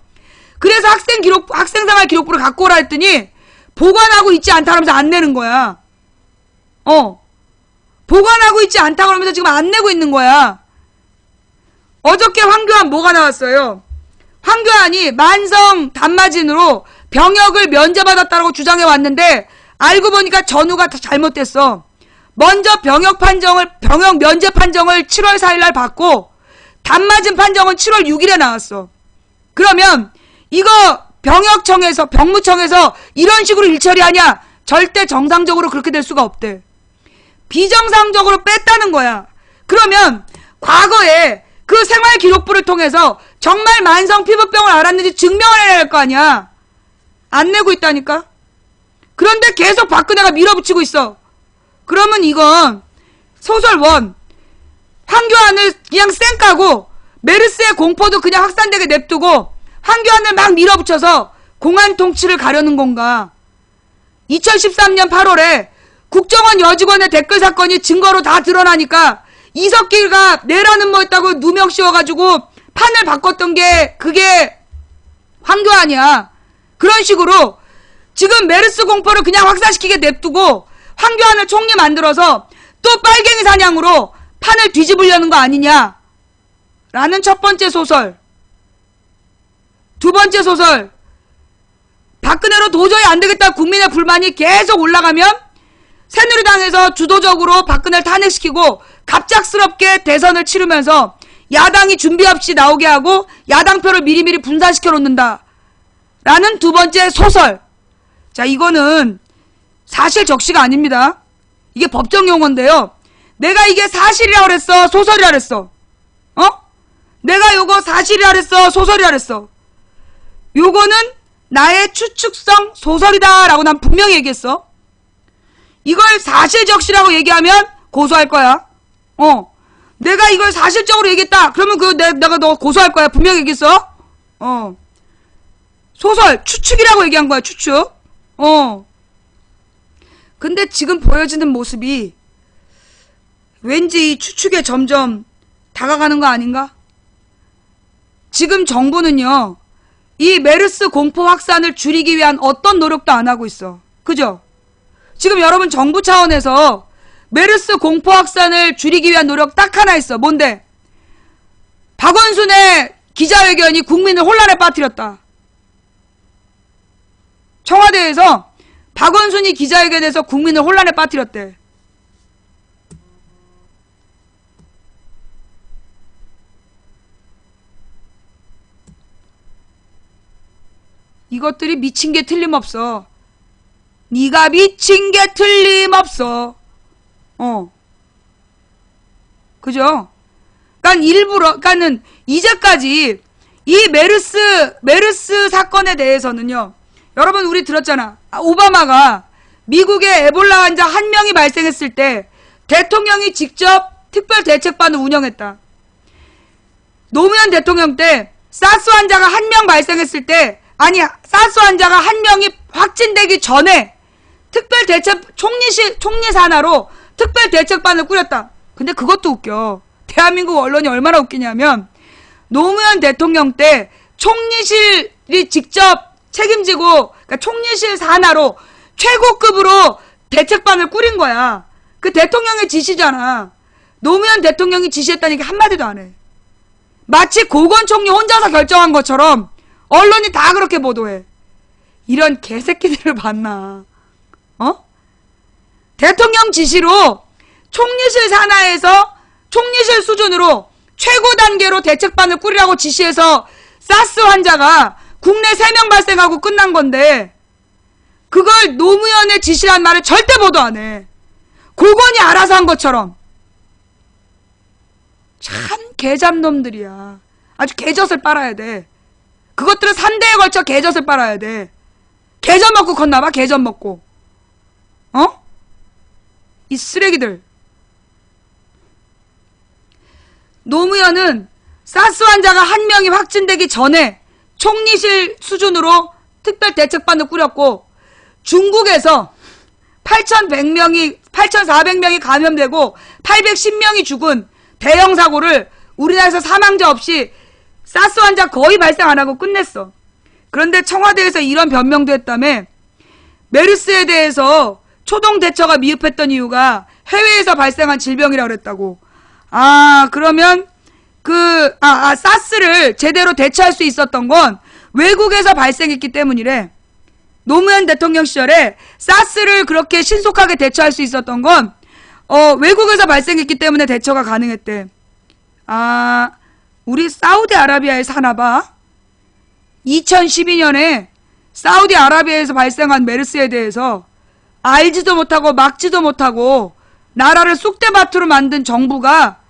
그래서 학생생활 기록부를 갖고 오라 했더니 보관하고 있지 않다 그러면서 안 내는 거야. 보관하고 있지 않다 그러면서 지금 안 내고 있는 거야. 어저께 황교안 뭐가 나왔어요? 황교안이 만성 단마진으로 병역을 면제받았다고 주장해 왔는데 알고 보니까 전후가 다 잘못됐어. 먼저 병역 면제 판정을 7월 4일날 받고 단마진 판정은 7월 6일에 나왔어. 그러면 이거 병무청에서 이런 식으로 일처리하냐? 절대 정상적으로 그렇게 될 수가 없대. 비정상적으로 뺐다는 거야. 그러면 과거에 그 그 생활기록부를 통해서 정말 만성 피부병을 앓았는지 증명을 해야 할 거 아니야. 안 내고 있다니까. 그런데 계속 박근혜가 밀어붙이고 있어. 그러면 이건 소설 1 황교안을 그냥 쌩까고 메르스의 공포도 그냥 확산되게 냅두고 황교안을 막 밀어붙여서 공안 통치를 가려는 건가? 2013년 8월에 국정원 여직원의 댓글 사건이 증거로 다 드러나니까 이석기가 내라는 뭐였다고 누명 씌워가지고 판을 바꿨던 게 그게 황교안이야. 그런 식으로 지금 메르스 공포를 그냥 확산시키게 냅두고 황교안을 총리 만들어서 또 빨갱이 사냥으로 판을 뒤집으려는 거 아니냐? 라는 첫 번째 소설. 두 번째 소설. 박근혜로 도저히 안 되겠다 국민의 불만이 계속 올라가면 새누리당에서 주도적으로 박근혜를 탄핵시키고 갑작스럽게 대선을 치르면서 야당이 준비 없이 나오게 하고 야당표를 미리미리 분산시켜 놓는다. 라는 두 번째 소설. 자, 이거는 사실 적시가 아닙니다. 이게 법정 용어인데요. 내가 이게 사실이라 그랬어? 소설이라 그랬어? 내가 요거 사실이라 그랬어? 소설이라 그랬어? 요거는 나의 추측성 소설이다 라고 난 분명히 얘기했어. 이걸 사실적시라고 얘기하면 고소할 거야. 내가 이걸 사실적으로 얘기했다. 그러면 내가 너 고소할 거야. 분명히 얘기했어. 소설 추측이라고 얘기한 거야. 추측. 근데 지금 보여지는 모습이 왠지 이 추측에 점점 다가가는 거 아닌가? 지금 정부는요, 이 메르스 공포 확산을 줄이기 위한 어떤 노력도 안 하고 있어. 그죠? 지금 여러분 정부 차원에서 메르스 공포 확산을 줄이기 위한 노력 딱 하나 있어. 뭔데? 박원순의 기자회견이 국민을 혼란에 빠뜨렸다. 청와대에서 박원순이 기자회견에서 국민을 혼란에 빠뜨렸대. 이것들이 미친 게 틀림없어. 네가 미친 게 틀림없어. 그죠? 그러니까 일부러, 그러니까는 이제까지 이 메르스 사건에 대해서는요. 여러분 우리 들었잖아. 오바마가 미국에 에볼라 환자 1명이 발생했을 때 대통령이 직접 특별대책반을 운영했다. 노무현 대통령 때 사스 환자가 1명 발생했을 때 사스 환자가 1명이 확진되기 전에 총리 산하로 특별대책반을 꾸렸다. 근데 그것도 웃겨. 대한민국 언론이 얼마나 웃기냐면 노무현 대통령 때 총리실이 직접 책임지고 그러니까 총리실 산하로 최고급으로 대책반을 꾸린 거야. 그 대통령의 지시잖아. 노무현 대통령이 지시했다니까 한마디도 안 해. 마치 고건 총리 혼자서 결정한 것처럼 언론이 다 그렇게 보도해. 이런 개새끼들을 봤나. 대통령 지시로 총리실 산하에서 총리실 수준으로 최고 단계로 대책반을 꾸리라고 지시해서 사스 환자가 국내 3명 발생하고 끝난 건데 그걸 노무현의 지시란 말을 절대 보도 안 해. 고건이 알아서 한 것처럼. 참 개잡놈들이야. 아주 개젖을 빨아야 돼. 그것들은 3대에 걸쳐 개젖을 빨아야 돼. 개젖 먹고 컸나봐. 개젖 먹고. 이 쓰레기들. 노무현은 사스 환자가 1명이 확진되기 전에 총리실 수준으로 특별대책반을 꾸렸고 중국에서 8,400명이 감염되고 810명이 죽은 대형 사고를 우리나라에서 사망자 없이 사스 환자 거의 발생 안 하고 끝냈어. 그런데 청와대에서 이런 변명도 했다며 메르스에 대해서 초동 대처가 미흡했던 이유가 해외에서 발생한 질병이라고 그랬다고. 그러면 사스를 제대로 대처할 수 있었던 건 외국에서 발생했기 때문이래. 노무현 대통령 시절에 사스를 그렇게 신속하게 대처할 수 있었던 건 외국에서 발생했기 때문에 대처가 가능했대. 우리 사우디아라비아에 사나봐. 2012년에 사우디아라비아에서 발생한 메르스에 대해서 알지도 못하고 막지도 못하고 나라를 쑥대밭으로 만든 정부가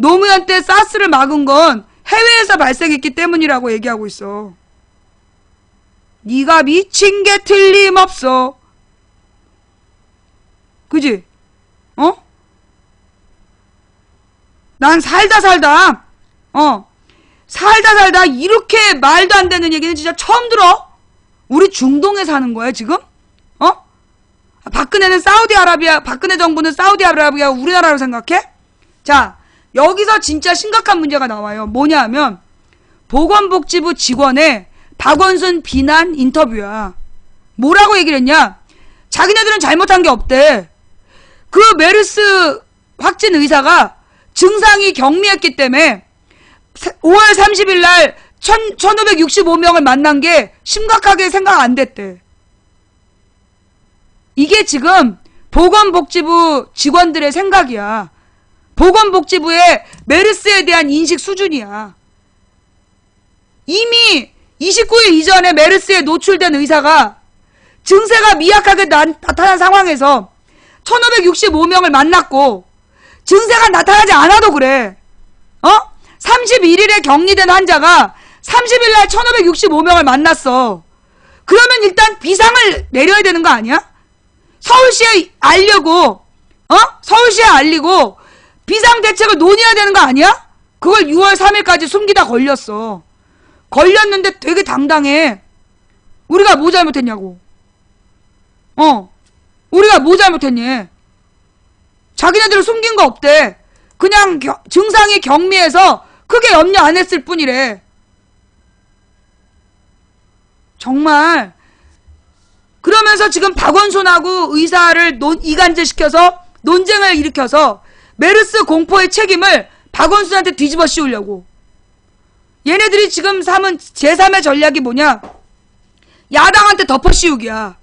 노무현 때 사스를 막은 건 해외에서 발생했기 때문이라고 얘기하고 있어. 네가 미친 게 틀림없어. 그지? 난 살다 이렇게 말도 안 되는 얘기는 진짜 처음 들어. 우리 중동에 사는 거야 지금? 박근혜 정부는 사우디아라비아 우리나라로 생각해? 자, 여기서 진짜 심각한 문제가 나와요. 뭐냐 하면 보건복지부 직원의 박원순 비난 인터뷰야. 뭐라고 얘기를 했냐? 자기네들은 잘못한 게 없대. 그 메르스 확진 의사가 증상이 경미했기 때문에 5월 30일 날 1565명을 만난 게 심각하게 생각 안 됐대. 이게 지금 보건복지부 직원들의 생각이야. 보건복지부의 메르스에 대한 인식 수준이야. 이미 29일 이전에 메르스에 노출된 의사가 증세가 미약하게 나타난 상황에서 1565명을 만났고 증세가 나타나지 않아도 그래. 31일에 격리된 환자가 30일 날 1565명을 만났어. 그러면 일단 비상을 내려야 되는 거 아니야? 서울시에 알리고 비상대책을 논의해야 되는 거 아니야? 그걸 6월 3일까지 숨기다 걸렸어. 걸렸는데 되게 당당해. 우리가 뭐 잘못했냐고. 우리가 뭐 잘못했니? 자기네들은 숨긴 거 없대. 그냥 증상이 경미해서 크게 염려 안 했을 뿐이래. 정말. 그러면서 지금 박원순하고 의사를 이간질시켜서 논쟁을 일으켜서 메르스 공포의 책임을 박원순한테 뒤집어 씌우려고. 얘네들이 지금 삼은 제3의 전략이 뭐냐? 야당한테 덮어 씌우기야.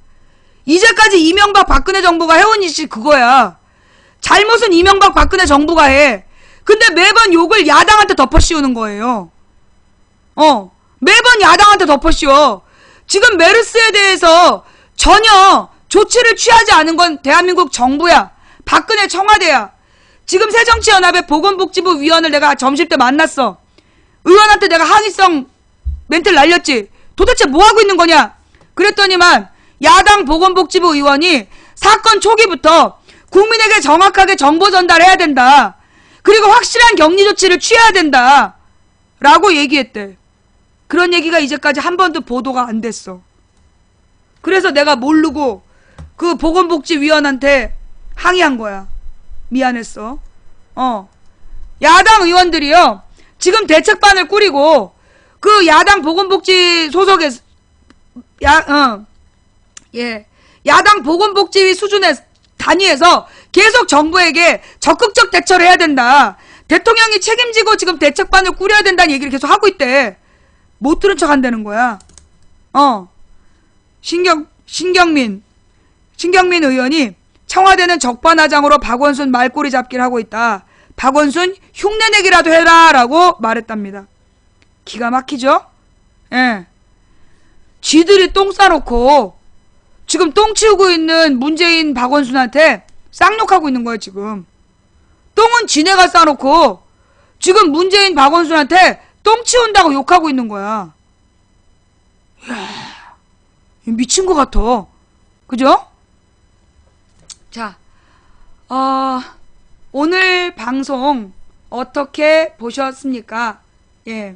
이제까지 이명박 박근혜 정부가 해온 짓이 그거야. 잘못은 이명박 박근혜 정부가 해. 근데 매번 욕을 야당한테 덮어 씌우는 거예요. 매번 야당한테 덮어 씌워. 지금 메르스에 대해서 전혀 조치를 취하지 않은 건 대한민국 정부야. 박근혜 청와대야. 지금 새정치연합의 보건복지부 위원을 내가 점심 때 만났어. 의원한테 내가 항의성 멘트를 날렸지. 도대체 뭐하고 있는 거냐? 그랬더니만 야당 보건복지부 의원이 사건 초기부터 국민에게 정확하게 정보 전달해야 된다. 그리고 확실한 격리 조치를 취해야 된다. 라고 얘기했대. 그런 얘기가 이제까지 한 번도 보도가 안 됐어. 그래서 내가 모르고 그 보건복지위원한테 항의한 거야. 미안했어. 야당 의원들이요. 지금 대책반을 꾸리고 그 야당 보건복지 소속의 야당 보건복지 수준의 단위에서 계속 정부에게 적극적 대처를 해야 된다. 대통령이 책임지고 지금 대책반을 꾸려야 된다는 얘기를 계속 하고 있대. 못 들은 척 한다는 거야. 신경민 의원이 청와대는 적반하장으로 박원순 말꼬리 잡기를 하고 있다. 박원순 흉내내기라도 해라 라고 말했답니다. 기가 막히죠? 예. 쥐들이 똥 싸놓고 지금 똥 치우고 있는 문재인 박원순한테 쌍욕하고 있는 거예요 지금. 똥은 지네가 싸놓고 지금 문재인 박원순한테 똥 치운다고 욕하고 있는 거야. 이야, 미친 것 같아. 그죠? 자, 오늘 방송 어떻게 보셨습니까? 예.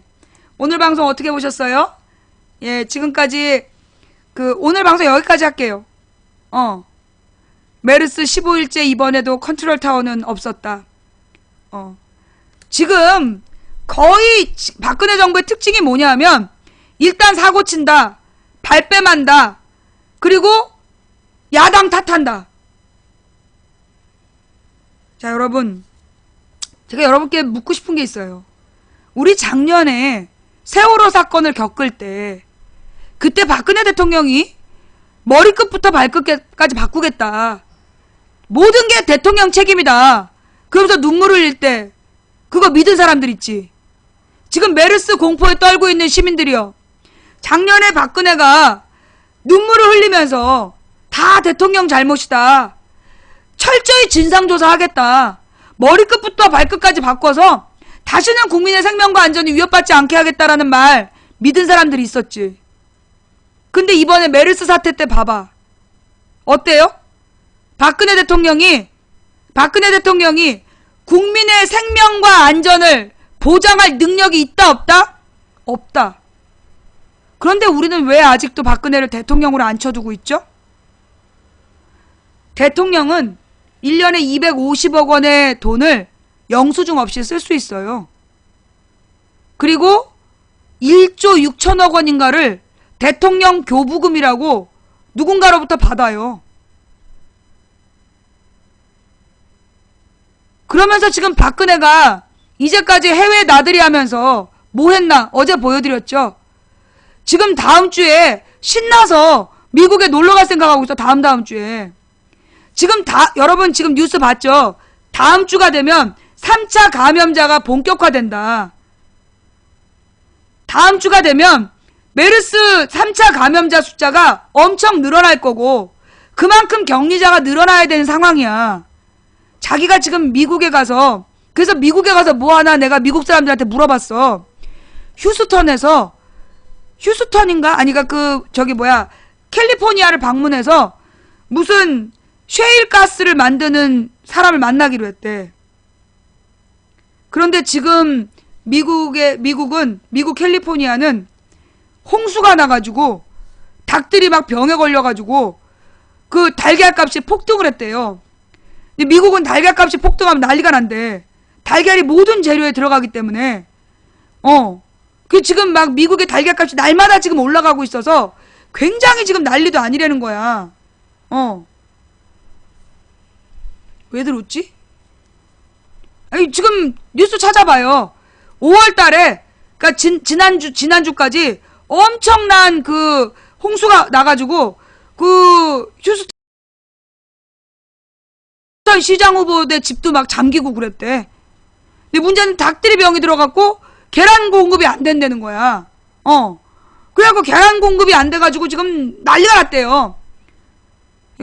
오늘 방송 어떻게 보셨어요? 예, 지금까지 오늘 방송 여기까지 할게요. 메르스 15일째 이번에도 컨트롤 타워는 없었다. 지금 거의 박근혜 정부의 특징이 뭐냐면 일단 사고 친다. 발뺌한다. 그리고 야당 탓한다. 자, 여러분. 제가 여러분께 묻고 싶은 게 있어요. 우리 작년에 세월호 사건을 겪을 때 그때 박근혜 대통령이 머리끝부터 발끝까지 바꾸겠다. 모든 게 대통령 책임이다. 그러면서 눈물을 흘릴 때 그거 믿은 사람들 있지. 지금 메르스 공포에 떨고 있는 시민들이요. 작년에 박근혜가 눈물을 흘리면서 다 대통령 잘못이다. 철저히 진상조사하겠다. 머리끝부터 발끝까지 바꿔서 다시는 국민의 생명과 안전이 위협받지 않게 하겠다라는 말 믿은 사람들이 있었지. 근데 이번에 메르스 사태 때 봐봐. 어때요? 박근혜 대통령이 국민의 생명과 안전을 보장할 능력이 있다 없다? 없다. 그런데 우리는 왜 아직도 박근혜를 대통령으로 앉혀두고 있죠? 대통령은 1년에 250억 원의 돈을 영수증 없이 쓸 수 있어요. 그리고 1조 6천억 원인가를 대통령 교부금이라고 누군가로부터 받아요. 그러면서 지금 박근혜가 이제까지 해외 나들이 하면서 뭐 했나? 어제 보여드렸죠. 지금 다음 주에 신나서 미국에 놀러 갈 생각하고 있어. 다음 주에. 지금 여러분 지금 뉴스 봤죠? 다음 주가 되면 3차 감염자가 본격화된다. 다음 주가 되면 메르스 3차 감염자 숫자가 엄청 늘어날 거고 그만큼 격리자가 늘어나야 되는 상황이야. 자기가 지금 미국에 가서 그래서 미국에 가서 뭐 하나 내가 미국 사람들한테 물어봤어. 휴스턴인가? 아니가 캘리포니아를 방문해서 무슨 셰일가스를 만드는 사람을 만나기로 했대. 그런데 지금 미국 캘리포니아는 홍수가 나가지고 닭들이 막 병에 걸려가지고 그 달걀 값이 폭등을 했대요. 근데 미국은 달걀 값이 폭등하면 난리가 난대. 달걀이 모든 재료에 들어가기 때문에 그 지금 막 미국의 달걀 값이 날마다 지금 올라가고 있어서 굉장히 지금 난리도 아니라는 거야. 왜들 웃지? 아니 지금 뉴스 찾아봐요. 5월 달에 그러니까 지난주까지 엄청난 그 홍수가 나가지고 그 휴스턴 시장 후보대 집도 막 잠기고 그랬대. 근데 문제는 닭들이 병이 들어갔고 계란 공급이 안 된다는 거야. 그래갖고 계란 공급이 안 돼가지고 지금 난리가 났대요.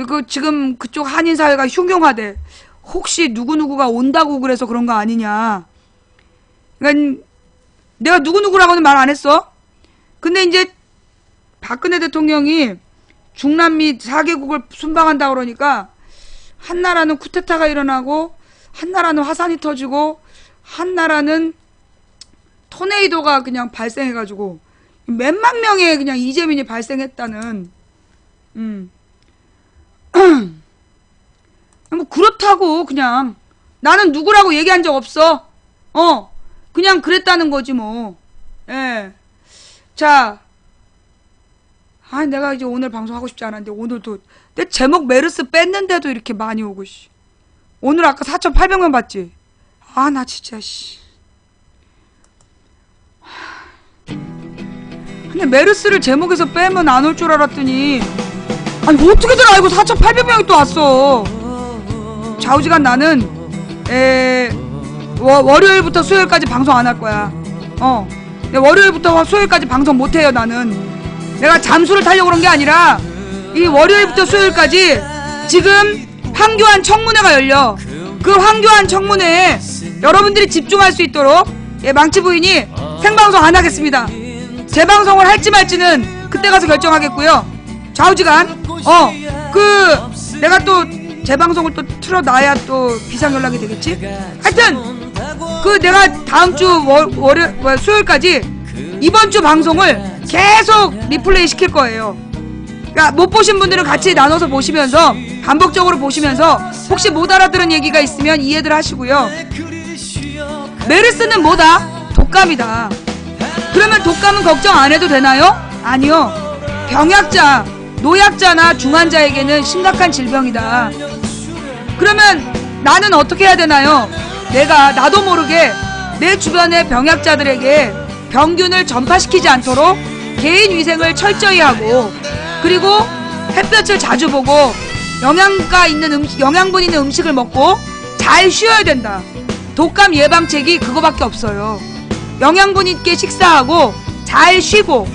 그 지금 그쪽 한인 사회가 흉흉하대. 혹시 누구누구가 온다고 그래서 그런 거 아니냐. 그러니까 내가 누구누구라고는 말 안 했어. 근데 이제 박근혜 대통령이 중남미 4개국을 순방한다 그러니까 한 나라는 쿠데타가 일어나고 한 나라는 화산이 터지고 한 나라는 토네이도가 그냥 발생해가지고 몇만 명의 그냥 이재민이 발생했다는 뭐 그렇다고 그냥 나는 누구라고 얘기한 적 없어. 그냥 그랬다는 거지 뭐. 예. 자, 내가 이제 오늘 방송하고 싶지 않았는데 오늘도 내 제목 메르스 뺐는데도 이렇게 많이 오고 씨. 오늘 아까 4,800명 봤지? 나 진짜 씨. 근데 메르스를 제목에서 빼면 안 올 줄 알았더니 아니 어떻게들 알고 4,800명이 또 왔어. 좌우지간 나는 월요일부터 수요일까지 방송 안 할 거야. 월요일부터 수요일까지 방송 못 해요. 나는 내가 잠수를 타려고 그런 게 아니라 이 월요일부터 수요일까지 지금 황교안 청문회가 열려. 그 황교안 청문회에 여러분들이 집중할 수 있도록 망치 부인이 생방송 안 하겠습니다. 재방송을 할지 말지는 그때 가서 결정하겠고요. 좌우지간 내가 또 재방송을 또 틀어놔야 또 비상연락이 되겠지. 하여튼 내가 다음 주 수요일까지 이번 주 방송을 계속 리플레이 시킬 거예요. 그러니까 못 보신 분들은 같이 나눠서 보시면서 반복적으로 보시면서 혹시 못 알아들은 얘기가 있으면 이해들 하시고요. 메르스는 뭐다? 독감이다. 그러면 독감은 걱정 안 해도 되나요? 아니요. 병약자, 노약자나 중환자에게는 심각한 질병이다. 그러면 나는 어떻게 해야 되나요? 나도 모르게 내 주변의 병약자들에게 병균을 전파시키지 않도록 개인 위생을 철저히 하고 그리고 햇볕을 자주 보고 영양분 있는 음식을 먹고 잘 쉬어야 된다. 독감 예방책이 그거밖에 없어요. 영양분 있게 식사하고 잘 쉬고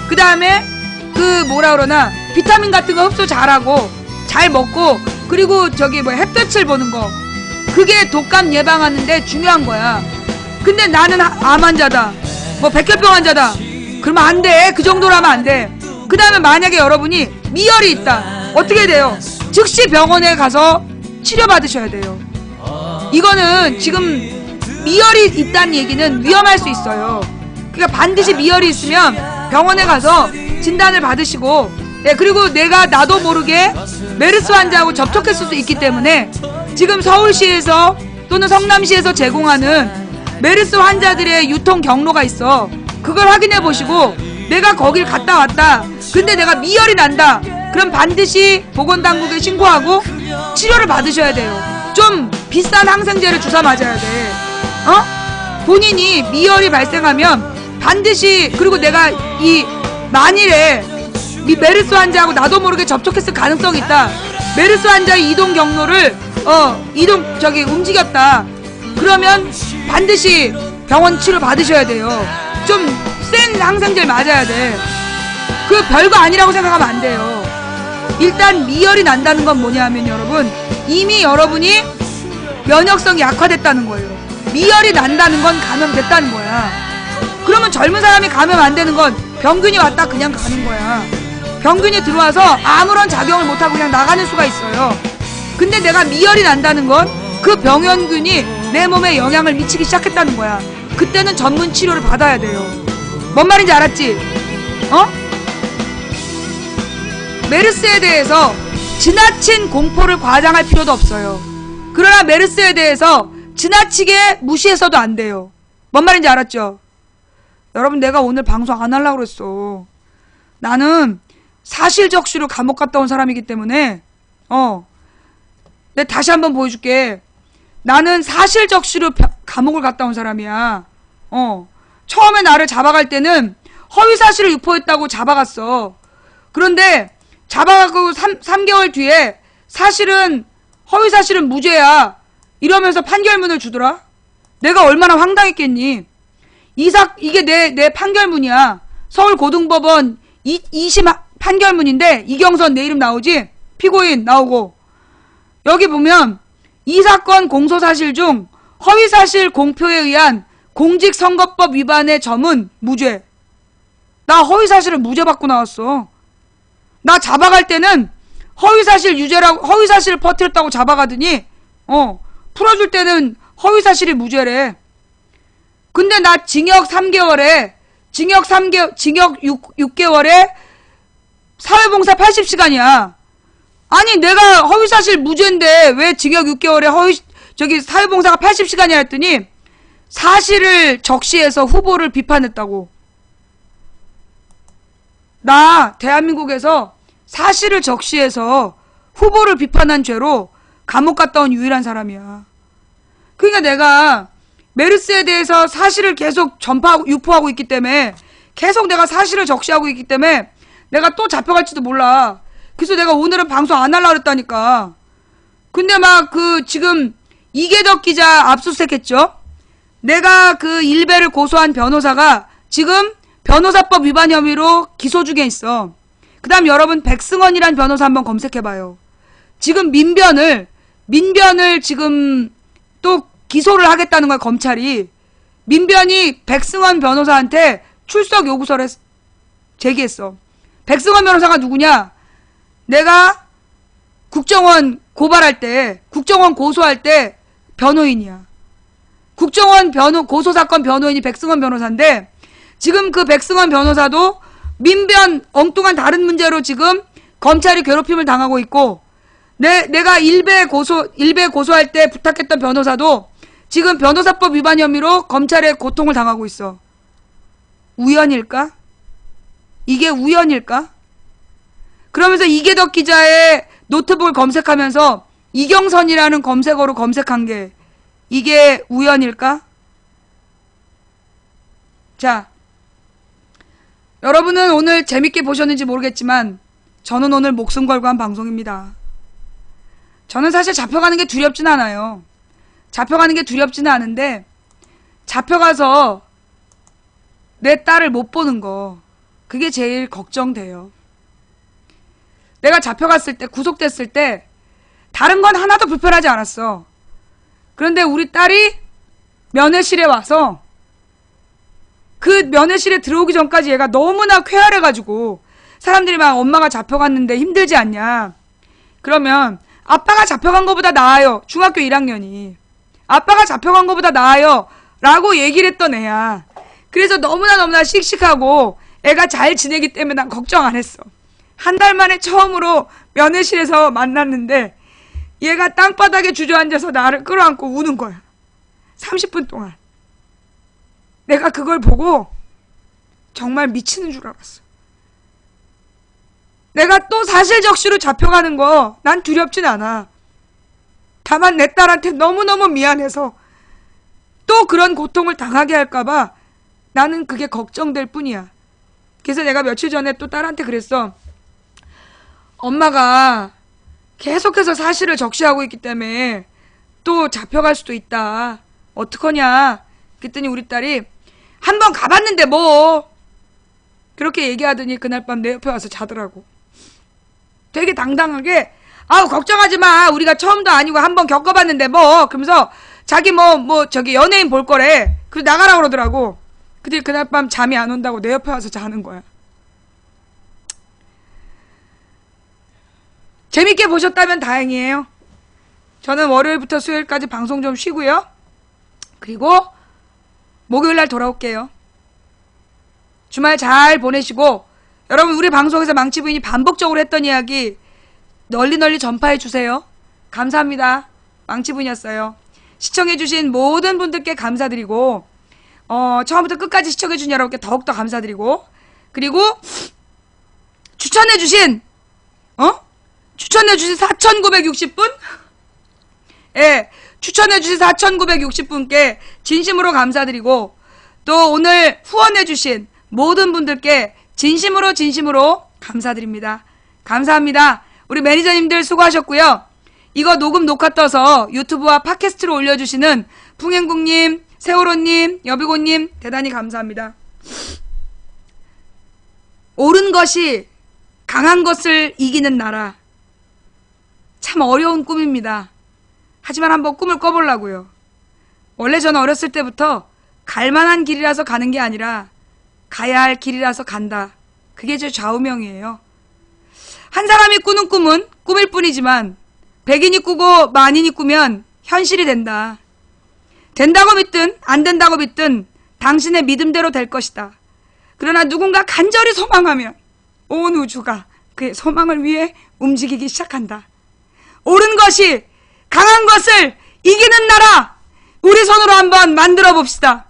그 다음에 비타민 같은 거 흡수 잘하고 잘 먹고 그리고 햇볕을 보는 거 그게 독감 예방하는데 중요한 거야. 근데 나는 암 환자다, 뭐 백혈병 환자다, 그러면 안 돼. 그 정도로 하면 안 돼. 그 다음에 만약에 여러분이 미열이 있다, 어떻게 돼요? 즉시 병원에 가서 치료받으셔야 돼요. 이거는 지금 미열이 있다는 얘기는 위험할 수 있어요. 그러니까 반드시 미열이 있으면 병원에 가서 진단을 받으시고, 네, 그리고 나도 모르게 메르스 환자하고 접촉했을 수 있기 때문에 지금 서울시에서 또는 성남시에서 제공하는 메르스 환자들의 유통 경로가 있어. 그걸 확인해 보시고, 내가 거길 갔다 왔다, 근데 내가 미열이 난다, 그럼 반드시 보건당국에 신고하고 치료를 받으셔야 돼요. 좀 비싼 항생제를 주사 맞아야 돼. 본인이 미열이 발생하면 반드시, 그리고 내가 만일에 메르스 환자하고 나도 모르게 접촉했을 가능성이 있다, 메르스 환자의 이동 경로를 움직였다, 그러면 반드시 병원 치료 받으셔야 돼요. 좀 센 항생제를 맞아야 돼. 그 별거 아니라고 생각하면 안 돼요. 일단 미열이 난다는 건 뭐냐 하면, 여러분, 이미 여러분이 면역성이 약화됐다는 거예요. 미열이 난다는 건 감염됐다는 거야. 그러면 젊은 사람이 감염 안 되는 건 병균이 왔다 그냥 가는 거야. 병균이 들어와서 아무런 작용을 못하고 그냥 나가는 수가 있어요. 근데 내가 미열이 난다는 건 그 병원균이 내 몸에 영향을 미치기 시작했다는 거야. 그때는 전문 치료를 받아야 돼요. 뭔 말인지 알았지? 메르스에 대해서 지나친 공포를 과장할 필요도 없어요. 그러나 메르스에 대해서 지나치게 무시해서도 안 돼요. 뭔 말인지 알았죠? 여러분, 내가 오늘 방송 안 하려고 그랬어. 나는 사실적시로 감옥 갔다 온 사람이기 때문에 내가 다시 한번 보여줄게. 나는 사실적시로 감옥을 갔다 온 사람이야. 처음에 나를 잡아갈 때는 허위사실을 유포했다고 잡아갔어. 그런데 잡아가고 3개월 뒤에 사실은, 허위사실은 무죄야, 이러면서 판결문을 주더라. 내가 얼마나 황당했겠니? 이게 내 판결문이야. 서울고등법원 2심 판결문인데, 이경선 내 이름 나오지? 피고인 나오고, 여기 보면 이 사건 공소사실 중 허위사실 공표에 의한 공직선거법 위반의 점은 무죄. 나 허위사실을 무죄 받고 나왔어. 나 잡아갈 때는 허위사실을 퍼뜨렸다고 잡아가더니 풀어줄 때는 허위사실이 무죄래. 근데 나 징역 6개월에 사회봉사 80시간이야. 아니, 내가 허위사실 무죄인데 왜 징역 6개월에 사회봉사가 80시간이야 했더니, 사실을 적시해서 후보를 비판했다고. 나 대한민국에서 사실을 적시해서 후보를 비판한 죄로 감옥 갔다 온 유일한 사람이야. 그러니까 내가 메르스에 대해서 사실을 계속 유포하고 있기 때문에, 계속 내가 사실을 적시하고 있기 때문에 내가 또 잡혀갈지도 몰라. 그래서 내가 오늘은 방송 안 하려고 그랬다니까. 근데 지금 이계덕 기자 압수수색 했죠? 내가 그 일베를 고소한 변호사가 지금 변호사법 위반 혐의로 기소 중에 있어. 그 다음 여러분, 백승원이란 변호사 한번 검색해봐요. 지금 민변을 지금 또 기소를 하겠다는 거야, 검찰이. 민변이 백승원 변호사한테 출석 요구서를 제기했어. 백승원 변호사가 누구냐? 내가 국정원 고소할 때 변호인이야. 국정원 고소사건 변호인이 백승원 변호사인데, 지금 그 백승원 변호사도 민변 엉뚱한 다른 문제로 지금 검찰이 괴롭힘을 당하고 있고, 내가 일베 고소할 때 부탁했던 변호사도 지금 변호사법 위반 혐의로 검찰의 고통을 당하고 있어. 우연일까? 이게 우연일까? 그러면서 이계덕 기자의 노트북을 검색하면서 이경선이라는 검색어로 검색한 게 이게 우연일까? 자, 여러분은 오늘 재밌게 보셨는지 모르겠지만 저는 오늘 목숨 걸고 한 방송입니다. 저는 사실 잡혀가는 게 두렵진 않아요. 잡혀가는 게 두렵지는 않은데, 잡혀가서 내 딸을 못 보는 거, 그게 제일 걱정돼요. 내가 잡혀갔을 때, 구속됐을 때 다른 건 하나도 불편하지 않았어. 그런데 우리 딸이 면회실에 와서 그 면회실에 들어오기 전까지 얘가 너무나 쾌활해가지고 사람들이 막 엄마가 잡혀갔는데 힘들지 않냐. 그러면 아빠가 잡혀간 것보다 나아요. 중학교 1학년이. 아빠가 잡혀간 것보다 나아요. 라고 얘기를 했던 애야. 그래서 너무나 씩씩하고 애가 잘 지내기 때문에 난 걱정 안 했어. 한 달 만에 처음으로 면회실에서 만났는데 얘가 땅바닥에 주저앉아서 나를 끌어안고 우는 거야. 30분 동안. 내가 그걸 보고 정말 미치는 줄 알았어. 내가 또 사실적시로 잡혀가는 거 난 두렵진 않아. 다만 내 딸한테 너무너무 미안해서 또 그런 고통을 당하게 할까봐 나는 그게 걱정될 뿐이야. 그래서 내가 며칠 전에 또 딸한테 그랬어. 엄마가 계속해서 사실을 적시하고 있기 때문에 또 잡혀갈 수도 있다. 어떡하냐. 그랬더니 우리 딸이 한번 가봤는데 뭐. 그렇게 얘기하더니 그날 밤 내 옆에 와서 자더라고. 되게 당당하게 아우 걱정하지 마. 우리가 처음도 아니고 한번 겪어봤는데 뭐. 그러면서 자기 저기 연예인 볼 거래. 그래서 나가라 그러더라고. 근데 그날 밤 잠이 안 온다고 내 옆에 와서 자는 거야. 재밌게 보셨다면 다행이에요. 저는 월요일부터 수요일까지 방송 좀 쉬고요. 그리고 목요일날 돌아올게요. 주말 잘 보내시고 여러분 우리 방송에서 망치부인이 반복적으로 했던 이야기 널리 전파해 주세요. 감사합니다. 망치부인이었어요. 시청해주신 모든 분들께 감사드리고 처음부터 끝까지 시청해주신 여러분께 더욱더 감사드리고 그리고 추천해주신 4,960분? 예, 추천해주신 4,960분께 진심으로 감사드리고 또 오늘 후원해주신 모든 분들께 진심으로 감사드립니다. 감사합니다. 우리 매니저님들 수고하셨고요. 이거 녹화 떠서 유튜브와 팟캐스트로 올려주시는 풍행국님, 세월호님, 여비고님 대단히 감사합니다. 옳은 것이 강한 것을 이기는 나라. 참 어려운 꿈입니다. 하지만 한번 꿈을 꿔보려고요. 원래 저는 어렸을 때부터 갈만한 길이라서 가는 게 아니라 가야 할 길이라서 간다. 그게 제 좌우명이에요. 한 사람이 꾸는 꿈은 꿈일 뿐이지만 100인이 꾸고 만인이 꾸면 현실이 된다. 된다고 믿든 안 된다고 믿든 당신의 믿음대로 될 것이다. 그러나 누군가 간절히 소망하면 온 우주가 그의 소망을 위해 움직이기 시작한다. 옳은 것이 강한 것을 이기는 나라 우리 손으로 한번 만들어 봅시다.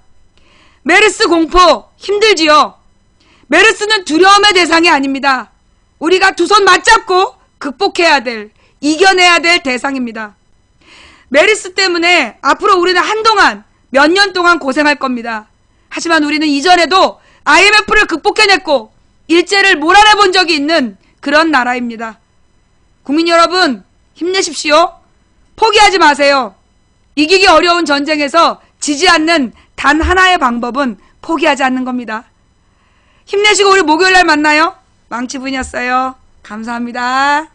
메르스 공포 힘들지요. 메르스는 두려움의 대상이 아닙니다. 우리가 두 손 맞잡고 극복해야 될 이겨내야 될 대상입니다. 메르스 때문에 앞으로 우리는 한동안 몇 년 동안 고생할 겁니다. 하지만 우리는 이전에도 IMF를 극복해냈고 일제를 몰아내본 적이 있는 그런 나라입니다. 국민 여러분 힘내십시오. 포기하지 마세요. 이기기 어려운 전쟁에서 지지 않는 단 하나의 방법은 포기하지 않는 겁니다. 힘내시고 우리 목요일날 만나요. 망치부인이었어요. 감사합니다.